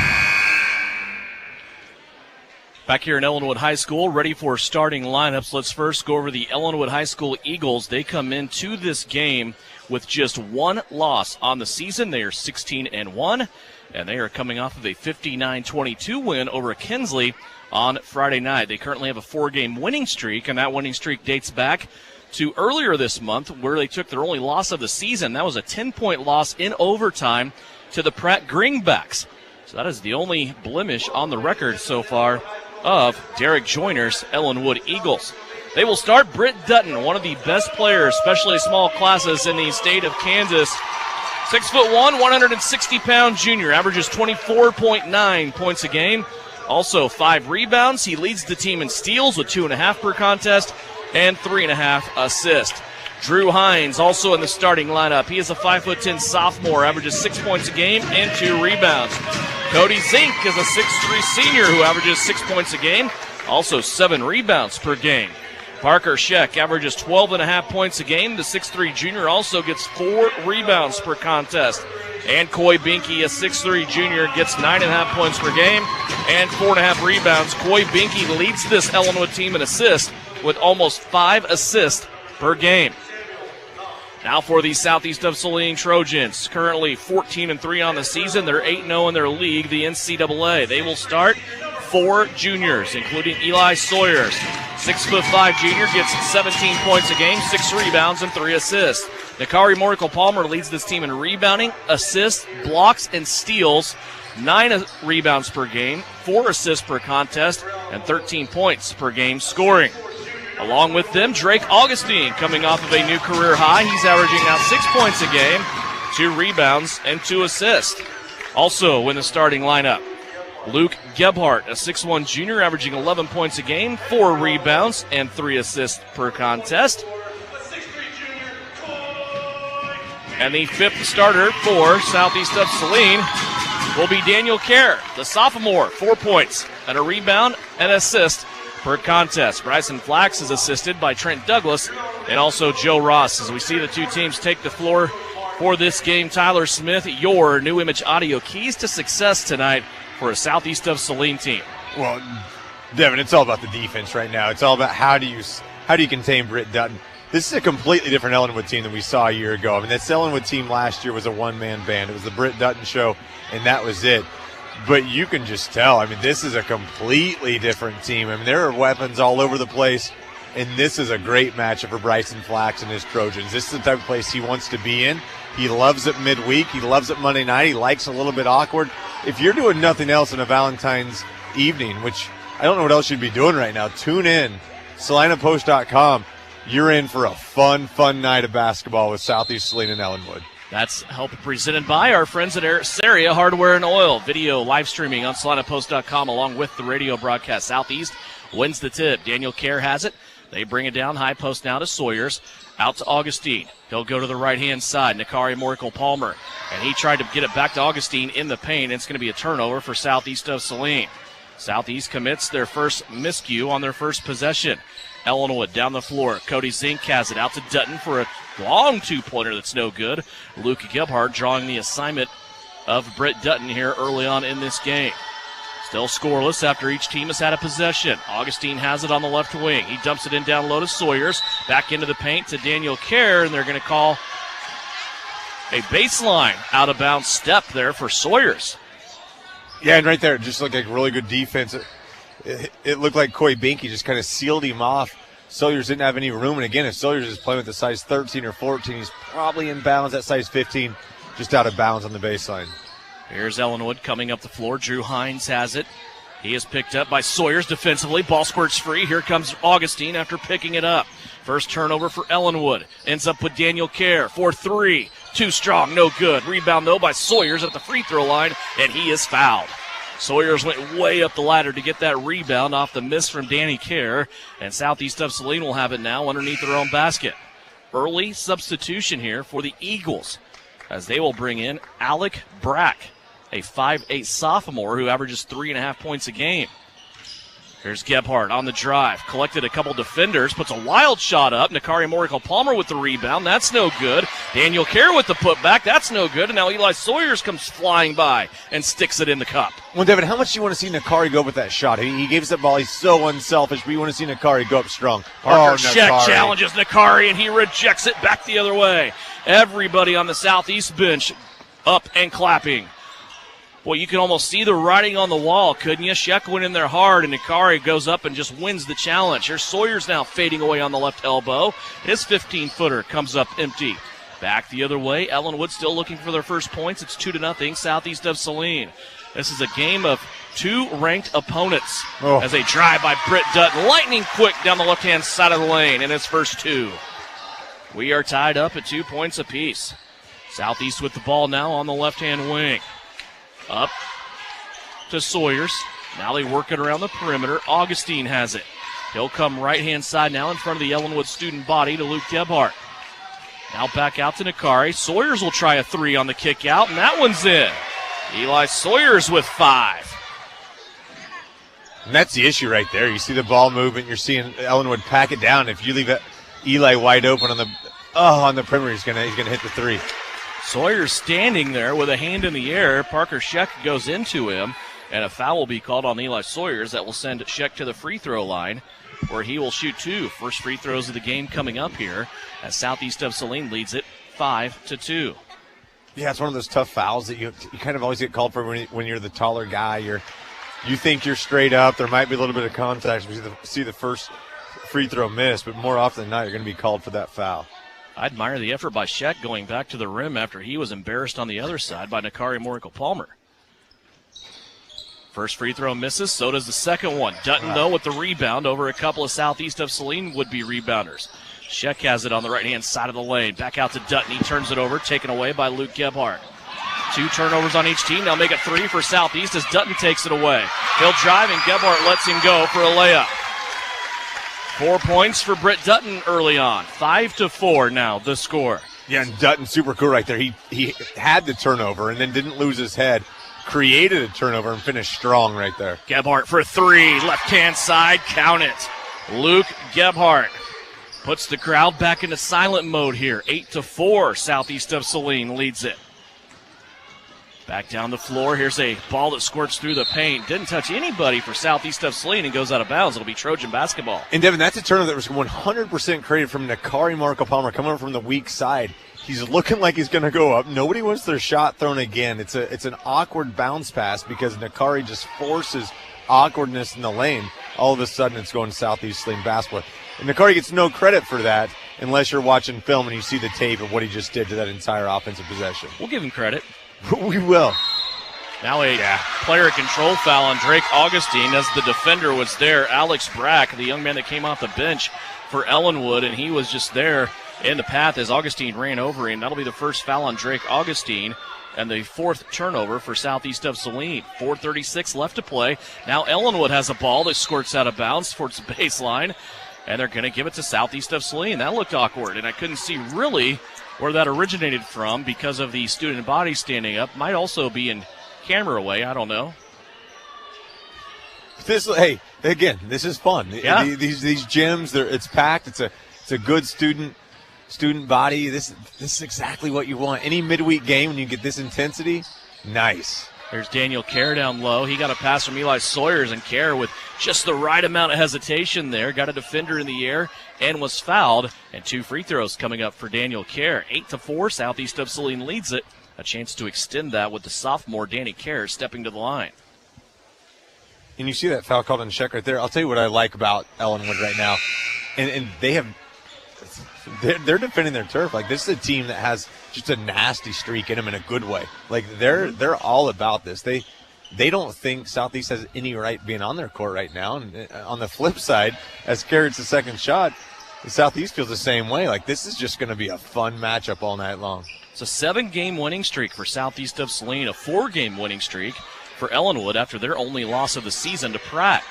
Back here in Ellinwood High School, ready for starting lineups. Let's first go over the Ellinwood High School Eagles. They come into this game with just 1 loss on the season. They are 16-1, and they are coming off of a 59-22 win over Kinsley on Friday night. They currently have a 4-game winning streak, and that winning streak dates back to earlier this month where they took their only loss of the season. That was a 10-point loss in overtime to the Pratt Greenbacks. So that is the only blemish on the record so far of Derek Joyner's Ellinwood Eagles. They will start Britt Dutton, one of the best players, especially small classes in the state of Kansas. 6'1", 160-pound junior, averages 24.9 points a game. Also 5 rebounds. He leads the team in steals with 2.5 per contest and 3.5 assists. Drew Hines also in the starting lineup. He is a 5'10" sophomore, averages 6 points a game and 2 rebounds. Cody Zink is a 6'3" senior who averages 6 points a game, also 7 rebounds per game. Parker Scheck averages 12.5 points a game. The 6'3" junior also gets 4 rebounds per contest. And Coy Binky, a 6'3" junior, gets 9.5 points per game and 4.5 rebounds. Coy Binky leads this Ellinwood team in assists with almost 5 assists per game. Now for the Southeast of Saline Trojans, currently 14-3 on the season. They're 8-0 in their league, the NCAA. They will start 4 juniors, including Eli Sawyers. 6'5" junior gets 17 points a game, 6 rebounds, and 3 assists. Nakari Morical-Palmer leads this team in rebounding, assists, blocks, and steals. 9 rebounds per game, 4 assists per contest, and 13 points per game scoring. Along with them, Drake Augustine coming off of a new career high. He's averaging now 6 points a game, 2 rebounds, and 2 assists. Also in the starting lineup, Luke Gebhardt, a 6'1" junior, averaging 11 points a game, 4 rebounds, and 3 assists per contest. And the 5th starter for Southeast of Saline will be Daniel Kerr, the sophomore, 4 points and a rebound and assist per contest. Bryson Flax is assisted by Trent Douglas and also Joe Ross. As we see the two teams take the floor for this game, Tyler Smith, your New Image Audio, keys to success tonight for a Southeast of Saline team. Well, Devin, it's all about the defense right now. It's all about how do you contain Britt Dutton. This is a completely different Ellinwood team than we saw a year ago. I mean, this Ellinwood team last year was a one-man band. It was the Britt Dutton show, and that was it. But you can just tell, I mean, this is a completely different team. I mean, there are weapons all over the place, and this is a great matchup for Bryson Flax and his Trojans. This is the type of place he wants to be in. He loves it midweek. He loves it Monday night. He likes a little bit awkward. If you're doing nothing else on a Valentine's evening, which I don't know what else you'd be doing right now, tune in, SalinaPost.com. You're in for a fun night of basketball with Southeast Saline and Ellinwood. That's help presented by our friends at Saria Hardware and Oil. Video live streaming on SalinaPost.com along with the radio broadcast. Southeast wins the tip. Daniel Kerr has it. They bring it down high post now to Sawyers. Out to Augustine. He'll go to the right-hand side. Nakari Morical-Palmer. And he tried to get it back to Augustine in the paint. It's going to be a turnover for Southeast of Saline. Southeast commits their first miscue on their first possession. Ellinwood down the floor. Cody Zink has it out to Dutton for a long two-pointer that's no good. Luke Gebhardt drawing the assignment of Britt Dutton here early on in this game. Still scoreless after each team has had a possession. Augustine has it on the left wing. He dumps it in down low to Sawyers. Back into the paint to Daniel Kerr, and they're going to call a baseline out-of-bounds step there for Sawyers. Yeah, and right there, it just looked like really good defense. It looked like Coy Binky just kind of sealed him off. Sawyers didn't have any room, and again, if Sawyers is playing with the size 13 or 14, he's probably in bounds. At size 15, just out of bounds on the baseline. Here's Ellinwood coming up the floor. Drew Hines has it. He is picked up by Sawyers defensively. Ball squirts free. Here comes Augustine after picking it up. First turnover for Ellinwood. Ends up with Daniel Kerr for 3. Too strong, no good. Rebound, though, by Sawyers at the free throw line, and he is fouled. Sawyers went way up the ladder to get that rebound off the miss from Danny Kerr, and Southeast of Saline will have it now underneath their own basket. Early substitution here for the Eagles, as they will bring in Alec Brack, a 5'8" sophomore who averages 3.5 points a game. Here's Gebhardt on the drive. Collected a couple defenders. Puts a wild shot up. Nakari Morical-Palmer with the rebound. That's no good. Daniel Kerr with the putback. That's no good. And now Eli Sawyers comes flying by and sticks it in the cup. Well, Devin, how much do you want to see Nakari go with that shot? He gave us that ball. He's so unselfish, but you want to see Nakari go up strong. Parker Scheck challenges Nakari, and he rejects it back the other way. Everybody on the Southeast bench up and clapping. Boy, you can almost see the writing on the wall, couldn't you? Scheck went in there hard, and Nakari goes up and just wins the challenge. Here's Sawyers now fading away on the left elbow. His 15-footer comes up empty. Back the other way, Ellinwood still looking for their first points. It's 2-0, Southeast of Saline. This is a game of 2 ranked opponents as they drive by Britt Dutton. Lightning quick down the left-hand side of the lane in his first 2. We are tied up at 2 points apiece. Southeast with the ball now on the left-hand wing. Up to Sawyers. Now they work it around the perimeter. Augustine has it. He'll come right-hand side now in front of the Ellinwood student body to Luke Gebhardt. Now back out to Nakari. Sawyers will try a three on the kick out, and that one's in. Eli Sawyers with 5. And that's the issue right there. You see the ball movement. You're seeing Ellinwood pack it down. If you leave Eli wide open on the perimeter, he's gonna hit the three. Sawyer's standing there with a hand in the air. Parker Scheck goes into him, and a foul will be called on Eli Sawyers. That will send Scheck to the free throw line, where he will shoot 2. First free throws of the game coming up here as Southeast of Saline leads it 5-2. Yeah, it's one of those tough fouls that you kind of always get called for when you're the taller guy. You think you're straight up. There might be a little bit of contact. We see the first free throw miss, but more often than not, you're going to be called for that foul. I admire the effort by Scheck going back to the rim after he was embarrassed on the other side by Nakari Morical-Palmer. First free throw misses, so does the second one. Dutton, though, with the rebound over a couple of Southeast of Saline would-be rebounders. Scheck has it on the right-hand side of the lane. Back out to Dutton. He turns it over, taken away by Luke Gebhardt. 2 turnovers on each team. They'll make it 3 for Southeast as Dutton takes it away. He'll drive, and Gebhardt lets him go for a layup. 4 points for Britt Dutton early on. 5-4 now, the score. Yeah, and Dutton super cool right there. He had the turnover and then didn't lose his head. Created a turnover and finished strong right there. Gebhardt for 3, left-hand side, count it. Luke Gebhardt puts the crowd back into silent mode here. 8-4, Southeast of Saline leads it. Back down the floor, here's a ball that squirts through the paint. Didn't touch anybody for Southeast of Saline and goes out of bounds. It'll be Trojan basketball. And Devin, that's a turnover that was 100% created from Nakari Morical-Palmer coming from the weak side. He's looking like he's going to go up. Nobody wants their shot thrown again. It's an awkward bounce pass because Nakari just forces awkwardness in the lane. All of a sudden, it's going to Southeast Saline basketball. And Nakari gets no credit for that unless you're watching film and you see the tape of what he just did to that entire offensive possession. We'll give him credit. We will. Now a player control foul on Drake Augustine as the defender was there. Alex Brack, the young man that came off the bench for Ellinwood, and he was just there in the path as Augustine ran over him. That'll be the first foul on Drake Augustine and the 4th turnover for Southeast of Saline. 4:36 left to play. Now Ellinwood has a ball that squirts out of bounds towards the baseline, and they're going to give it to Southeast of Saline. That looked awkward, and I couldn't see really where that originated from because of the student body standing up. Might also be in camera away. I don't know. This is fun. Yeah. These gyms, it's packed. It's a good student body. This is exactly what you want. Any midweek game when you get this intensity, nice. There's Daniel Kerr down low. He got a pass from Eli Sawyers, and Kerr with just the right amount of hesitation there. Got a defender in the air and was fouled. And 2 free throws coming up for Daniel Kerr. 8-4, Southeast of Saline leads it. A chance to extend that with the sophomore Danny Kerr stepping to the line. And you see that foul called on Scheck right there. I'll tell you what I like about Ellinwood right now. And they're defending their turf. Like, this is a team that has just a nasty streak in them in a good way. Like, they're all about this. They don't think Southeast has any right being on their court right now. And on the flip side, as Carrott's the second shot, Southeast feels the same way. Like, this is just going to be a fun matchup all night long. It's a 7-game winning streak for Southeast of Saline, a 4-game winning streak for Ellinwood after their only loss of the season to Pratt.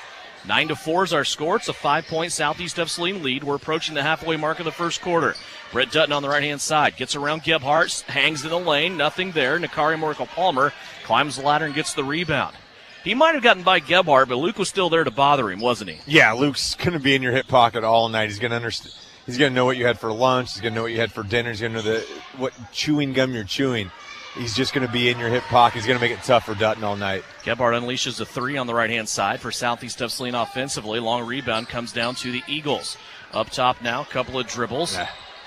9-4 is our score. It's a 5-point Southeast of Saline lead. We're approaching the halfway mark of the first quarter. Brett Dutton on the right-hand side. Gets around Gebhardt, hangs in the lane. Nothing there. Nakari Morical-Palmer climbs the ladder and gets the rebound. He might have gotten by Gebhardt, but Luke was still there to bother him, wasn't he? Yeah, Luke's going to be in your hip pocket all night. He's going to understand. He's going to know what you had for lunch. He's going to know what you had for dinner. He's going to know what chewing gum you're chewing. He's just going to be in your hip pocket. He's going to make it tough for Dutton all night. Gebhardt unleashes a 3 on the right-hand side for Southeast of Saline offensively. Long rebound comes down to the Eagles. Up top now, a couple of dribbles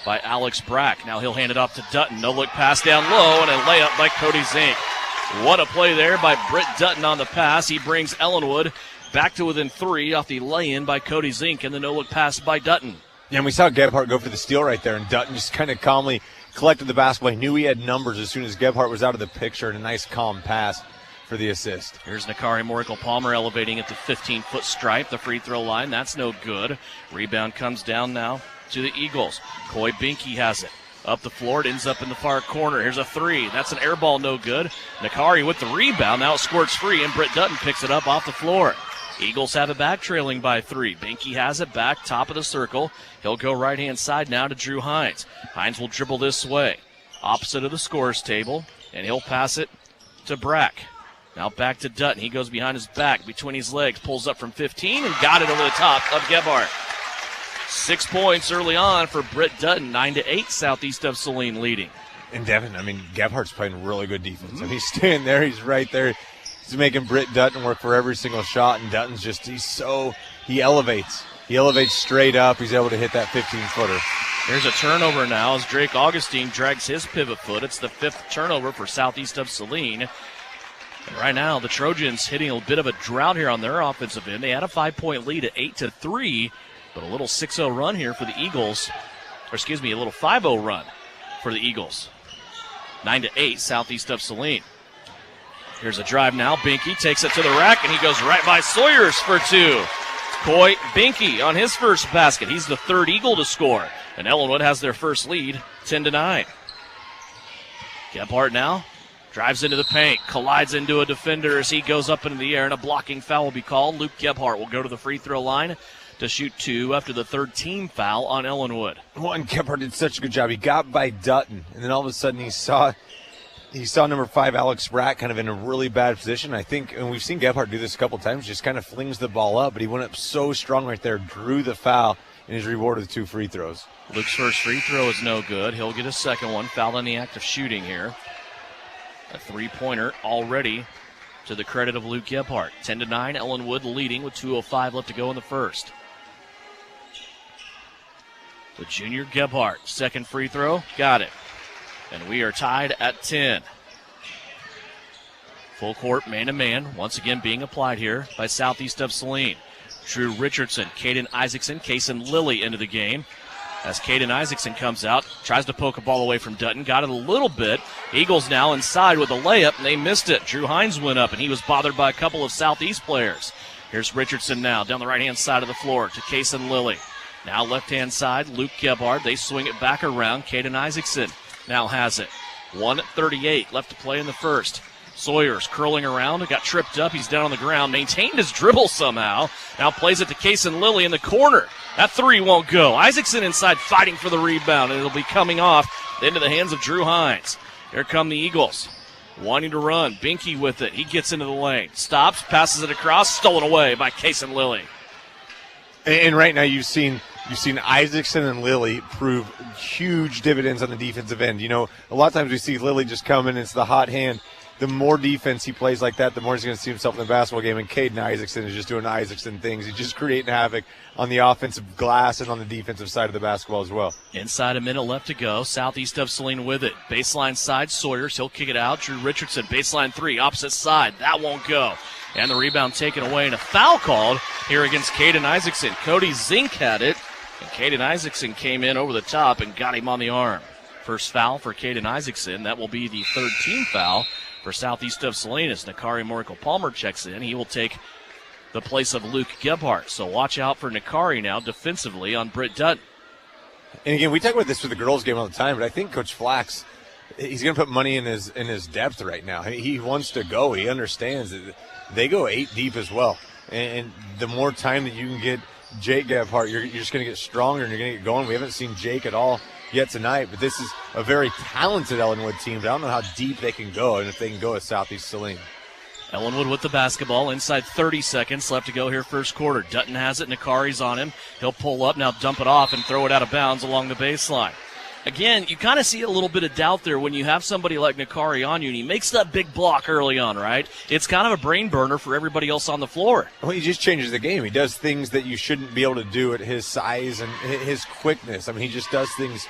by Alex Brack. Now he'll hand it off to Dutton. No-look pass down low and a layup by Cody Zink. What a play there by Britt Dutton on the pass. He brings Ellinwood back to within 3 off the lay-in by Cody Zink and the no-look pass by Dutton. Yeah, and we saw Gebhardt go for the steal right there, and Dutton just kind of calmly collected the basketball. He knew he had numbers as soon as Gebhardt was out of the picture, and a nice calm pass for the assist. Here's Nakari Morical-Palmer elevating at the 15-foot stripe, the free throw line. That's no good. Rebound comes down now to the Eagles. Coy Binky has it. Up the floor, it ends up in the far corner. Here's a three. That's an air ball, no good. Nakari with the rebound. Now it squirts free, and Britt Dutton picks it up off the floor. Eagles have it back, trailing by 3. Binky has it back, top of the circle. He'll go right-hand side now to Drew Hines. Hines will dribble this way, opposite of the scorer's table, and he'll pass it to Brack. Now back to Dutton. He goes behind his back, between his legs, pulls up from 15, and got it over the top of Gebhardt. 6 points early on for Britt Dutton, 9-8, Southeast of Saline leading. And Devin, I mean, Gebhardt's playing really good defense. I mean, he's standing there, he's right there. He's making Britt Dutton work for every single shot, and Dutton's just, he elevates. He elevates straight up. He's able to hit that 15-footer. There's a turnover now as Drake Augustine drags his pivot foot. It's the 5th turnover for Southeast of Saline. And right now, the Trojans hitting a bit of a drought here on their offensive end. They had a 5-point lead at 8-3. But a little 6-0 run here for the Eagles. Or excuse me, a little 5-0 run for the Eagles. 9-8, Southeast of Saline. Here's a drive now. Binky takes it to the rack, and he goes right by Sawyers for 2. Coy Binky on his first basket. He's the 3rd Eagle to score. And Ellinwood has their first lead, 10-9. Gebhardt now drives into the paint, collides into a defender as he goes up into the air, and a blocking foul will be called. Luke Gebhardt will go to the free throw line to shoot 2 after the 3rd team foul on Ellinwood. Well, and Gebhardt did such a good job. He got by Dutton, and then all of a sudden he saw number 5, Alex Brack, kind of in a really bad position. I think, and we've seen Gebhardt do this a couple times, just kind of flings the ball up, but he went up so strong right there, drew the foul, and is rewarded with 2 free throws. Luke's first free throw is no good. He'll get a second one, fouled in the act of shooting here. A 3-pointer already to the credit of Luke Gebhardt. 10-9, Ellinwood leading with 2:05 left to go in the first. The junior Gebhardt, second free throw, got it. And we are tied at 10. Full court, man-to-man, once again being applied here by Southeast of Saline. Drew Richardson, Caden Isaacson, Kaysen Lilly into the game. As Caden Isaacson comes out, tries to poke a ball away from Dutton, got it a little bit. Eagles now inside with a layup, and they missed it. Drew Hines went up, and he was bothered by a couple of Southeast players. Here's Richardson now, down the right-hand side of the floor to Kaysen Lilly. Now left-hand side, Luke Gebhardt. They swing it back around. Caden Isaacson now has it. 1:38 left to play in the first. Sawyers curling around, got tripped up. He's down on the ground, maintained his dribble somehow. Now plays it to Kaysen Lilly in the corner. That 3 won't go. Isaacson inside fighting for the rebound, and it'll be coming off into the hands of Drew Hines. Here come the Eagles. Wanting to run. Binky with it. He gets into the lane. Stops, passes it across, stolen away by Kaysen Lilly. And right now you've seen Isaacson and Lilly prove huge dividends on the defensive end. You know, a lot of times we see Lilly just come in, it's the hot hand. The more defense he plays like that, the more he's going to see himself in the basketball game. And Caden Isaacson is just doing Isaacson things. He's just creating havoc on the offensive glass and on the defensive side of the basketball as well. Inside a minute left to go. Southeast of Saline with it. Baseline side, Sawyers. He'll kick it out. Drew Richardson, baseline 3, opposite side. That won't go. And the rebound taken away and a foul called here against Caden Isaacson. Cody Zink had it, and Caden Isaacson came in over the top and got him on the arm. First foul for Caden Isaacson. That will be the 3rd team foul for Southeast of Saline as Nakari Morical-Palmer checks in. He will take the place of Luke Gebhardt. So watch out for Nakari now defensively on Britt Dutton. And again, we talk about this for the girls' game all the time, but I think Coach Flax, he's going to put money in his depth right now. He wants to go. He understands that they go 8 deep as well. And the more time that you can get Jake Gebhardt, you're just going to get stronger and you're going to get going. We haven't seen Jake at all yet tonight, but this is a very talented Ellinwood team. But I don't know how deep they can go and if they can go at Southeast Saline. Ellinwood with the basketball. Inside 30 seconds left to go here first quarter. Dutton has it. Nakari's on him. He'll pull up, now dump it off and throw it out of bounds along the baseline. Again, you kind of see a little bit of doubt there when you have somebody like Nakari on you, and he makes that big block early on, right? It's kind of a brain burner for everybody else on the floor. Well, he just changes the game. He does things that you shouldn't be able to do at his size and his quickness. I mean, he just does things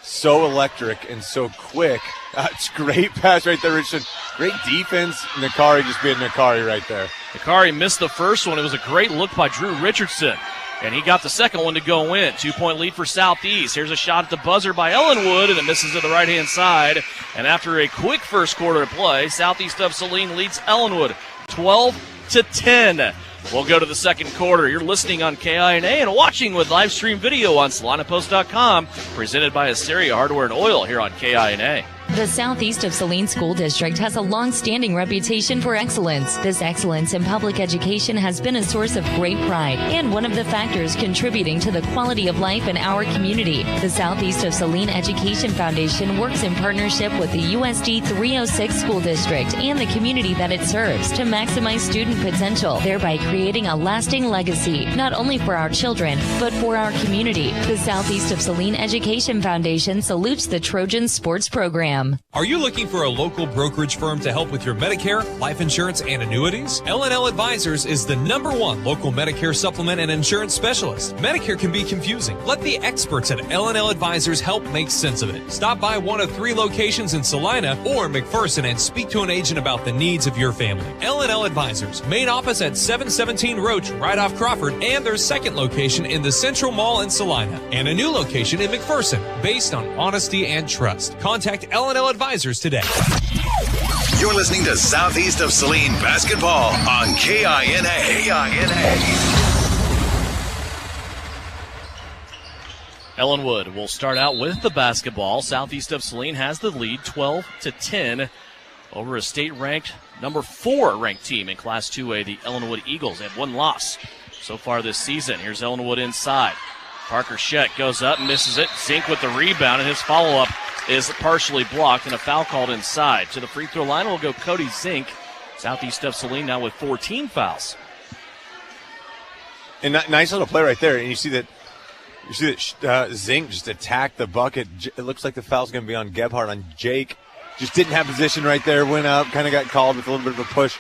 so electric and so quick. It's great pass right there, Richard. Great defense. Nakari just being Nakari right there. Nakari missed the first one. It was a great look by Drew Richardson. And he got the second one to go in. 2-point lead for Southeast. Here's a shot at the buzzer by Ellinwood, and it misses to the right-hand side. And after a quick first quarter of play, Southeast of Saline leads Ellinwood 12-10. We'll go to the second quarter. You're listening on KINA and watching with live stream video on SalinaPost.com, presented by Assyria Hardware and Oil here on KINA. The Southeast of Saline School District has a long-standing reputation for excellence. This excellence in public education has been a source of great pride and one of the factors contributing to the quality of life in our community. The Southeast of Saline Education Foundation works in partnership with the USD 306 School District and the community that it serves to maximize student potential, thereby creating a lasting legacy, not only for our children, but for our community. The Southeast of Saline Education Foundation salutes the Trojan Sports Program. Are you looking for a local brokerage firm to help with your Medicare, life insurance, and annuities? L&L Advisors is the #1 local Medicare supplement and insurance specialist. Medicare can be confusing. Let the experts at L&L Advisors help make sense of it. Stop by one of 3 locations in Salina or McPherson and speak to an agent about the needs of your family. L&L Advisors, main office at 717 Roach, right off Crawford, and their second location in the Central Mall in Salina, and a new location in McPherson, based on honesty and trust. Contact L&L Advisors today. You're listening to Southeast of Saline Basketball on KINA. Ellinwood will start out with the basketball. Southeast of Saline has the lead 12-10 over a state-ranked number 4 ranked team in Class 2A, the Ellinwood Eagles. They have 1 loss so far this season. Here's Ellinwood inside. Parker Scheck goes up, misses it. Zink with the rebound, and his follow-up is partially blocked, and a foul called inside. To the free throw line will go Cody Zink. Southeast of Saline now with 14 fouls. And nice little play right there. And you see that Zink just attacked the bucket. It looks like the foul's going to be on Gebhardt on Jake. Just didn't have position right there. Went up, kind of got called with a little bit of a push.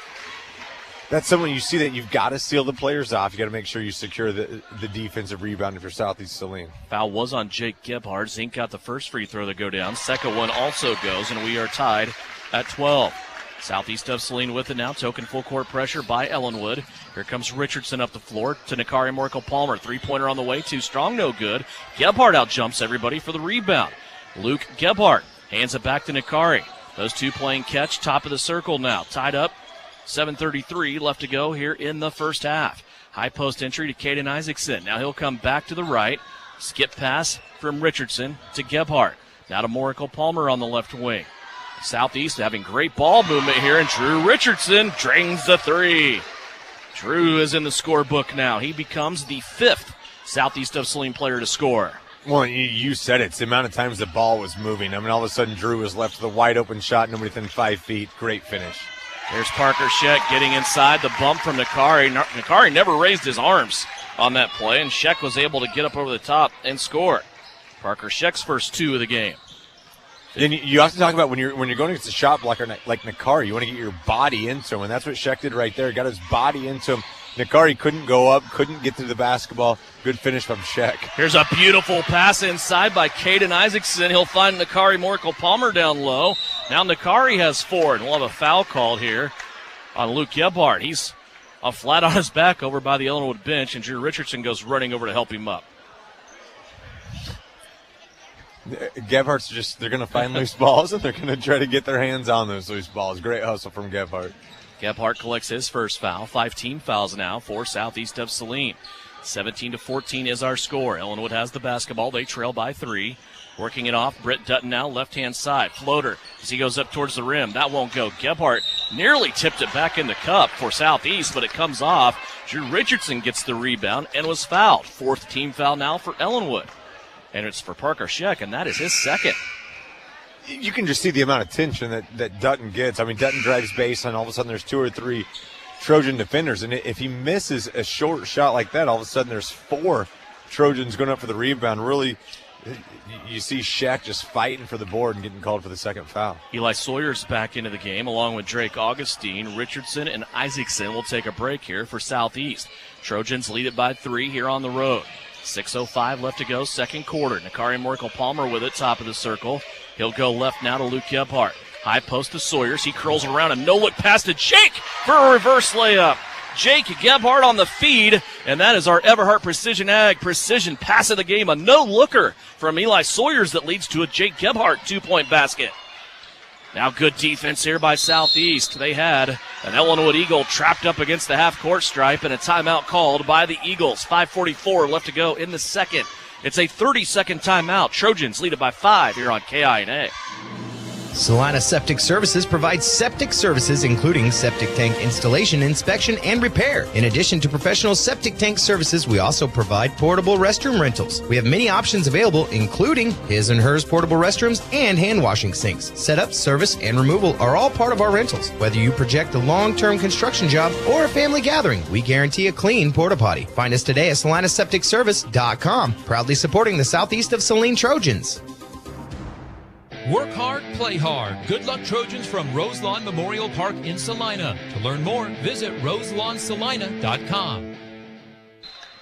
That's someone you see that you've got to seal the players off. You got to make sure you secure the defensive rebound if you're Southeast Saline. Foul was on Jake Gebhardt. Zink got the first free throw to go down. Second one also goes, and we are tied at 12. Southeast of Saline with it now. Token full court pressure by Ellinwood. Here comes Richardson up the floor to Nakari Morkel-Palmer. Three-pointer on the way. Too strong, no good. Gebhardt out-jumps everybody for the rebound. Luke Gebhardt hands it back to Nakari. Those two playing catch. Top of the circle now. Tied up. 7:33 left to go here in the first half. High post entry to Caden Isaacson. Now he'll come back to the right. Skip pass from Richardson to Gebhardt. Now to Morkel-Palmer on the left wing. Southeast having great ball movement here, and Drew Richardson drains the 3. Drew is in the scorebook now. He becomes the 5th Southeast of Saline player to score. Well, you said it. It's the amount of times the ball was moving. I mean, all of a sudden Drew was left with a wide open shot, nobody within 5 feet. Great finish. There's Parker Scheck getting inside. The bump from Nakari. Nakari never raised his arms on that play, and Scheck was able to get up over the top and score. Parker Scheck's first 2 of the game. Then you have to talk about when you're going against a shot blocker like Nakari, you want to get your body into him, and that's what Scheck did right there. Got his body into him. Nakari couldn't go up, couldn't get to the basketball. Good finish from Scheck. Here's a beautiful pass inside by Caden Isaacson. He'll find Nakari Morkel-Palmer down low. Now Nakari has 4, and we'll have a foul called here on Luke Gebhardt. He's flat on his back over by the Ellinwood bench, and Drew Richardson goes running over to help him up. Gebhardt's they're going to find loose balls, and they're going to try to get their hands on those loose balls. Great hustle from Gebhardt. Gebhardt collects his first foul. 5 team fouls now for Southeast of Saline. 17-14 is our score. Ellinwood has the basketball. They trail by 3. Working it off, Britt Dutton now left-hand side. Floater as he goes up towards the rim. That won't go. Gebhardt nearly tipped it back in the cup for Southeast, but it comes off. Drew Richardson gets the rebound and was fouled. 4th team foul now for Ellinwood. And it's for Parker Scheck, and that is his second. You can just see the amount of tension that Dutton gets. I mean, Dutton drives base, and all of a sudden there's 2 or 3 Trojan defenders. And if he misses a short shot like that, all of a sudden there's 4 Trojans going up for the rebound. Really, you see Scheck just fighting for the board and getting called for the second foul. Eli Sawyer's back into the game along with Drake Augustine. Richardson and Isaacson will take a break here for Southeast. Trojans lead it by 3 here on the road. 6:05 left to go, second quarter. Nakari Morkel-Palmer with it, top of the circle. He'll go left now to Luke Gebhardt. High post to Sawyers. He curls around a no-look pass to Jake for a reverse layup. Jake Gebhardt on the feed, and that is our Everhart Precision Ag precision pass of the game. A no-looker from Eli Sawyers that leads to a Jake Gebhardt 2-point basket. Now good defense here by Southeast. They had an Ellinwood Eagle trapped up against the half-court stripe and a timeout called by the Eagles. 5:44 left to go in the second. It's a 30-second timeout. Trojans lead it by 5 here on KINA. Salina Septic Services provides septic services including septic tank installation, inspection, and repair. In addition to professional septic tank services, we also provide portable restroom rentals. We have many options available, including his and hers portable restrooms and hand washing sinks. Setup, service, and removal are all part of our rentals. Whether you project a long-term construction job or a family gathering, we guarantee a clean porta potty. Find us today at salinasepticservice.com, proudly supporting the Southeast of Saline Trojans. Work hard, play hard. Good luck, Trojans, from Roselawn Memorial Park in Salina. To learn more, visit roselawsalina.com.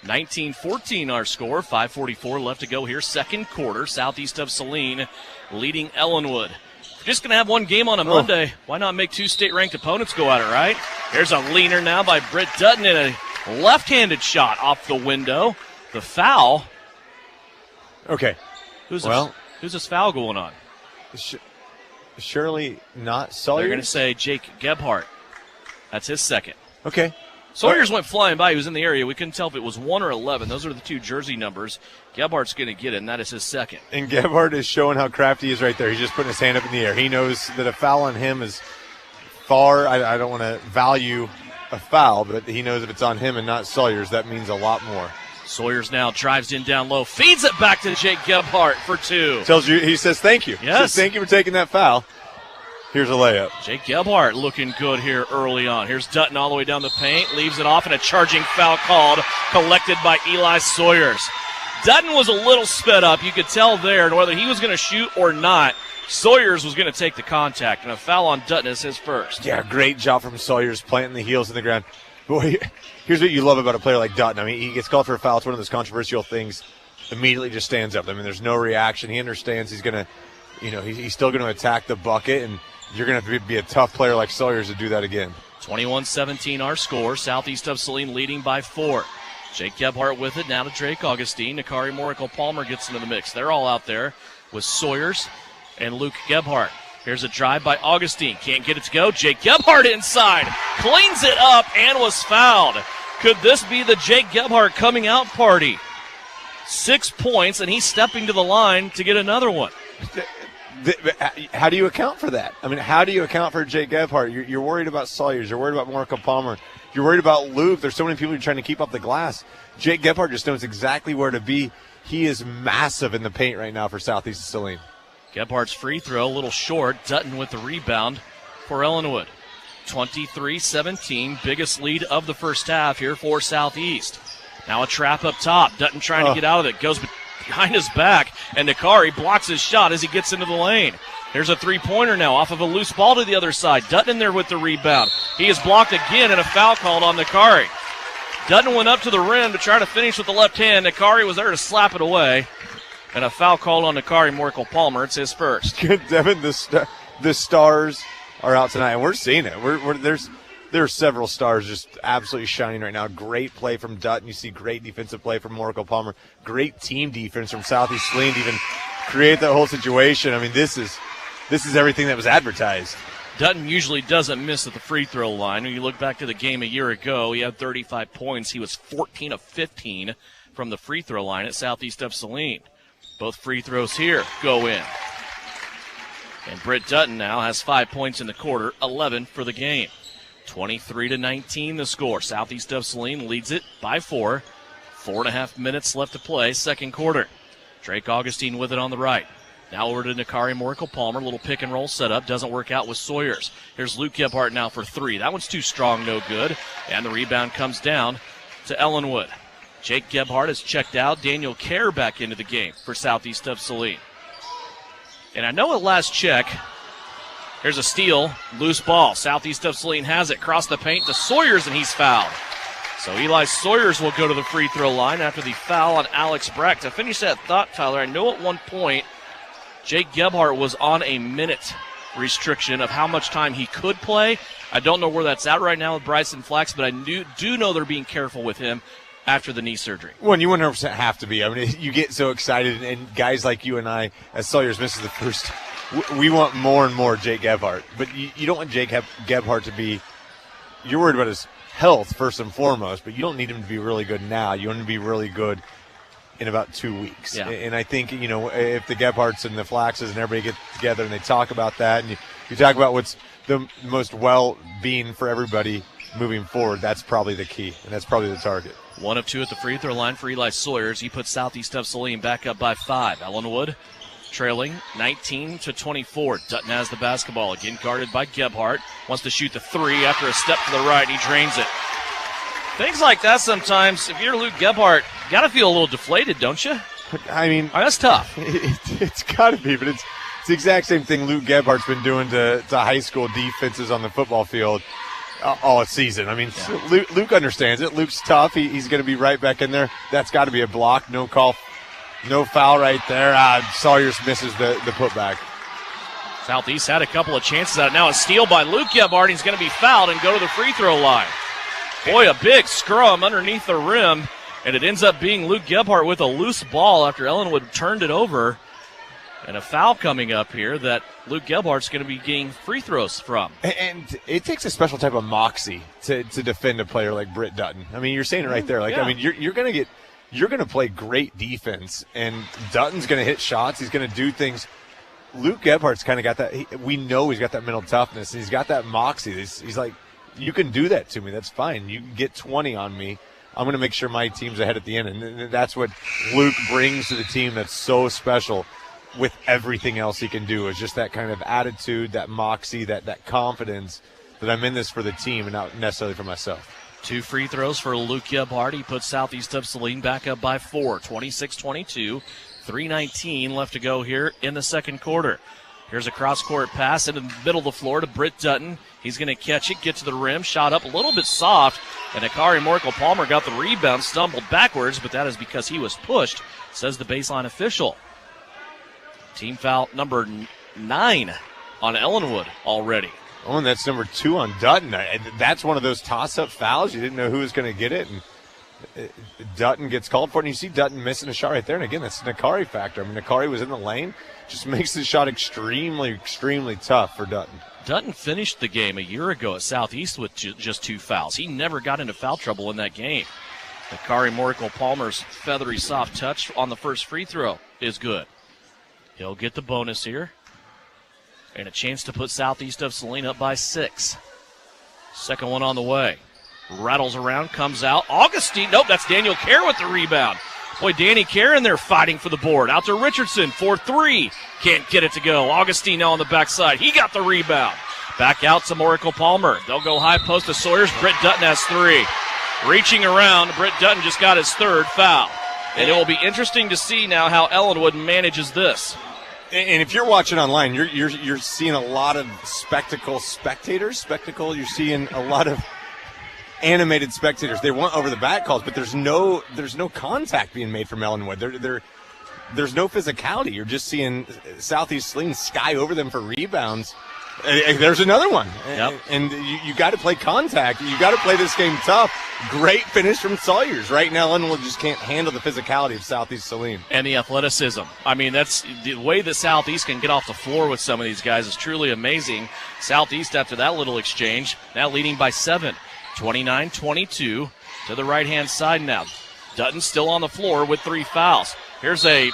19-14 our score. 5:44 left to go here. Second quarter. Southeast of Saline leading Ellinwood. If you're just going to have one game on a Monday, why not make two state-ranked opponents go at it, right? Here's a leaner now by Britt Dutton and a left-handed shot off the window. The foul. Okay. Who's this foul going on? Surely not Sawyers? They're going to say Jake Gebhardt. That's his second. Okay. Sawyers went flying by. He was in the area. We couldn't tell if it was 1 or 11. Those are the two jersey numbers. Gebhardt's going to get it, and that is his second. And Gebhardt is showing how crafty he is right there. He's just putting his hand up in the air. He knows that a foul on him is far. I don't want to value a foul, but he knows if it's on him and not Sawyers, that means a lot more. Sawyers now drives in down low, feeds it back to Jake Gebhardt for 2. Tells you, he says thank you. Yes. He says thank you for taking that foul. Here's a layup. Jake Gebhardt looking good here early on. Here's Dutton all the way down the paint, leaves it off, and a charging foul called, collected by Eli Sawyers. Dutton was a little sped up. You could tell there, and whether he was going to shoot or not, Sawyers was going to take the contact, and a foul on Dutton is his first. Yeah, great job from Sawyers planting the heels in the ground. Boy, here's what you love about a player like Dutton. I mean, he gets called for a foul. It's one of those controversial things. Immediately just stands up. I mean, there's no reaction. He understands he's going to, he's still going to attack the bucket, and you're going to have to be a tough player like Sawyers to do that again. 21-17 our score. Southeast of Saline leading by 4. Jake Gebhardt with it. Now to Drake Augustine. Nakari Morical-Palmer gets into the mix. They're all out there with Sawyers and Luke Gebhardt. Here's a drive by Augustine. Can't get it to go. Jake Gebhardt inside. Cleans it up and was fouled. Could this be the Jake Gebhardt coming out party? 6 points, and he's stepping to the line to get another one. How do you account for that? I mean, how do you account for Jake Gebhardt? You're worried about Sawyers. You're worried about Morical-Palmer. You're worried about Luke. There's so many people who are trying to keep up the glass. Jake Gebhardt just knows exactly where to be. He is massive in the paint right now for Southeast of Saline. Gebhardt's free throw, a little short. Dutton with the rebound for Ellinwood. 23-17, biggest lead of the first half here for Southeast. Now a trap up top. Dutton trying to get out of it. Goes behind his back, and Nakari blocks his shot as he gets into the lane. Here's a three-pointer now off of a loose ball to the other side. Dutton in there with the rebound. He is blocked again, and a foul called on Nakari. Dutton went up to the rim to try to finish with the left hand. Nakari was there to slap it away. And a foul called on Nakari Morical-Palmer. It's his first. Devin, the stars are out tonight, and we're seeing it. There are several stars just absolutely shining right now. Great play from Dutton. You see great defensive play from Morical-Palmer. Great team defense from Southeast Saline to even create that whole situation. I mean, this is everything that was advertised. Dutton usually doesn't miss at the free throw line. When you look back to the game a year ago, he had 35 points. He was 14 of 15 from the free throw line at Southeast of Saline. Both free throws here go in. And Britt Dutton now has 5 points in the quarter, 11 for the game. 23-19 the score. Southeast of Saline leads it by 4. 4.5 minutes left to play, second quarter. Drake Augustine with it on the right. Now over to Nakari Morical-Palmer. Little pick and roll setup. Doesn't work out with Sawyers. Here's Luke Gebhardt now for 3. That one's too strong, no good. And the rebound comes down to Ellinwood. Jake Gebhardt has checked out. Daniel Kerr back into the game for Southeast of Saline. And I know at last check, here's a steal, loose ball. Southeast of Saline has it. Cross the paint to Sawyers, and he's fouled. So Eli Sawyers will go to the free throw line after the foul on Alex Breck. To finish that thought, Tyler, I know at one point Jake Gebhardt was on a minute restriction of how much time he could play. I don't know where that's at right now with Bryson Flax, but I do know they're being careful with him after the knee surgery. Well, you 100% have to be. I mean, you get so excited, and guys like you and I, as Sawyers misses the we want more and more Jake Gebhardt, but you don't want Jake Gebhardt to be – you're worried about his health first and foremost, but you don't need him to be really good now. You want him to be really good in about 2 weeks. Yeah. And I think, if the Gebhardts and the Flaxes and everybody get together and they talk about that, and you talk about what's the most well-being for everybody moving forward, that's probably the key, and that's probably the target. 1 of 2 at the free throw line for Eli Sawyers. He puts Southeast of Saline back up by 5. Ellinwood trailing 19-24. Dutton has the basketball, again guarded by Gebhardt. Wants to shoot the 3 after a step to the right. He drains it. Things like that sometimes, if you're Luke Gebhardt, you got to feel a little deflated, don't you? I mean, that's tough. It's got to be, but it's the exact same thing Luke Gebhardt's been doing to high school defenses on the football field all season. I mean, Luke understands it. Luke's tough. He's going to be right back in there. That's got to be a block. No call. No foul right there. Sawyers misses the putback. Southeast had a couple of chances at it. Now a steal by Luke Gebhardt. He's going to be fouled and go to the free throw line. Boy, a big scrum underneath the rim, and it ends up being Luke Gebhardt with a loose ball after Ellinwood turned it over. And a foul coming up here that Luke Gebhardt's going to be getting free throws from. And it takes a special type of moxie to defend a player like Britt Dutton. I mean, you're saying it right there. Like, yeah. I mean, you're going to play great defense, and Dutton's going to hit shots. He's going to do things. Luke Gebhardt's kind of got that. We know he's got that mental toughness, and he's got that moxie. He's like, you can do that to me. That's fine. You can get 20 on me. I'm going to make sure my team's ahead at the end. And that's what Luke brings to the team that's so special with everything else he can do, is just that kind of attitude, that moxie, that confidence that I'm in this for the team and not necessarily for myself. 2 free throws for Luke Gebhardt. He puts Southeast of Saline back up by 4, 26-22. 3:19 left to go here in the second quarter. Here's a cross-court pass into the middle of the floor to Britt Dutton. He's going to catch it, get to the rim, shot up a little bit soft, and Akari Morkel-Palmer got the rebound, stumbled backwards, but that is because he was pushed, says the baseline official. Team foul number 9 on Ellinwood already. Oh, and that's number 2 on Dutton. That's one of those toss-up fouls. You didn't know who was going to get it, and Dutton gets called for it. And you see Dutton missing a shot right there. And, again, that's the Akari factor. I mean, Akari was in the lane. Just makes the shot extremely, extremely tough for Dutton. Dutton finished the game a year ago at Southeast with just 2 fouls. He never got into foul trouble in that game. Akari Morkel-Palmer's feathery soft touch on the first free throw is good. He'll get the bonus here. And a chance to put Southeast of Saline up by 6. Second one on the way. Rattles around, comes out. Augustine, nope, that's Daniel Kerr with the rebound. Boy, Danny Kerr in there fighting for the board. Out to Richardson for 3. Can't get it to go. Augustine now on the backside. He got the rebound. Back out to Morkel-Palmer. They'll go high post to Sawyers. Britt Dutton has 3. Reaching around, Britt Dutton just got his 3rd foul. And it will be interesting to see now how Ellinwood manages this. And if you're watching online, you're seeing a lot of spectators. You're seeing a lot of animated spectators. They want over the back calls, but there's no contact being made from Ellinwood. There's no physicality. You're just seeing Southeast Saline sky over them for rebounds. There's another one. Yep. And you got to play contact. You got to play this game tough. Great finish from Sawyers. Right now, Ellinwood just can't handle the physicality of Southeast Saline. And the athleticism. I mean, that's the way that Southeast can get off the floor with some of these guys is truly amazing. Southeast, after that little exchange, now leading by 7, 29-22 to the right-hand side now. Dutton still on the floor with 3 fouls. Here's I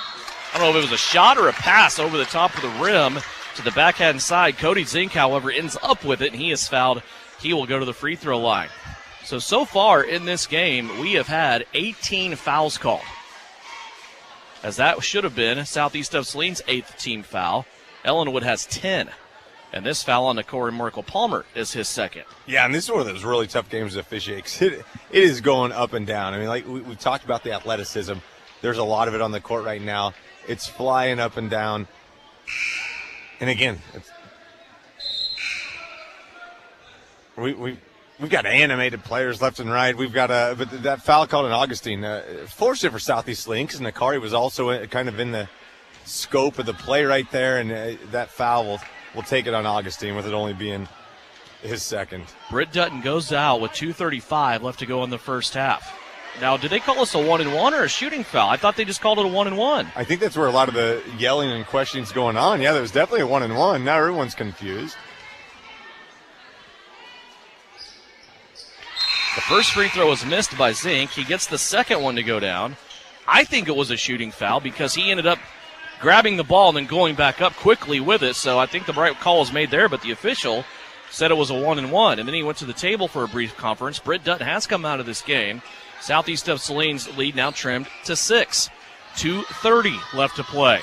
don't know if it was a shot or a pass over the top of the rim to the backhand side. Cody Zink, however, ends up with it, and he is fouled. He will go to the free throw line. So far in this game, we have had 18 fouls called, as that should have been Southeast of Saline's 8th team foul. Ellinwood has 10, and this foul on Corey Morkel-Palmer is his 2nd. Yeah, and this is one of those really tough games to officiate. It is going up and down. I mean, like we've talked about the athleticism. There's a lot of it on the court right now. It's flying up and down. And again, we've got animated players left and right. We've got but that foul called on Augustine forced it for Southeast Saline because Nakari was also kind of in the scope of the play right there, and that foul will take it on Augustine with it only being his 2nd. Britt Dutton goes out with 2:35 left to go in the first half. Now, did they call us a 1-and-1 or a shooting foul? I thought they just called it a 1-and-1. I think that's where a lot of the yelling and questioning is going on. Yeah, there was definitely a 1-and-1. Now everyone's confused. The first free throw was missed by Zink. He gets the second one to go down. I think it was a shooting foul because he ended up grabbing the ball and then going back up quickly with it. So I think the right call was made there, but the official said it was a 1-and-1. And then he went to the table for a brief conference. Britt Dutton has come out of this game. Southeast of Saline's lead now trimmed to 6. 2:30 left to play.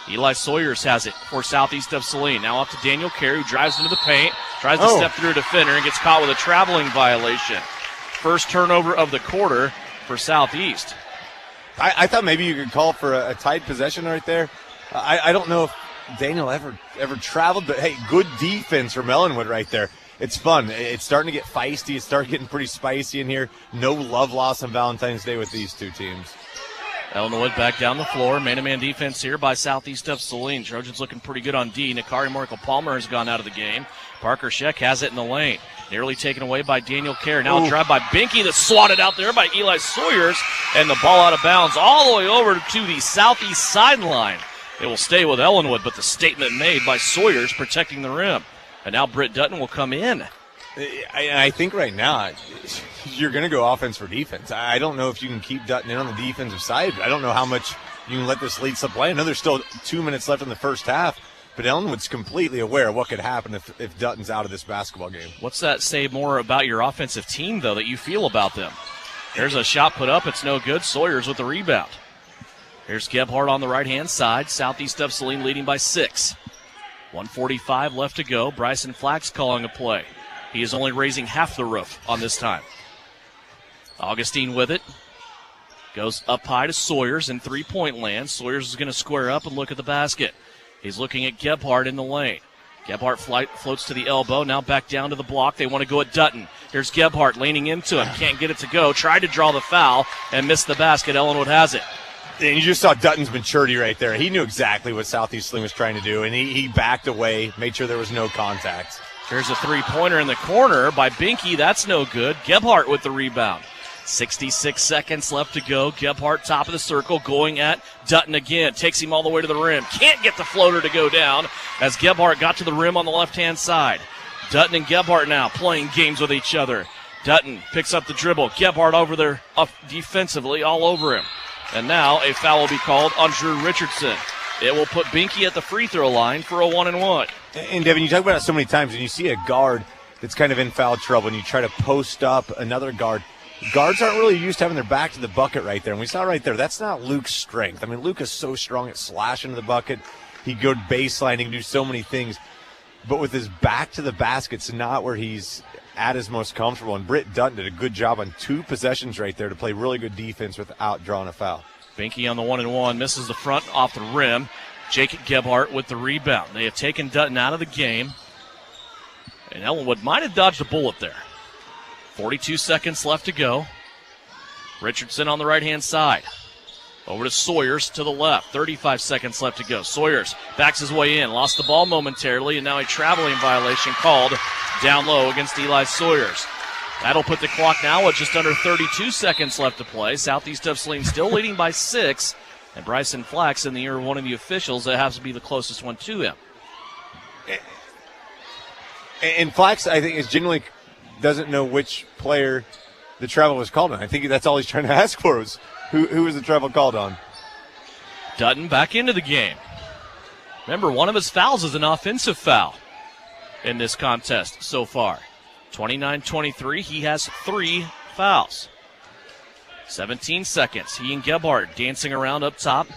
Eli Sawyers has it for Southeast of Saline. Now up to Daniel Carey, who drives into the paint, tries to step through a defender, and gets caught with a traveling violation. First turnover of the quarter for Southeast. I thought maybe you could call for a tight possession right there. I don't know if Daniel ever traveled, but hey, good defense from Ellinwood right there. It's fun. It's starting to get feisty. It's starting getting pretty spicy in here. No love lost on Valentine's Day with these two teams. Ellinwood back down the floor. Man-to-man defense here by Southeast of Saline. Trojans looking pretty good on D. Nakari Markle-Palmer has gone out of the game. Parker Scheck has it in the lane. Nearly taken away by Daniel Carey. Now a drive by Binky that's swatted out there by Eli Sawyers. And the ball out of bounds all the way over to the southeast sideline. It will stay with Ellinwood, but the statement made by Sawyers protecting the rim. And now Britt Dutton will come in. I think right now you're going to go offense for defense. I don't know if you can keep Dutton in on the defensive side. I don't know how much you can let this lead slip away. I know there's still 2 minutes left in the first half, but Ellinwood's completely aware of what could happen if Dutton's out of this basketball game. What's that say more about your offensive team, though, that you feel about them? There's a shot put up. It's no good. Sawyers with the rebound. Here's Gebhardt on the right-hand side. Southeast of Saline leading by 6. 1:45 left to go. Bryson Flax calling a play. He is only raising half the roof on this time. Augustine with it. Goes up high to Sawyers in three-point land. Sawyers is going to square up and look at the basket. He's looking at Gebhardt in the lane. Gebhardt floats to the elbow. Now back down to the block. They want to go at Dutton. Here's Gebhardt leaning into him. Can't get it to go. Tried to draw the foul and missed the basket. Ellinwood has it. And you just saw Dutton's maturity right there. He knew exactly what Southeast Saline was trying to do, and he backed away, made sure there was no contact. Here's a three-pointer in the corner by Binky. That's no good. Gebhardt with the rebound. 66 seconds left to go. Gebhardt top of the circle going at Dutton again. Takes him all the way to the rim. Can't get the floater to go down as Gebhardt got to the rim on the left-hand side. Dutton and Gebhardt now playing games with each other. Dutton picks up the dribble. Gebhardt over there defensively all over him. And now a foul will be called on Drew Richardson. It will put Binky at the free throw line for a 1-and-1. And Devin, you talk about it so many times, and you see a guard that's kind of in foul trouble, and you try to post up another guard. Guards aren't really used to having their back to the bucket right there. And we saw right there, that's not Luke's strength. I mean, Luke is so strong at slashing to the bucket. He can go baseline, he can do so many things. But with his back to the basket, it's not where he's at his most comfortable. And Britt Dutton did a good job on 2 possessions right there to play really good defense without drawing a foul. Binky on the 1-and-1, misses the front off the rim. Jacob Gebhardt with the rebound. They have taken Dutton out of the game. And Ellinwood might have dodged a bullet there. 42 seconds left to go. Richardson on the right-hand side. Over to Sawyers to the left. 35 seconds left to go. Sawyers backs his way in. Lost the ball momentarily, and now a traveling violation called down low against Eli Sawyers. That'll put the clock now at just under 32 seconds left to play. Southeast of Saline still leading by 6. And Bryson Flax in the ear of one of the officials that has to be the closest one to him. And Flax, I think, is genuinely doesn't know which player the travel was called on. I think that's all he's trying to ask for was who was the travel called on. Dutton back into the game. Remember, one of his fouls is an offensive foul in this contest so far. 29-23, he has 3 fouls. 17 seconds. He and Gebhardt dancing around up top.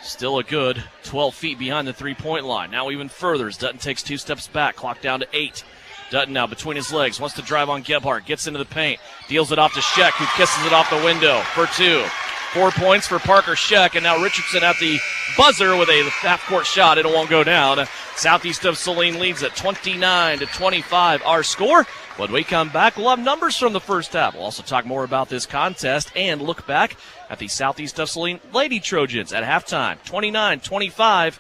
Still a good 12 feet behind the three-point line. Now even further as Dutton takes 2 steps back. Clock down to 8. Dutton now between his legs. Wants to drive on Gebhardt. Gets into the paint. Deals it off to Scheck, who kisses it off the window for 2. 4 points for Parker Scheck. And now Richardson at the buzzer with a half-court shot. It won't go down. Southeast of Saline leads at 29-25. Our score. When we come back, we'll have numbers from the first half. We'll also talk more about this contest and look back at the Southeast of Saline Lady Trojans at halftime. 29-25.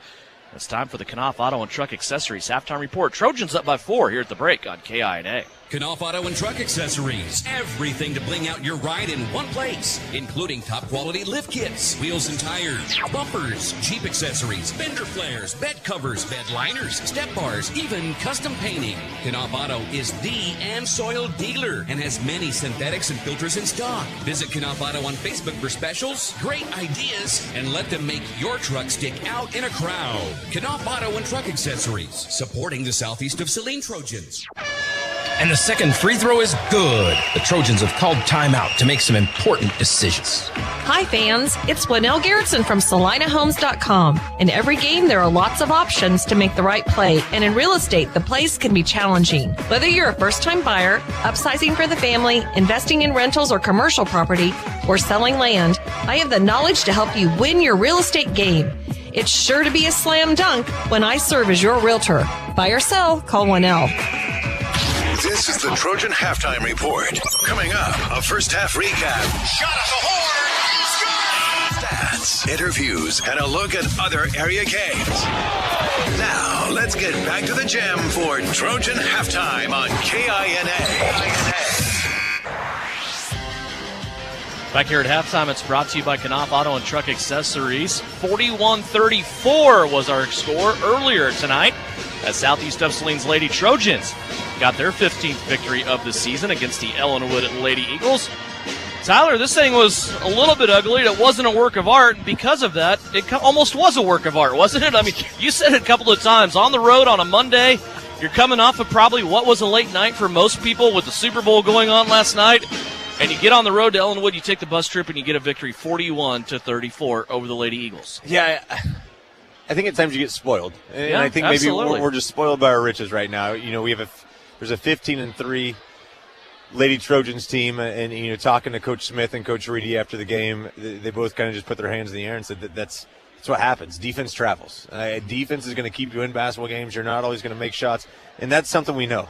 It's time for the Knopf Auto and Truck Accessories halftime report. Trojans up by 4 here at the break on KINA. Knopf Auto and Truck Accessories. Everything to bling out your ride in one place, including top quality lift kits, wheels and tires, bumpers, Jeep accessories, fender flares, bed covers, bed liners, step bars, even custom painting. Knopf Auto is the AmSoil dealer and has many synthetics and filters in stock. Visit Knopf Auto on Facebook for specials, great ideas, and let them make your truck stick out in a crowd. Knopf Auto and Truck Accessories, supporting the southeast of Saline Trojans. And the second free throw is good. The Trojans have called timeout to make some important decisions. Hi, fans. It's Winnell Garrettson from SalinaHomes.com. In every game, there are lots of options to make the right play. And in real estate, the plays can be challenging. Whether you're a first-time buyer, upsizing for the family, investing in rentals or commercial property, or selling land, I have the knowledge to help you win your real estate game. It's sure to be a slam dunk when I serve as your realtor. Buy or sell, call Winnell. This is the Trojan Halftime Report. Coming up, a first half recap. Shot at the horn. Stats, interviews, and a look at other area games. Now, let's get back to the gym for Trojan Halftime on KINA. Back here at halftime, it's brought to you by Knopf Auto and Truck Accessories. 41-34 was our score earlier tonight as Southeast of Saline's Lady Trojans got their 15th victory of the season against the Ellinwood Lady Eagles. Tyler, this thing was a little bit ugly. It wasn't a work of art. Because of that, it almost was a work of art, wasn't it? I mean, you said it a couple of times. On the road on a Monday, you're coming off of probably what was a late night for most people with the Super Bowl going on last night. And you get on the road to Ellinwood, you take the bus trip, and you get a victory 41-34 over the Lady Eagles. Yeah, I think at times you get spoiled. And yeah, I think absolutely. maybe we're just spoiled by our riches right now. You know, there's a 15-3 Lady Trojans team, and you know, talking to Coach Smith and Coach Reedy after the game, they both kind of just put their hands in the air and said that's what happens. Defense travels. Defense is going to keep you in basketball games. You're not always going to make shots, and that's something we know.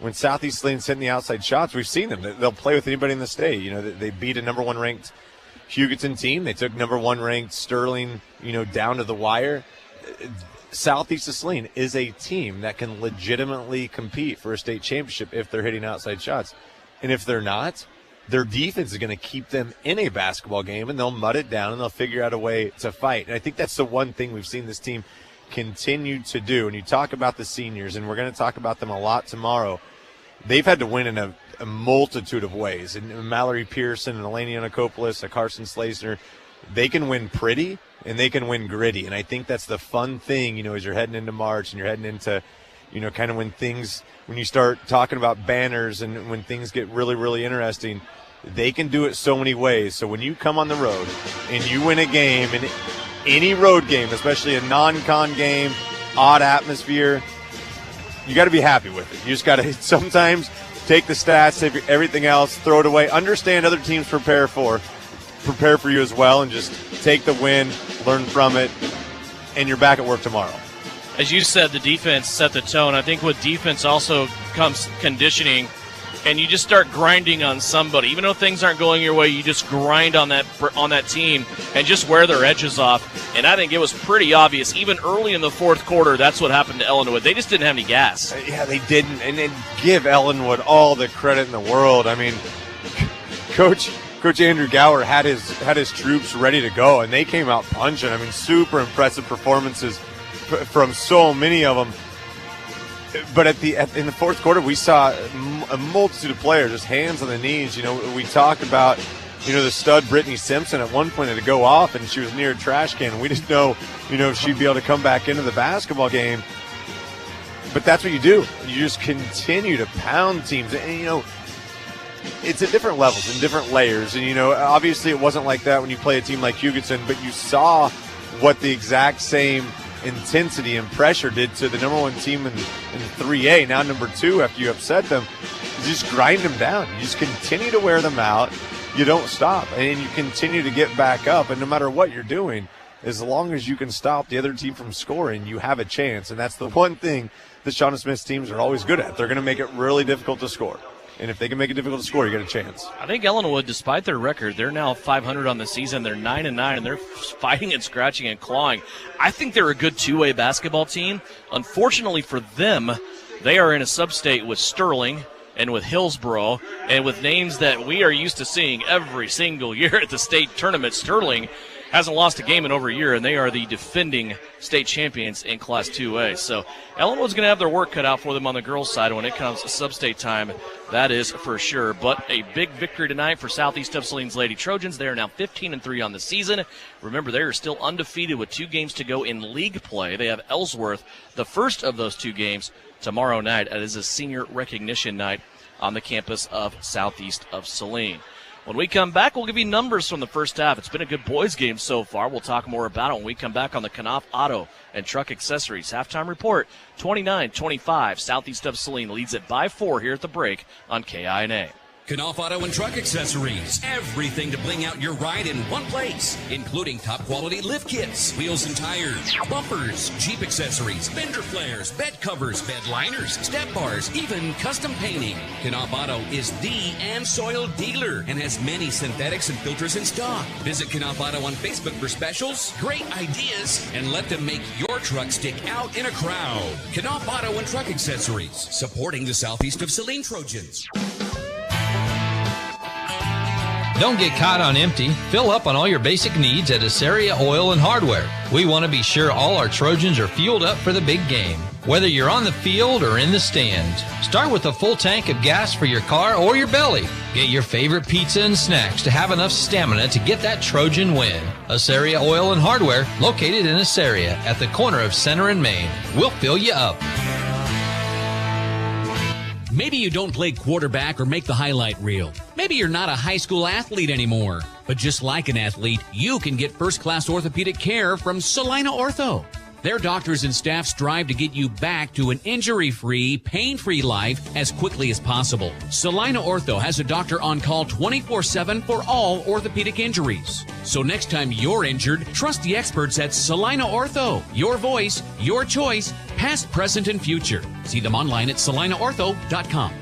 When Southeast Saline's hitting the outside shots, we've seen them. They'll play with anybody in the state. You know, they beat a number 1 ranked Hugoton team. They took number 1 ranked Sterling, you know, down to the wire. Southeast of Saline is a team that can legitimately compete for a state championship if they're hitting outside shots. And if they're not, their defense is going to keep them in a basketball game, and they'll mud it down, and they'll figure out a way to fight. And I think that's the one thing we've seen this team continue to do. And you talk about the seniors, and we're going to talk about them a lot tomorrow. They've had to win in a multitude of ways. And Mallory Pearson and Eleni Anacopoulos, Carson Slazener, they can win pretty and they can win gritty. And I think that's the fun thing, you know, as you're heading into March and you're heading into, you know, kind of when you start talking about banners and when things get really, really interesting, they can do it so many ways. So when you come on the road and you win a game, and any road game, especially a non-con game, odd atmosphere, you got to be happy with it. You just got to sometimes take the stats, take everything else, throw it away. Understand other teams prepare for you as well, and just take the win, learn from it, and you're back at work tomorrow. As you said, the defense set the tone. I think with defense also comes conditioning, and you just start grinding on somebody. Even though things aren't going your way, you just grind on that team and just wear their edges off. And I think it was pretty obvious, even early in the fourth quarter, that's what happened to Ellinwood. They just didn't have any gas. Yeah, they didn't. And then give Ellinwood all the credit in the world. I mean, Coach Andrew Gower had his troops ready to go, and they came out punching. I mean, super impressive performances from so many of them. But in the fourth quarter, we saw a multitude of players, just hands on the knees. You know, we talked about, you know, the stud Brittany Simpson at one point had to go off, and she was near a trash can. We didn't know, you know, if she'd be able to come back into the basketball game. But that's what you do. You just continue to pound teams. And, you know, it's at different levels and different layers. And, you know, obviously it wasn't like that when you play a team like Hugoton, but you saw what the exact same intensity and pressure did to the number 1 team in 3A, now number 2 after you upset them. You just grind them down. You just continue to wear them out. You don't stop, and you continue to get back up. And no matter what you're doing, as long as you can stop the other team from scoring, you have a chance. And that's the one thing that Shauna Smith's teams are always good at. They're going to make it really difficult to score. And if they can make it difficult to score, you get a chance. I think Ellinwood, despite their record, they're now 500 on the season. They're 9-9, and they're fighting and scratching and clawing. I think they're a good two-way basketball team. Unfortunately for them, They are in a sub-state with Sterling and with Hillsboro, and with names that we are used to seeing every single year at the state tournament. Sterling hasn't lost a game in over a year, and they are the defending state champions in Class 2A. So Ellinwood's going to have their work cut out for them on the girls' side when it comes to sub-state time. That is for sure. But a big victory tonight for Southeast of Saline's Lady Trojans. They are now 15-3 on the season. Remember, they are still undefeated with 2 games to go in league play. They have Ellsworth, the first of those 2 games, tomorrow night. It is a senior recognition night on the campus of Southeast of Saline. When we come back, we'll give you numbers from the first half. It's been a good boys game so far. We'll talk more about it when we come back on the Knopf Auto and Truck Accessories halftime report. 29-25, Southeast of Saline leads it by 4 here at the break on KINA. Knopf Auto and Truck Accessories. Everything to bling out your ride in one place, including top quality lift kits, wheels and tires, bumpers, Jeep accessories, fender flares, bed covers, bed liners, step bars, even custom painting. Knopf Auto is the soil dealer and has many synthetics and filters in stock. Visit Knopf Auto on Facebook for specials, great ideas, and let them make your truck stick out in a crowd. Knopf Auto and Truck Accessories, supporting the Southeast of Saline Trojans. Don't get caught on empty. Fill up on all your basic needs at Aceria Oil and Hardware. We want to be sure all our Trojans are fueled up for the big game, whether you're on the field or in the stands. Start with a full tank of gas for your car or your belly. Get your favorite pizza and snacks to have enough stamina to get that Trojan win. Aceria Oil and Hardware, located in Aceria at the corner of Center and Main. We'll fill you up. Maybe you don't play quarterback or make the highlight reel. Maybe you're not a high school athlete anymore. But just like an athlete, you can get first-class orthopedic care from Saline Ortho. Their doctors and staff strive to get you back to an injury-free, pain-free life as quickly as possible. Saline Ortho has a doctor on call 24/7 for all orthopedic injuries. So next time you're injured, trust the experts at Saline Ortho. Your voice, your choice, past, present, and future. See them online at salineortho.com.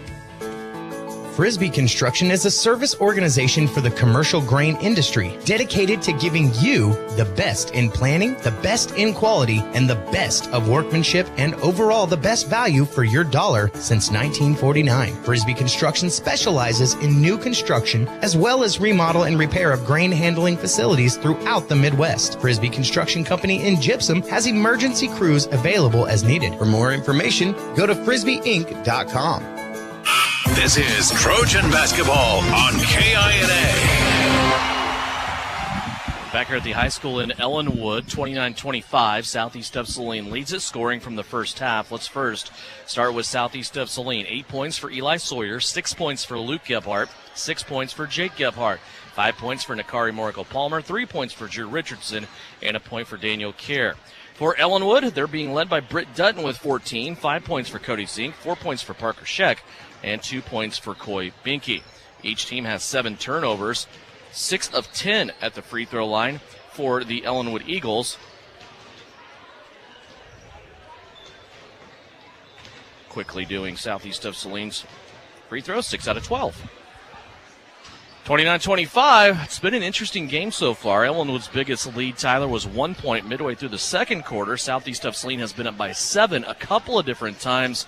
Frisbee Construction is a service organization for the commercial grain industry dedicated to giving you the best in planning, the best in quality, and the best of workmanship, and overall the best value for your dollar since 1949. Frisbee Construction specializes in new construction as well as remodel and repair of grain handling facilities throughout the Midwest. Frisbee Construction Company in Gypsum has emergency crews available as needed. For more information, go to frisbeeinc.com. This is Trojan Basketball on KINA. Back here at the high school in Ellinwood, 29-25, Southeast of Saline leads it, scoring from the first half. Let's first start with Southeast of Saline. 8 points for Eli Sawyer, 6 points for Luke Gebhardt, 6 points for Jake Gebhardt, 5 points for Nakari Morico-Palmer, 3 points for Drew Richardson, and a point for Daniel Kerr. For Ellinwood, they're being led by Britt Dutton with 14, 5 points for Cody Zink, 4 points for Parker Scheck, and 2 points for Coy Binky. Each team has 7 turnovers, 6 of 10 at the free throw line for the Ellinwood Eagles. Quickly doing Southeast of Saline's free throws, 6 out of 12. 29-25, it's been an interesting game so far. Ellinwood's biggest lead, Tyler, was 1 point midway through the second quarter. Southeast of Saline has been up by 7 a couple of different times.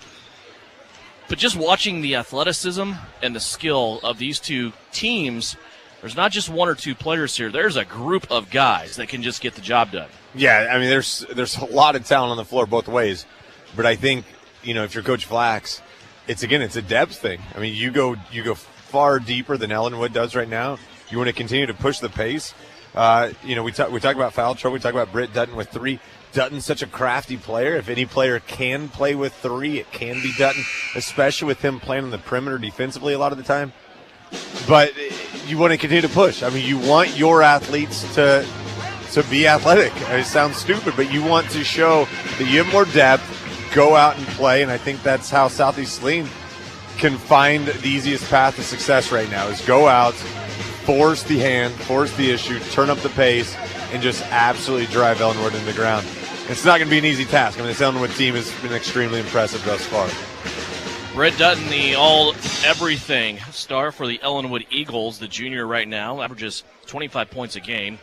But just watching the athleticism and the skill of these two teams, there's not just 1 or 2 players here. There's a group of guys that can just get the job done. Yeah, I mean, there's a lot of talent on the floor both ways. But I think, if you're Coach Flax, it's a depth thing. I mean, you go far deeper than Ellinwood does right now. You want to continue to push the pace. We talk about foul trouble. We talk about Britt Dutton with 3. Dutton's such a crafty player. If any player can play with 3, it can be Dutton, especially with him playing on the perimeter defensively a lot of the time. But you want to continue to push. I mean, you want your athletes to be athletic. It sounds stupid, but you want to show that you have more depth, go out and play, and I think that's how Southeast Saline can find the easiest path to success right now, is go out, force the hand, force the issue, turn up the pace, and just absolutely drive Ellinwood into the ground. It's not going to be an easy task. I mean, this Ellinwood team has been extremely impressive thus far. Britt Dutton, the all-everything star for the Ellinwood Eagles, the junior right now, averages 25 points a game.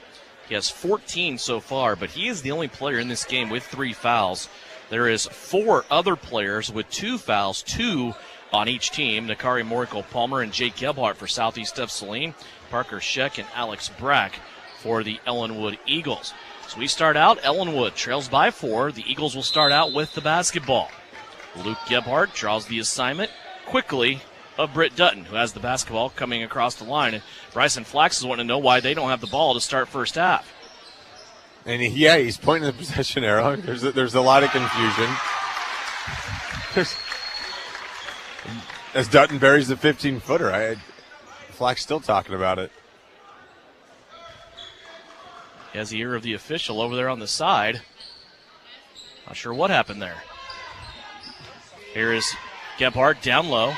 He has 14 so far, but he is the only player in this game with 3 fouls. There is 4 other players with 2 fouls, 2 on each team. Nakari Morrico-Palmer and Jake Gebhardt for Southeast of Saline, Parker Scheck and Alex Brack for the Ellinwood Eagles. So we start out, Ellinwood trails by 4. The Eagles will start out with the basketball. Luke Gebhardt draws the assignment quickly of Britt Dutton, who has the basketball coming across the line. And Bryson Flax is wanting to know why they don't have the ball to start first half. And he's pointing the possession arrow. There's a lot of confusion. As Dutton buries the 15-footer, Flax still talking about it. He has the ear of the official over there on the side. Not sure what happened there. Here is Gebhardt down low.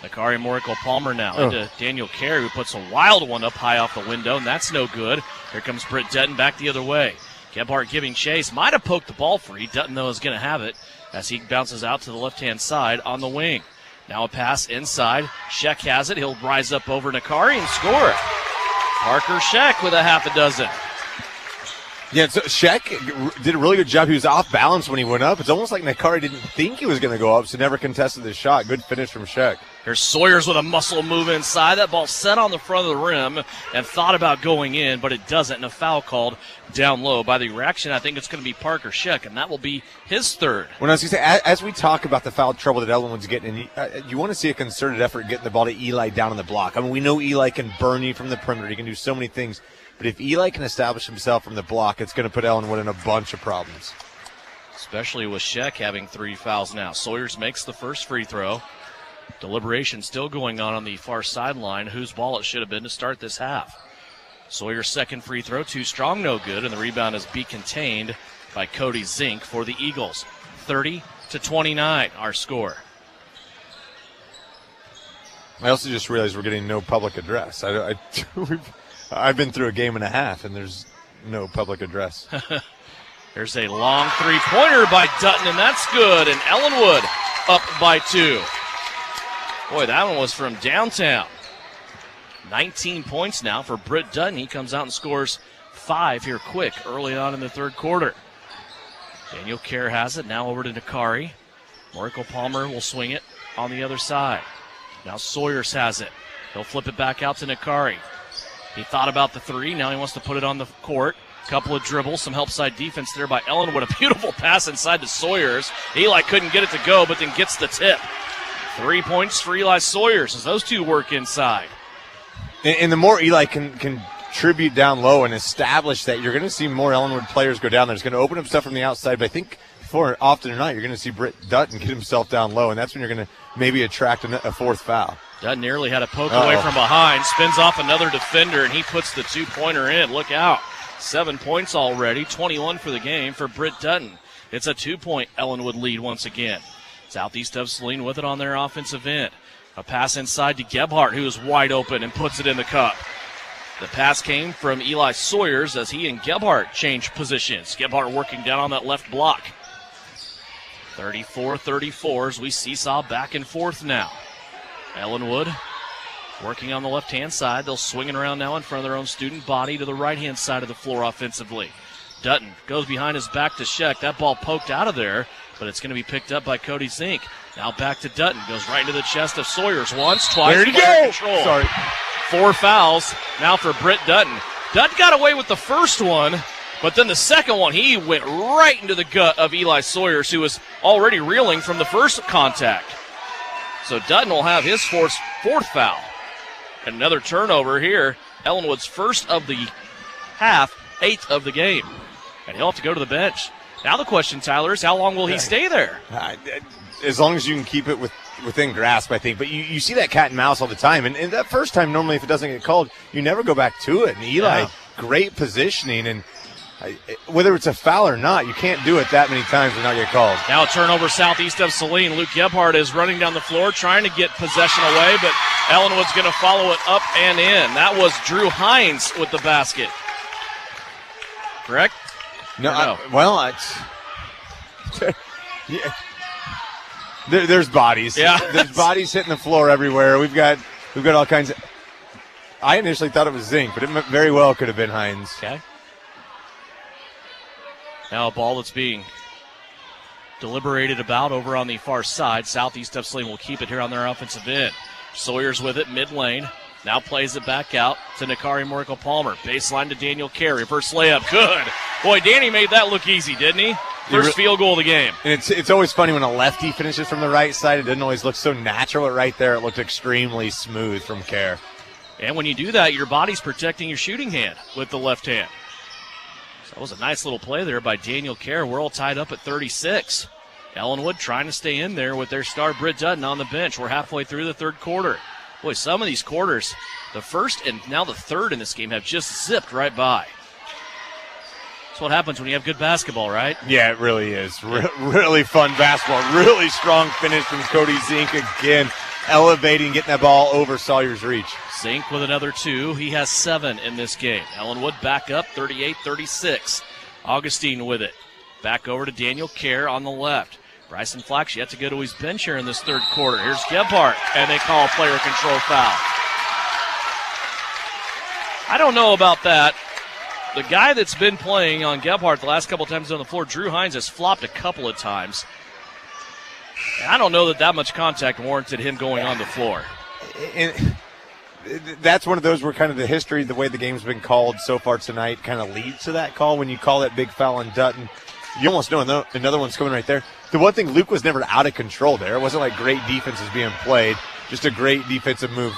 Nakari Morrico-Palmer now into Daniel Kerr, who puts a wild one up high off the window, and that's no good. Here comes Britt Dutton back the other way. Gebhardt giving chase. Might have poked the ball free. Dutton, though, is going to have it as he bounces out to the left-hand side on the wing. Now a pass inside. Scheck has it. He'll rise up over Nakari and score. Parker Scheck with a half a dozen. Yeah, so Scheck did a really good job. He was off balance when he went up. It's almost like Nakari didn't think he was going to go up, so never contested the shot. Good finish from Scheck. Here's Sawyers with a muscle move inside. That ball set on the front of the rim and thought about going in, but it doesn't, and a foul called down low. By the reaction, I think it's going to be Parker Scheck, and that will be his third. When I was going to say, as we talk about the foul trouble that Ellinwood's getting, you want to see a concerted effort getting the ball to Eli down on the block. I mean, we know Eli can burn you from the perimeter. He can do so many things. But if Eli can establish himself from the block, it's going to put Ellinwood in a bunch of problems. Especially with Scheck having 3 fouls now. Sawyers makes the first free throw. Deliberation still going on the far sideline. Whose ball it should have been to start this half. Sawyer's second free throw, too strong, no good. And the rebound is be contained by Cody Zink for the Eagles. 30-29, our score. I also just realized we're getting no public address. I've been through a game and a half, and there's no public address. There's a long three-pointer by Dutton, and that's good. And Ellinwood up by 2. Boy, that one was from downtown. 19 points now for Britt Dutton. He comes out and scores 5 here quick early on in the third quarter. Daniel Kerr has it. Now over to Nakari. Morrico-Palmer will swing it on the other side. Now Sawyers has it. He'll flip it back out to Nakari. He thought about the 3. Now he wants to put it on the court. Couple of dribbles, some help side defense there by Ellinwood. A beautiful pass inside to Sawyers. Eli couldn't get it to go, but then gets the tip. 3 points for Eli Sawyers as those two work inside. And the more Eli can contribute down low and establish that, you're going to see more Ellinwood players go down there. It's going to open up stuff from the outside, but I think before often or not, you're going to see Britt Dutton get himself down low, and that's when you're going to maybe attract a 4th foul. Dutton nearly had a poke away from behind, spins off another defender, and he puts the 2-pointer in. Look out. 7 points already, 21 for the game for Britt Dutton. It's a 2-point Ellinwood lead once again. Southeast of Saline with it on their offensive end. A pass inside to Gebhardt, who is wide open and puts it in the cup. The pass came from Eli Sawyers as he and Gebhardt change positions. Gebhardt working down on that left block. 34-34 as we seesaw back and forth now. Ellinwood working on the left-hand side. They'll swing it around now in front of their own student body to the right-hand side of the floor offensively. Dutton goes behind his back to Scheck. That ball poked out of there, but it's going to be picked up by Cody Zink. Now back to Dutton. Goes right into the chest of Sawyers. Once, twice. There you go. Control. Sorry. 4 fouls now for Britt Dutton. Dutton got away with the first one, but then the second one, he went right into the gut of Eli Sawyers, who was already reeling from the first contact. So Dutton will have his fourth foul. And another turnover here. Ellinwood's first of the half, 8th of the game. And he'll have to go to the bench. Now the question, Tyler, is how long will he stay there? As long as you can keep it within grasp, I think. But you see that cat and mouse all the time. And that first time, normally, if it doesn't get called, you never go back to it. And Eli, great positioning. And whether it's a foul or not, you can't do it that many times and not get called. Now a turnover southeast of Saline. Luke Gebhardt is running down the floor trying to get possession away, but Ellinwood's going to follow it up and in. That was Drew Hines with the basket. Correct? No. Yeah. There's bodies. Yeah. There's bodies hitting the floor everywhere. We've got all kinds of. I initially thought it was Zink, but it very well could have been Hines. Okay. Now a ball that's being deliberated about over on the far side. Southeast of Saline will keep it here on their offensive end. Sawyer's with it, mid-lane. Now plays it back out to Nakari Morikel-Palmer. Baseline to Daniel Kerr. Reverse layup. Good. Boy, Danny made that look easy, didn't he? First field goal of the game. And it's always funny when a lefty finishes from the right side. It doesn't always look so natural, but right there it looked extremely smooth from Kerr. And when you do that, your body's protecting your shooting hand with the left hand. So that was a nice little play there by Daniel Kerr. We're all tied up at 36. Ellinwood trying to stay in there with their star Britt Dutton on the bench. We're halfway through the third quarter. Boy, some of these quarters, the first and now the third in this game, have just zipped right by. That's what happens when you have good basketball, right? Yeah, it really is. Really fun basketball. Really strong finish from Cody Zink again, elevating, getting that ball over Sawyer's reach. Zink with another 2. He has 7 in this game. Ellinwood back up 38-36. Augustine with it. Back over to Daniel Kerr on the left. Bryson Flax yet to go to his bench here in this third quarter. Here's Gebhardt, and they call a player control foul. I don't know about that. The guy that's been playing on Gebhardt the last couple of times on the floor, Drew Hines, has flopped a couple of times. And I don't know that much contact warranted him going on the floor. And that's one of those where kind of the history, the way the game's been called so far tonight, kind of leads to that call. When you call that big foul on Dutton, you almost know another one's coming right there. The one thing, Luke was never out of control there. It wasn't like great defense is being played, just a great defensive move.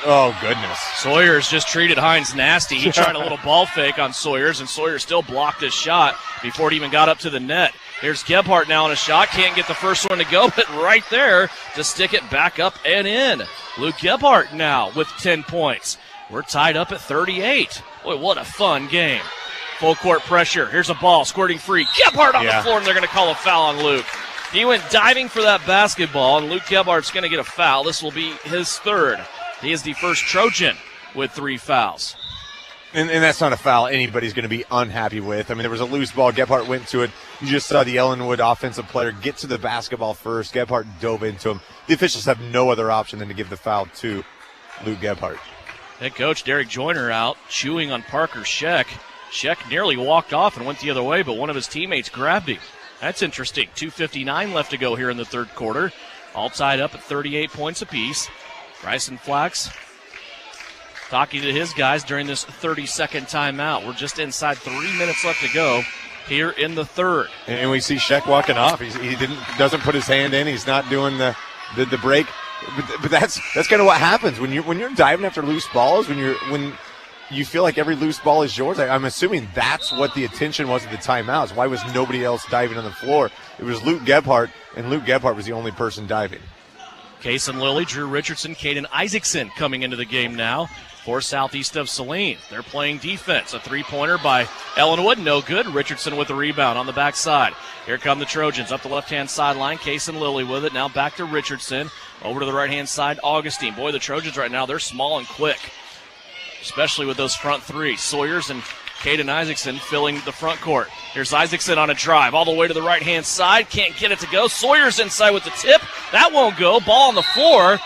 Oh, goodness. Sawyers just treated Hines nasty. He tried a little ball fake on Sawyers, and Sawyers still blocked his shot before it even got up to the net. Here's Gebhardt now on a shot. Can't get the first one to go, but right there to stick it back up and in. Luke Gebhardt now with 10 points. We're tied up at 38. Boy, what a fun game. Full court pressure. Here's a ball squirting free. Gebhardt on the floor, and they're going to call a foul on Luke. He went diving for that basketball, and Luke Gebhardt's going to get a foul. This will be his third. He is the first Trojan with 3 fouls. And that's not a foul anybody's going to be unhappy with. I mean, there was a loose ball. Gebhardt went to it. You just saw the Ellinwood offensive player get to the basketball first. Gebhardt dove into him. The officials have no other option than to give the foul to Luke Gebhardt. Head coach Derek Joyner out, chewing on Parker Scheck. Scheck nearly walked off and went the other way, but one of his teammates grabbed him. That's interesting. 2:59 left to go here in the third quarter. All tied up at 38 points apiece. Bryson Flax talking to his guys during this 30-second timeout. We're just inside 3 minutes left to go here in the third. And we see Scheck walking off. He doesn't put his hand in. He's not doing the break. But that's kind of what happens when you're diving after loose balls. When you feel like every loose ball is yours. I'm assuming that's what the attention was at the timeouts. Why was nobody else diving on the floor? It was Luke Gebhardt, and Luke Gebhardt was the only person diving. Cason Lilly, Drew Richardson, Caden Isaacson coming into the game now for Southeast of Saline. They're playing defense. A three-pointer by Ellinwood, no good. Richardson with the rebound on the backside. Here come the Trojans up the left-hand sideline. Cason Lilly with it. Now back to Richardson. Over to the right-hand side, Augustine. Boy, the Trojans right now, they're small and quick, especially with those front three. Sawyers and Caden Isaacson filling the front court. Here's Isaacson on a drive all the way to the right-hand side. Can't get it to go. Sawyers inside with the tip. That won't go. Ball on the floor.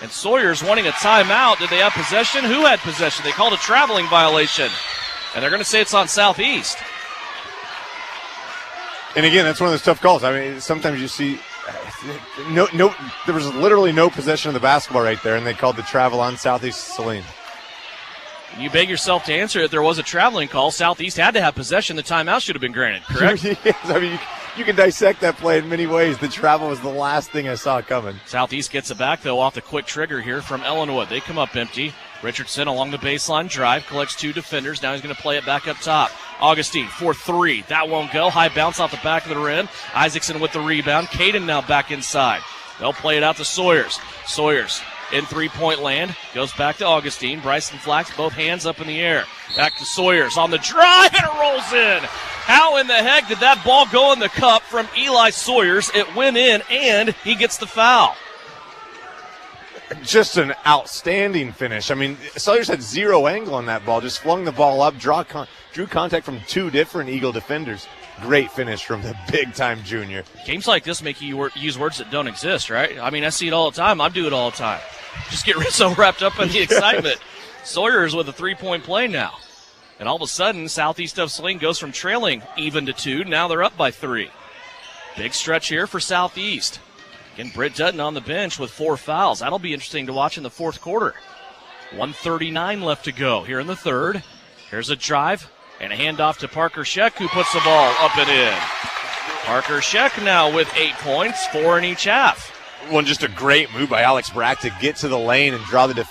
And Sawyers wanting a timeout. Did they have possession? Who had possession? They called a traveling violation. And they're going to say it's on Southeast. And again, that's one of those tough calls. I mean, sometimes you see there was literally no possession of the basketball right there, and they called the travel on Southeast Saline. You beg yourself to answer if there was a traveling call. Southeast had to have possession. The timeout should have been granted, correct? Yes, I mean, you can dissect that play in many ways. The travel was the last thing I saw coming. Southeast gets it back, though, off the quick trigger here from Ellinwood. They come up empty. Richardson along the baseline drive, collects 2 defenders. Now he's going to play it back up top. Augustine for 3. That won't go. High bounce off the back of the rim. Isaacson with the rebound. Caden now back inside. They'll play it out to Sawyers. Sawyers in three-point land. Goes back to Augustine. Bryson Flax, both hands up in the air. Back to Sawyers on the drive, and it rolls in. How in the heck did that ball go in the cup from Eli Sawyers? It went in, and he gets the foul. Just an outstanding finish. I mean, Sawyers had zero angle on that ball. Just flung the ball up, drew contact from 2 different Eagle defenders. Great finish from the big-time junior. Games like this make you use words that don't exist, right? I mean, I see it all the time. I do it all the time. Just get so wrapped up in the excitement. Sawyers with a 3-point play now. And all of a sudden, Southeast of Saline goes from trailing even to 2. Now they're up by 3. Big stretch here for Southeast. Again, Britt Dutton on the bench with 4 fouls. That'll be interesting to watch in the fourth quarter. 1:39 left to go here in the third. Here's a drive and a handoff to Parker Scheck, who puts the ball up and in. Parker Scheck now with 8 points, 4 in each half. Well, just a great move by Alex Brack to get to the lane and draw the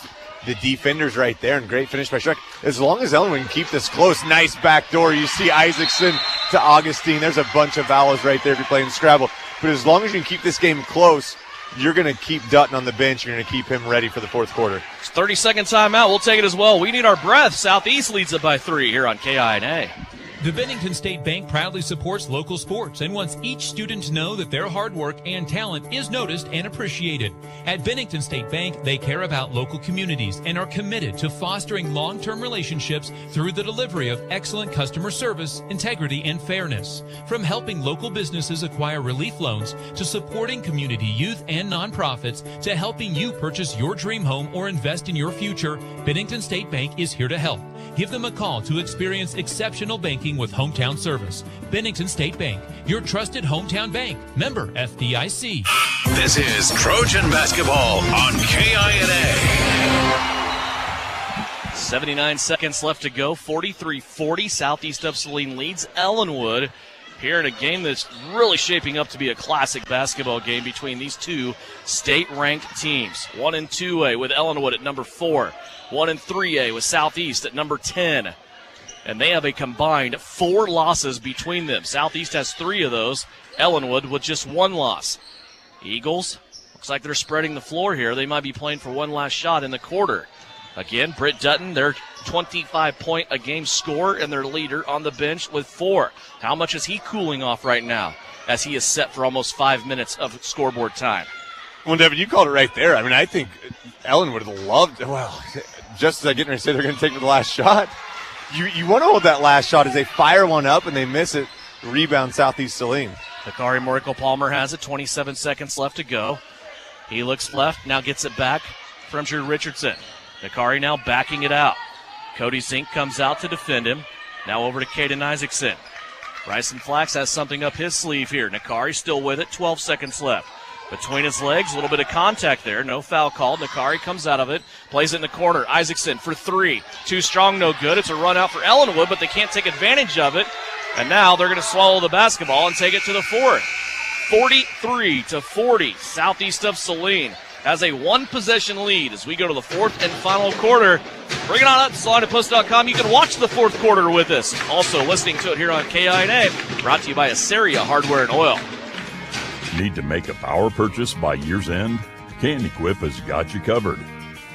defenders right there, and great finish by Scheck. As long as Ellinwood can keep this close, nice back door. You see Isaacson to Augustine. There's a bunch of fouls right there if you're playing Scrabble. But as long as you can keep this game close, you're going to keep Dutton on the bench. You're going to keep him ready for the fourth quarter. 30-second timeout. We'll take it as well. We need our breath. Southeast leads it by 3 here on KINA. The Bennington State Bank proudly supports local sports and wants each student to know that their hard work and talent is noticed and appreciated. At Bennington State Bank, they care about local communities and are committed to fostering long-term relationships through the delivery of excellent customer service, integrity, and fairness. From helping local businesses acquire relief loans to supporting community youth and nonprofits to helping you purchase your dream home or invest in your future, Bennington State Bank is here to help. Give them a call to experience exceptional banking with hometown service. Bennington State Bank, your trusted hometown bank. Member FDIC. This is Trojan Basketball on KINA. 79 seconds left to go. 43-40. Southeast of Saline leads Ellinwood here in a game that's really shaping up to be a classic basketball game between these two state-ranked teams. 1 and 2A with Ellinwood at number 4. 1 and 3A with Southeast at number 10. And they have a combined 4 losses between them. Southeast has 3 of those. Ellinwood with just 1 loss. Eagles, looks like they're spreading the floor here. They might be playing for one last shot in the quarter. Again, Britt Dutton, their 25-point-a-game scorer and their leader on the bench with 4. How much is he cooling off right now as he is set for almost 5 minutes of scoreboard time? Well, Devin, you called it right there. I mean, I think Ellen would have loved, well, just as I get ready to say they're going to take the last shot, you want to hold that last shot as they fire one up and they miss it. Rebound Southeast Saline. Hikari Morico-Palmer has it. 27 seconds left to go. He looks left, now gets it back from Drew Richardson. Hikari now backing it out. Cody Zink comes out to defend him. Now over to Caden Isaacson. Bryson Flax has something up his sleeve here. Hikari still with it. 12 seconds left. Between his legs, a little bit of contact there. No foul called. Hikari comes out of it. Plays it in the corner. Isaacson for 3. Too strong, no good. It's a run out for Ellinwood, but they can't take advantage of it. And now they're going to swallow the basketball and take it to the fourth. 43-40. Southeast of Saline has a 1-possession lead as we go to the fourth and final quarter. Bring it on up to SalinePost.com. You can watch the fourth quarter with us. Also listening to it here on KINA. Brought to you by Aceria Hardware and Oil. Need to make a power purchase by year's end? CanEquip has got you covered.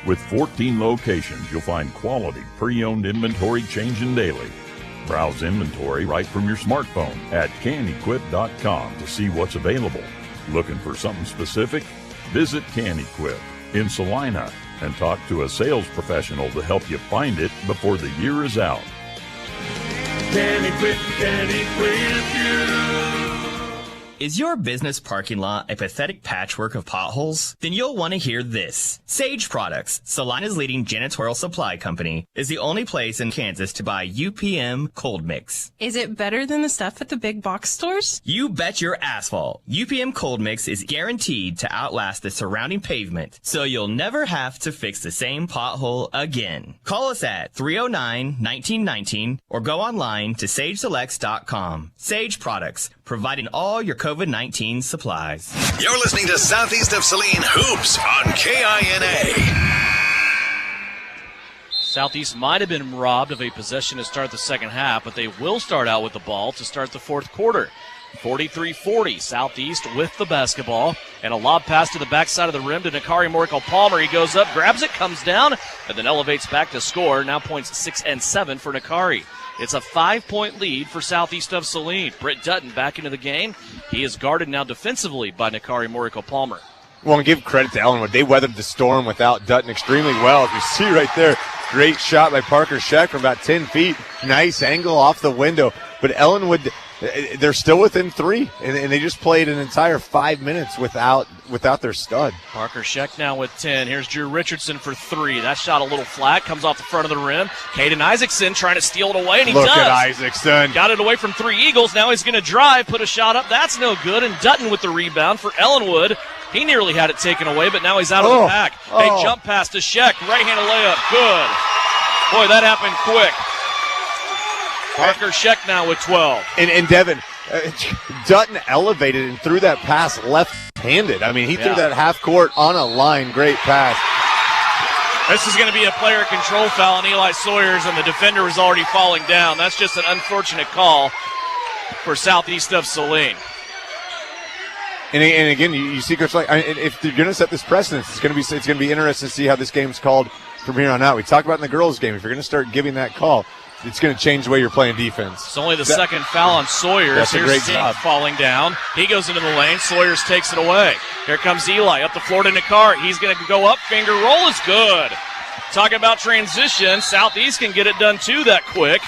With 14 locations, you'll find quality pre-owned inventory changing daily. Browse inventory right from your smartphone at CanEquip.com to see what's available. Looking for something specific? Visit CanEquip in Salina and talk to a sales professional to help you find it before the year is out. Can equip you. Is your business parking lot a pathetic patchwork of potholes? Then you'll want to hear this. Sage Products, Salina's leading janitorial supply company, is the only place in Kansas to buy UPM cold mix. Is it better than the stuff at the big box stores? You bet your asphalt. UPM cold mix is guaranteed to outlast the surrounding pavement, so you'll never have to fix the same pothole again. Call us at 309-1919 or go online to sageselects.com. Sage Products, providing all your COVID-19 supplies. You're listening to Southeast of Saline Hoops on KINA. Southeast might have been robbed of a possession to start the second half, but they will start out with the ball to start the fourth quarter. 43-40, Southeast with the basketball, and a lob pass to the backside of the rim to Hikari Morico-Palmer. He goes up, grabs it, comes down, and then elevates back to score. Now points 6 and 7 for Hikari. It's a 5-point lead for Southeast of Saline. Britt Dutton back into the game. He is guarded now defensively by Hikari Morico-Palmer. Well, and give credit to Ellinwood. They weathered the storm without Dutton extremely well. As you see right there, great shot by Parker Scheck from about 10 feet. Nice angle off the window. But Ellinwood they're still within 3, and they just played an entire 5 minutes without their stud. Parker Scheck now with 10. Here's Drew Richardson for 3. That shot a little flat, comes off the front of the rim. Caden Isaacson trying to steal it away, and he does. Look at Isaacson. Got it away from 3 Eagles. Now he's going to drive, put a shot up. That's no good, and Dutton with the rebound for Ellinwood. He nearly had it taken away, but now he's out of the pack. A jump pass to Scheck. Right-handed layup. Good. Boy, that happened quick. Parker Scheck now with 12. And Devin, Dutton elevated and threw that pass left-handed. I mean, he threw that half court on a line. Great pass. This is going to be a player control foul on Eli Sawyers, and the defender was already falling down. That's just an unfortunate call for Southeast of Saline. And again, you see, Coach, like, if you're going to set this precedence, it's going to be interesting to see how this game's called from here on out. We talked about in the girls' game, if you're going to start giving that call, it's going to change the way you're playing defense. It's only the second foul on Sawyers. That's a great Here's job. Falling down. He goes into the lane. Sawyers takes it away. Here comes Eli up the floor to Nakari. He's going to go up. Finger roll is good. Talking about transition, Southeast can get it done too that quick.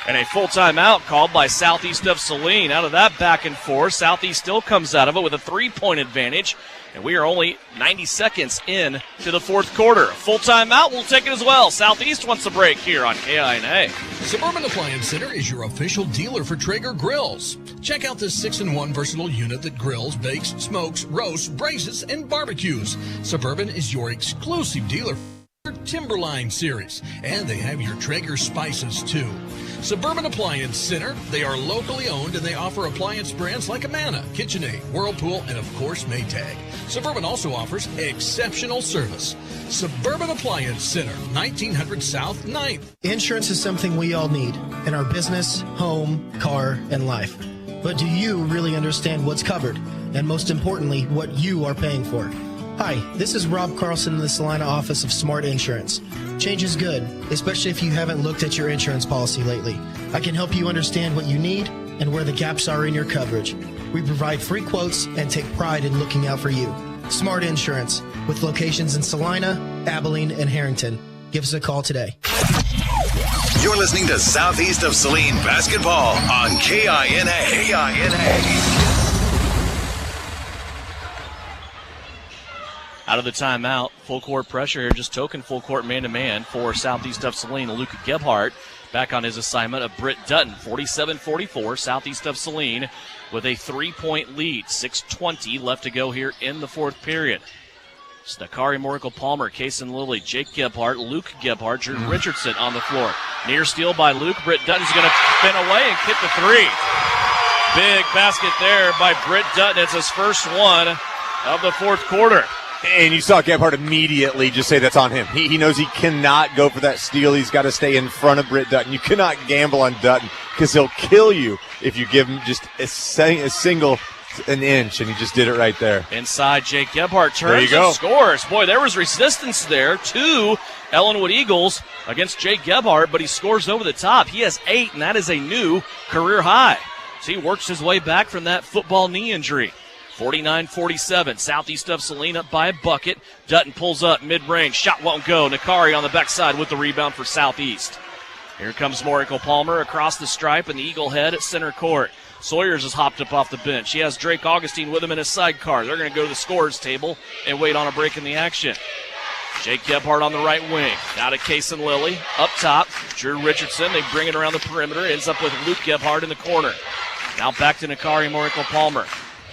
And a full timeout called by Southeast of Saline. Out of that back and forth, Southeast still comes out of it with a 3-point advantage. And we are only 90 seconds in to the fourth quarter. Full timeout, we'll take it as well. Southeast wants a break here on KINA. Suburban Appliance Center is your official dealer for Traeger grills. Check out this 6-in-1 versatile unit that grills, bakes, smokes, roasts, braces, and barbecues. Suburban is your exclusive dealer for Timberline series, and they have your Traeger spices too. Suburban Appliance Center, they are locally owned and they offer appliance brands like Amana, KitchenAid, Whirlpool, and of course Maytag. Suburban also offers exceptional service. Suburban Appliance Center, 1900 South 9th. Insurance is something we all need in our business, home, car, and life. But do you really understand what's covered? And most importantly, what you are paying for? Hi, this is Rob Carlson in the Salina office of Smart Insurance. Change is good, especially if you haven't looked at your insurance policy lately. I can help you understand what you need and where the gaps are in your coverage. We provide free quotes and take pride in looking out for you. Smart Insurance, with locations in Salina, Abilene, and Harrington. Give us a call today. You're listening to Southeast of Saline basketball on KINA. Out of the timeout, full court pressure here, just token full court man-to-man for Southeast of Saline. Luke Gebhardt back on his assignment of Britt Dutton, 47-44, Southeast of Saline with a 3-point lead. 6:20 left to go here in the fourth period. Nakari Morikel-Palmer, Kason Lilly, Jake Gebhardt, Luke Gebhardt, Drew Richardson on the floor. Near steal by Luke. Britt Dutton's going to spin away and hit the three. Big basket there by Britt Dutton. It's his first one of the fourth quarter. And you saw Gebhardt immediately just say that's on him. He knows he cannot go for that steal. He's got to stay in front of Britt Dutton. You cannot gamble on Dutton because he'll kill you if you give him just an inch, and he just did it right there. Inside, Jake Gebhardt turns and scores. Boy, there was resistance there. 2 Ellinwood Eagles against Jake Gebhardt, but he scores over the top. He has 8, and that is a new career high. So he works his way back from that football knee injury. 49-47, Southeast of Saline up by a bucket. Dutton pulls up, mid-range, shot won't go. Nakari on the backside with the rebound for Southeast. Here comes Morikel-Palmer across the stripe and the Eagle head at center court. Sawyers has hopped up off the bench. He has Drake Augustine with him in his sidecar. They're going to go to the scorer's table and wait on a break in the action. Jake Gebhardt on the right wing. Now to Kason Lilly. Up top, Drew Richardson. They bring it around the perimeter. Ends up with Luke Gebhardt in the corner. Now back to Nakari Morikel-Palmer.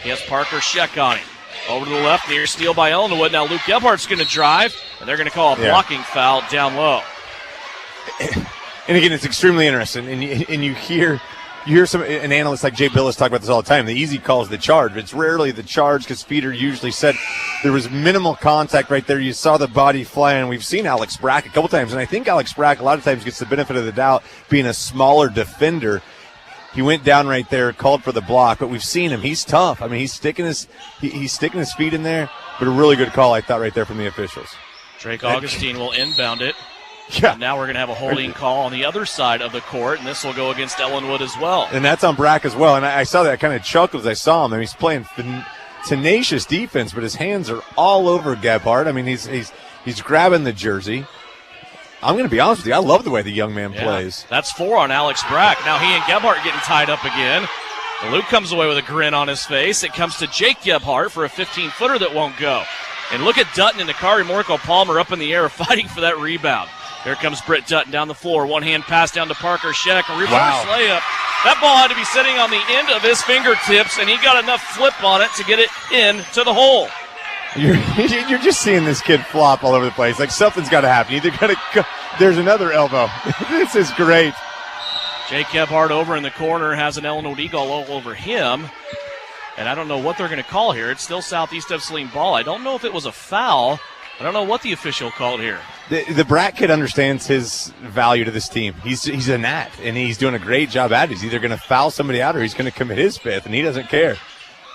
He has Parker Scheck on him. Over to the left, near steal by Ellinwood. Now Luke Gebhardt's going to drive, and they're going to call a blocking foul down low. And again, it's extremely interesting. And you hear an analyst like Jay Billis talk about this all the time. The easy call is the charge. It's rarely the charge because Feeder usually said there was minimal contact right there. You saw the body fly, and we've seen Alex Brack a couple times. And I think Alex Brack a lot of times gets the benefit of the doubt being a smaller defender. He went down right there, called for the block, but we've seen him. He's tough. I mean, he's sticking his feet in there, but a really good call, I thought, right there from the officials. Drake Augustine will inbound it. Yeah. And now we're going to have a holding call on the other side of the court, and this will go against Ellinwood as well. And that's on Brack as well. And I saw that kind of chuckle as I saw him. I mean, he's playing tenacious defense, but his hands are all over Gebhardt. I mean, he's grabbing the jersey. I'm going to be honest with you. I love the way the young man plays. That's 4 on Alex Brack. Now he and Gebhardt getting tied up again. Luke comes away with a grin on his face. It comes to Jake Gebhardt for a 15-footer that won't go. And look at Dutton and Nakari Morrico-Palmer up in the air fighting for that rebound. Here comes Britt Dutton down the floor. One-hand pass down to Parker Scheck. A reverse layup. That ball had to be sitting on the end of his fingertips, and he got enough flip on it to get it into the hole. You're just seeing this kid flop all over the place. Like something's got to happen. Either got to. There's another elbow. This is great. Jake Gebhardt over in the corner has an Ellinwood Eagle all over him. And I don't know what they're going to call here. It's still Southeast of Saline ball. I don't know if it was a foul. I don't know what the official called here. The Brat kid understands his value to this team. He's a gnat, and he's doing a great job at it. He's either going to foul somebody out or he's going to commit his fifth, and he doesn't care.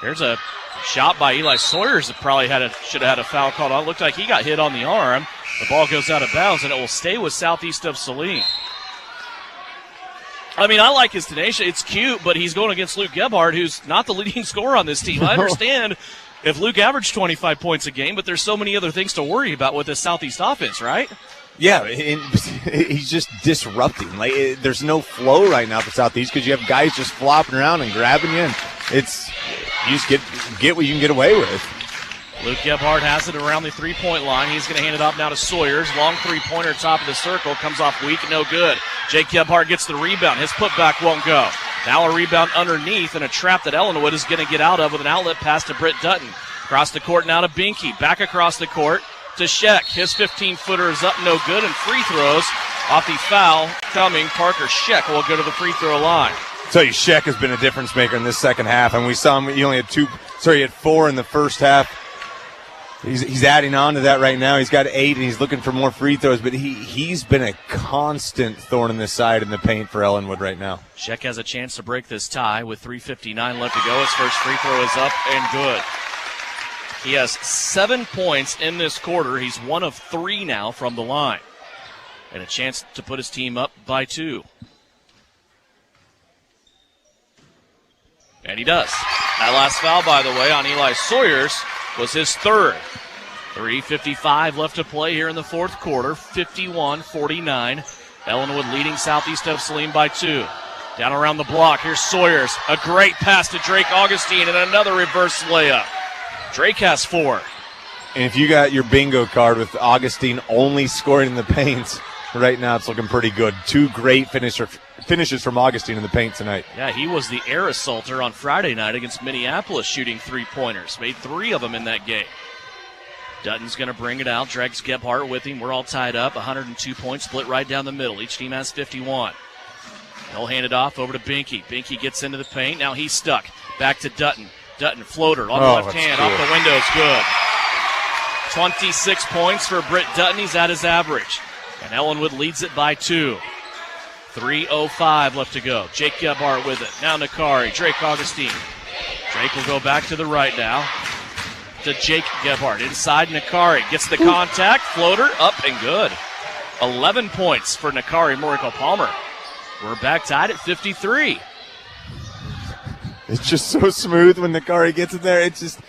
Here's a shot by Eli Sawyers that probably should have had a foul called on. It looked like he got hit on the arm. The ball goes out of bounds, and it will stay with Southeast of Saline. I mean, I like his tenacious. It's cute, but he's going against Luke Gebhardt, who's not the leading scorer on this team. I understand if Luke averaged 25 points a game, but there's so many other things to worry about with this Southeast offense, right? Yeah, he's just disrupting. Like there's no flow right now for Southeast because you have guys just flopping around and grabbing you, and you just get what you can get away with. Luke Gebhardt has it around the three-point line. He's going to hand it off now to Sawyers. Long three-pointer, top of the circle. Comes off weak, no good. Jake Gebhardt gets the rebound. His putback won't go. Now a rebound underneath and a trap that Ellinwood is going to get out of with an outlet pass to Britt Dutton. Across the court now to Binky. Back across the court to Scheck. His 15-footer is up, no good, and free throws off the foul coming. Parker Scheck will go to the free throw line. I'll tell you, Scheck has been a difference maker in this second half, and we saw him. He had 4 in the first half. He's adding on to that right now. He's got 8, and he's looking for more free throws, but he's been a constant thorn in the side in the paint for Ellinwood right now. Scheck has a chance to break this tie with 3:59 left to go. His first free throw is up and good. He has 7 points in this quarter. He's 1 of 3 now from the line. And a chance to put his team up by 2. And he does. That last foul, by the way, on Eli Sawyers was his 3rd. 3:55 left to play here in the fourth quarter. 51-49. Ellinwood leading Southeast of Saline by 2. Down around the block. Here's Sawyers. A great pass to Drake Augustine and another reverse layup. Drake has 4. And if you got your bingo card with Augustine only scoring in the paint, right now it's looking pretty good. 2 great finishes from Augustine in the paint tonight. Yeah, he was the air assaulter on Friday night against Minneapolis, shooting 3-pointers. Made 3 of them in that game. Dutton's going to bring it out. Drags Gebhardt with him. We're all tied up. 102 points, split right down the middle. Each team has 51. He'll hand it off over to Binky. Binky gets into the paint. Now he's stuck. Back to Dutton. Dutton floater on the left hand. Off the window is good. 26 points for Britt Dutton. He's at his average. And Ellinwood leads it by 2. 3:05 left to go. Jake Gebhardt with it. Now Nakari. Drake Augustine. Drake will go back to the right now. To Jake Gebhardt. Inside Nakari. Gets the contact. Floater up and good. 11 points for Nakari Morrico-Palmer. We're back tied at 53. It's just so smooth when Nakari gets it there. It's just,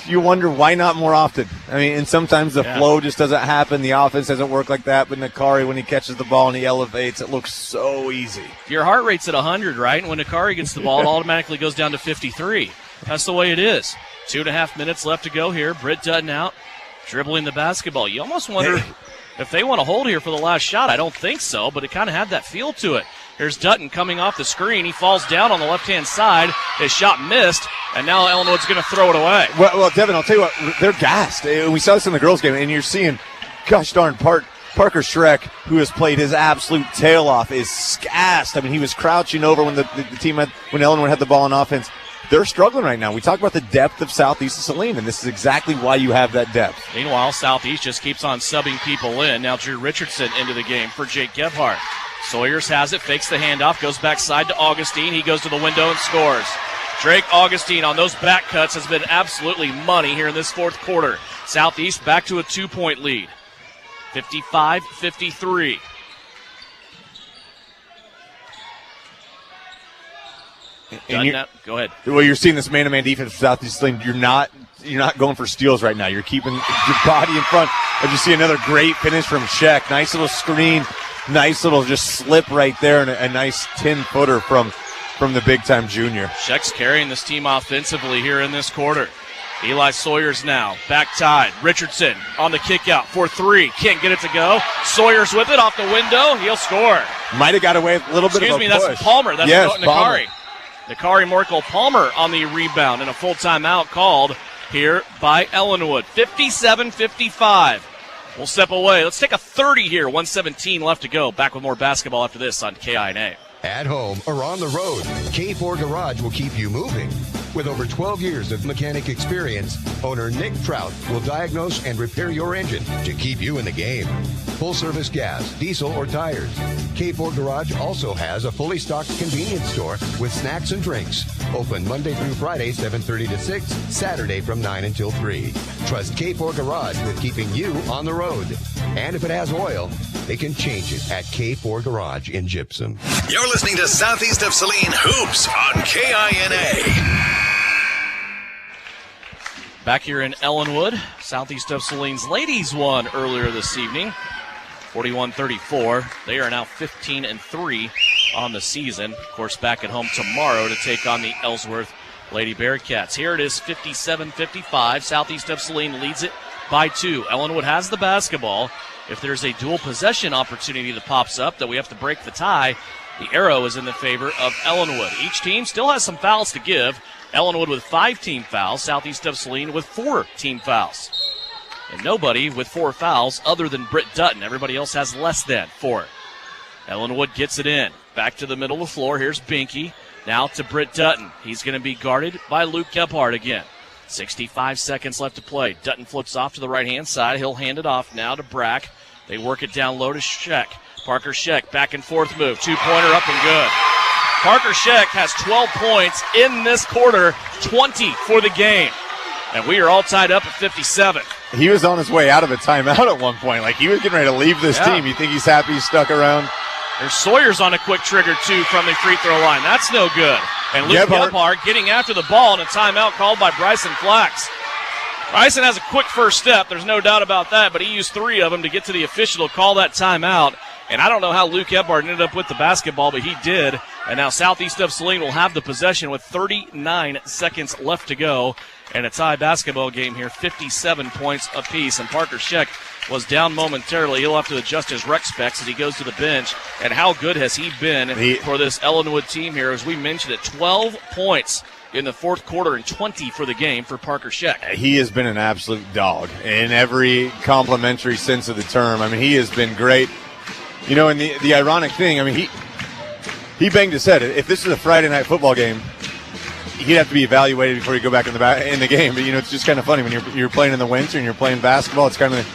you wonder why not more often. I mean, and sometimes the flow just doesn't happen. The offense doesn't work like that. But Nakari, when he catches the ball and he elevates, it looks so easy. Your heart rate's at 100, right? And when Nakari gets the ball, it automatically goes down to 53. That's the way it is. 2.5 minutes left to go here. Britt Dutton out, dribbling the basketball. You almost wonder if they want to hold here for the last shot. I don't think so, but it kind of had that feel to it. Here's Dutton coming off the screen. He falls down on the left-hand side. His shot missed, and now Ellinwood's going to throw it away. Well, Devin, I'll tell you what, they're gassed. We saw this in the girls' game, and you're seeing, gosh darn, Parker Schreck, who has played his absolute tail off, is gassed. I mean, he was crouching over when the team when Ellinwood had the ball on offense. They're struggling right now. We talk about the depth of Southeast of Saline, and this is exactly why you have that depth. Meanwhile, Southeast just keeps on subbing people in. Now Drew Richardson into the game for Jake Gebhardt. Sawyers has it, fakes the handoff, goes backside to Augustine. He goes to the window and scores. Drake Augustine on those back cuts has been absolutely money here in this fourth quarter. Southeast back to a 2-point lead. 55-53. Go ahead. Well, you're seeing this man-to-man defense for Southeast Saline. You're not going for steals right now. You're keeping your body in front. But you see another great finish from Scheck. Nice little screen. Nice little just slip right there, and a nice 10-footer from from the big-time junior. Sheck's carrying this team offensively here in this quarter. Eli Sawyer's now back tied. Richardson on the kick out for three. Can't get it to go. Sawyer's with it off the window. He'll score. Might have got away with a little bit of a push. Excuse me, that's Palmer. That's yes, Nakari. Nakari Morkel Palmer on the rebound, and a full timeout called here by Ellinwood. 57-55. We'll step away. Let's take a 30 here. 1:17 left to go. Back with more basketball after this on KINA. At home or on the road, K4 Garage will keep you moving. With over 12 years of mechanic experience, owner Nick Trout will diagnose and repair your engine to keep you in the game. Full-service gas, diesel, or tires. K4 Garage also has a fully stocked convenience store with snacks and drinks. Open Monday through Friday, 7:30 to 6, Saturday from 9 until 3. Trust K4 Garage with keeping you on the road. And if it has oil, they can change it at K4 Garage in Gypsum. You're listening to Southeast of Saline Hoops on KINA. Back here in Ellinwood, Southeast of Saline's ladies won earlier this evening, 41-34. They are now 15-3 on the season. Of course, back at home tomorrow to take on the Ellsworth Lady Bearcats. Here it is, 57-55. Southeast of Saline leads it by 2. Ellinwood has the basketball. If there's a dual possession opportunity that pops up that we have to break the tie, the arrow is in the favor of Ellinwood. Each team still has some fouls to give. Ellinwood with 5 team fouls, Southeast of Saline with 4 team fouls. And nobody with 4 fouls other than Britt Dutton. Everybody else has less than 4. Ellinwood gets it in. Back to the middle of the floor. Here's Binky. Now to Britt Dutton. He's going to be guarded by Luke Gebhardt again. 65 seconds left to play. Dutton flips off to the right-hand side. He'll hand it off now to Brack. They work it down low to Sheck. Parker Sheck, back and forth move. 2-pointer up and good. Parker Sheck has 12 points in this quarter, 20 for the game. And we are all tied up at 57. He was on his way out of a timeout at one point. Like, he was getting ready to leave this team. You think he's happy he's stuck around? There's Sawyer's on a quick trigger, too, from the free throw line. That's no good. And Luke Gebhardt getting after the ball, and a timeout called by Bryson Flax. Bryson has a quick first step. There's no doubt about that, but he used 3 of them to get to the official to call that timeout. And I don't know how Luke Gebhardt ended up with the basketball, but he did. And now Southeast of Saline will have the possession with 39 seconds left to go. And a tie basketball game here, 57 points apiece. And Parker Sheck was down momentarily. He'll have to adjust his rec specs as he goes to the bench. And how good has he been for this Ellinwood team here? As we mentioned it, 12 points in the fourth quarter and 20 for the game for Parker Sheck. He has been an absolute dog in every complimentary sense of the term. I mean, he has been great. You know, and the ironic thing, I mean, he banged his head. If this is a Friday night football game, he'd have to be evaluated before you go back in the game. But, you know, it's just kind of funny when you're playing in the winter and you're playing basketball. It's kind of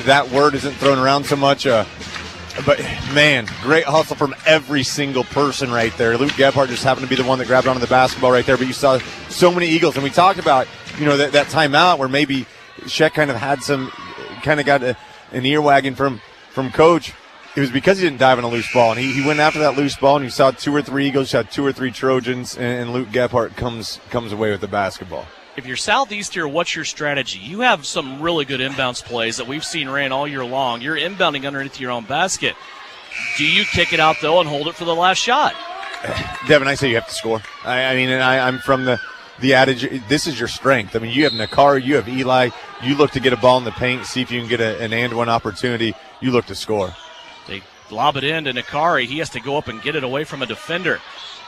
that word isn't thrown around so much. But, man, great hustle from every single person right there. Luke Gebhardt just happened to be the one that grabbed onto the basketball right there. But you saw so many Eagles. And we talked about, you know, that timeout where maybe Sheck kind of got an earwagging from Coach. It was because he didn't dive on a loose ball, and he went after that loose ball, and you saw 2 or 3 Eagles, you saw 2 or 3 Trojans, and Luke Gebhardt comes away with the basketball. If you're Southeast here, what's your strategy? You have some really good inbounds plays that we've seen ran all year long. You're inbounding underneath your own basket. Do you kick it out, though, and hold it for the last shot? Devin, I say you have to score. I'm from the adage, this is your strength. I mean, you have Nakari, you have Eli. You look to get a ball in the paint, see if you can get an and-one opportunity. You look to score. They lob it in to Nakari. He has to go up and get it away from a defender.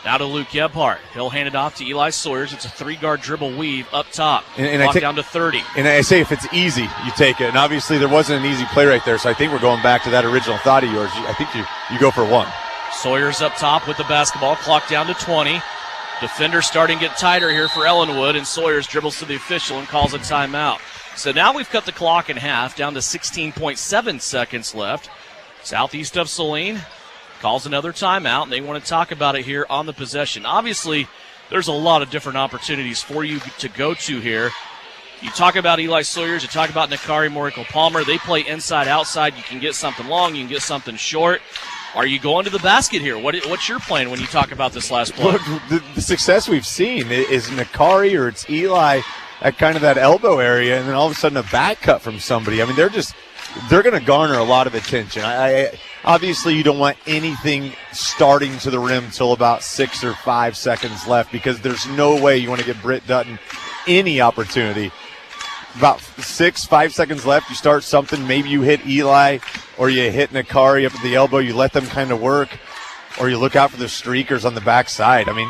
Now to Luke Gebhardt. He'll hand it off to Eli Sawyers. It's a 3-guard dribble weave up top. And down to 30. And I say if it's easy, you take it. And obviously there wasn't an easy play right there, so I think we're going back to that original thought of yours. I think you go for 1. Sawyers up top with the basketball. Clock down to 20. Defender starting to get tighter here for Ellinwood, and Sawyers dribbles to the official and calls a timeout. So now we've cut the clock in half, down to 16.7 seconds left. Southeast of Saline calls another timeout, and they want to talk about it here on the possession. Obviously, there's a lot of different opportunities for you to go to here. You talk about Eli Sawyers, you talk about Nakari Moriko Palmer. They play inside, outside. You can get something long, you can get something short. Are you going to the basket here? What's your plan when you talk about this last play? Look, the success we've seen is Nakari or it's Eli at kind of that elbow area, and then all of a sudden a back cut from somebody. I mean, they're going to garner a lot of attention. I Obviously, you don't want anything starting to the rim till about 6 or 5 seconds left because there's no way you want to give Britt Dutton any opportunity. About 5 seconds left, you start something. Maybe you hit Eli or you hit Nakari up at the elbow. You let them kind of work, or you look out for the streakers on the backside. I mean,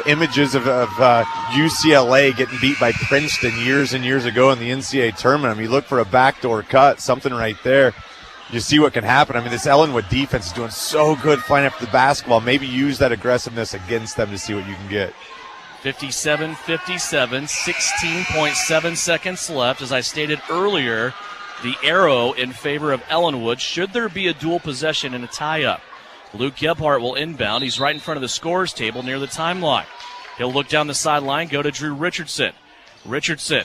images of UCLA getting beat by Princeton years and years ago in the NCAA tournament. I mean, you look for a backdoor cut, something right there. You see what can happen. I mean, this Ellinwood defense is doing so good flying after the basketball. Maybe use that aggressiveness against them to see what you can get. 57-57, 16.7 seconds left. As I stated earlier, the arrow in favor of Ellinwood should there be a dual possession and a tie-up. Luke Gebhardt will inbound. He's right in front of the scorer's table near the timeline. He'll look down the sideline, go to Drew Richardson. Richardson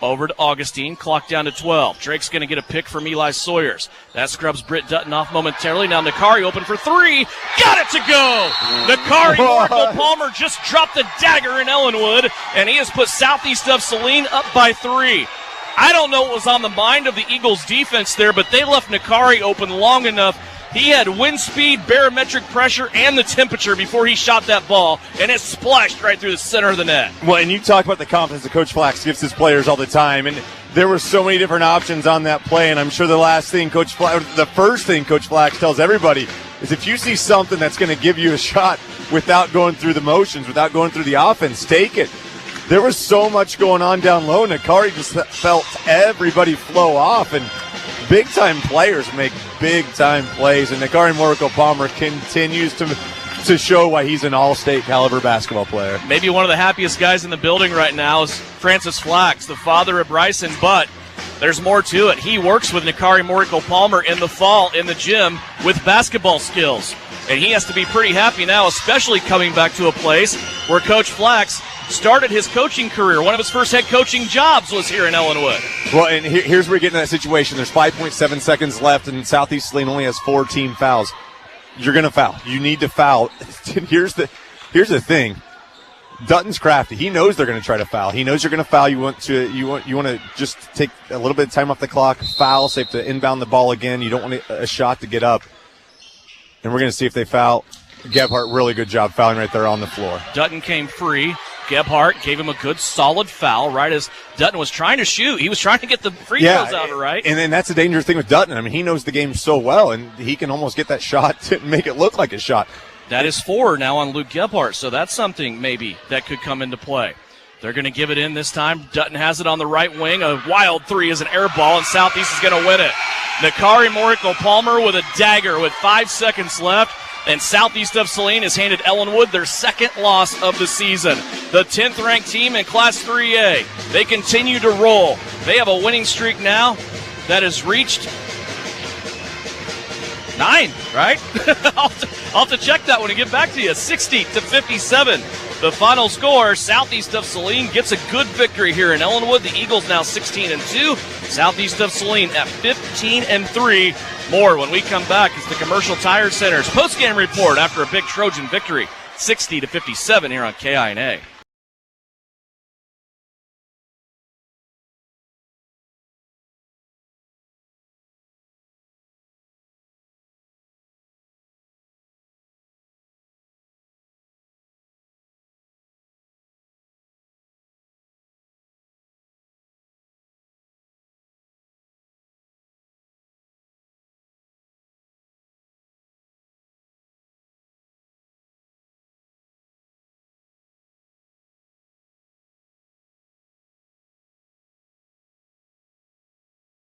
over to Augustine, clock down to 12. Drake's going to get a pick from Eli Sawyers. That scrubs Britt Dutton off momentarily. Now Nakari open for three. Got it to go! Nakari Oracle-Palmer just dropped the dagger in Ellinwood, and he has put Southeast of Saline up by 3. I don't know what was on the mind of the Eagles' defense there, but they left Nakari open long enough. He had wind speed, barometric pressure, and the temperature before he shot that ball, and it splashed right through the center of the net. Well, and you talk about the confidence that Coach Flax gives his players all the time, and there were so many different options on that play, and I'm sure the first thing Coach Flax tells everybody is if you see something that's going to give you a shot without going through the motions, without going through the offense, take it. There was so much going on down low. Nakari just felt everybody flow off, and big-time players make big-time plays, and Nakari Oracle-Palmer continues to show why he's an all-state caliber basketball player. Maybe one of the happiest guys in the building right now is Francis Flax, the father of Bryson, but there's more to it. He works with Nakari Oracle-Palmer in the fall in the gym with basketball skills, and he has to be pretty happy now, especially coming back to a place where Coach Flax started his coaching career. One of his first head coaching jobs was here in Ellinwood. Well, and here's where we get in that situation. There's 5.7 seconds left, and Southeast Saline only has 4 team fouls. You're going to foul. You need to foul. Here's the thing. Dutton's crafty. He knows they're going to try to foul. He knows you're going to foul. You want to just take a little bit of time off the clock, foul, so you have to inbound the ball again. You don't want a shot to get up. And we're going to see if they foul. Gebhardt, really good job fouling right there on the floor. Dutton came free. Gebhardt gave him a good, solid foul right as Dutton was trying to shoot. He was trying to get the free throws out, right? And then that's the dangerous thing with Dutton. I mean, he knows the game so well, and he can almost get that shot to make it look like a shot. That is 4 now on Luke Gebhardt, so that's something maybe that could come into play. They're going to give it in this time. Dutton has it on the right wing. A wild 3 is an air ball, and Southeast is going to win it. Nakari Oracle-Palmer with a dagger with 5 seconds left. And Southeast of Saline has handed Ellinwood their second loss of the season. The 10th-ranked team in Class 3A. They continue to roll. They have a winning streak now that has reached 9, right? I'll have to check that one and get back to you. 60-57. The final score, Southeast of Saline gets a good victory here in Ellinwood. The Eagles now 16-2. Southeast of Saline at 15-3. More when we come back as the Commercial Tire Center's postgame report after a big Trojan victory, 60-57 here on KINA.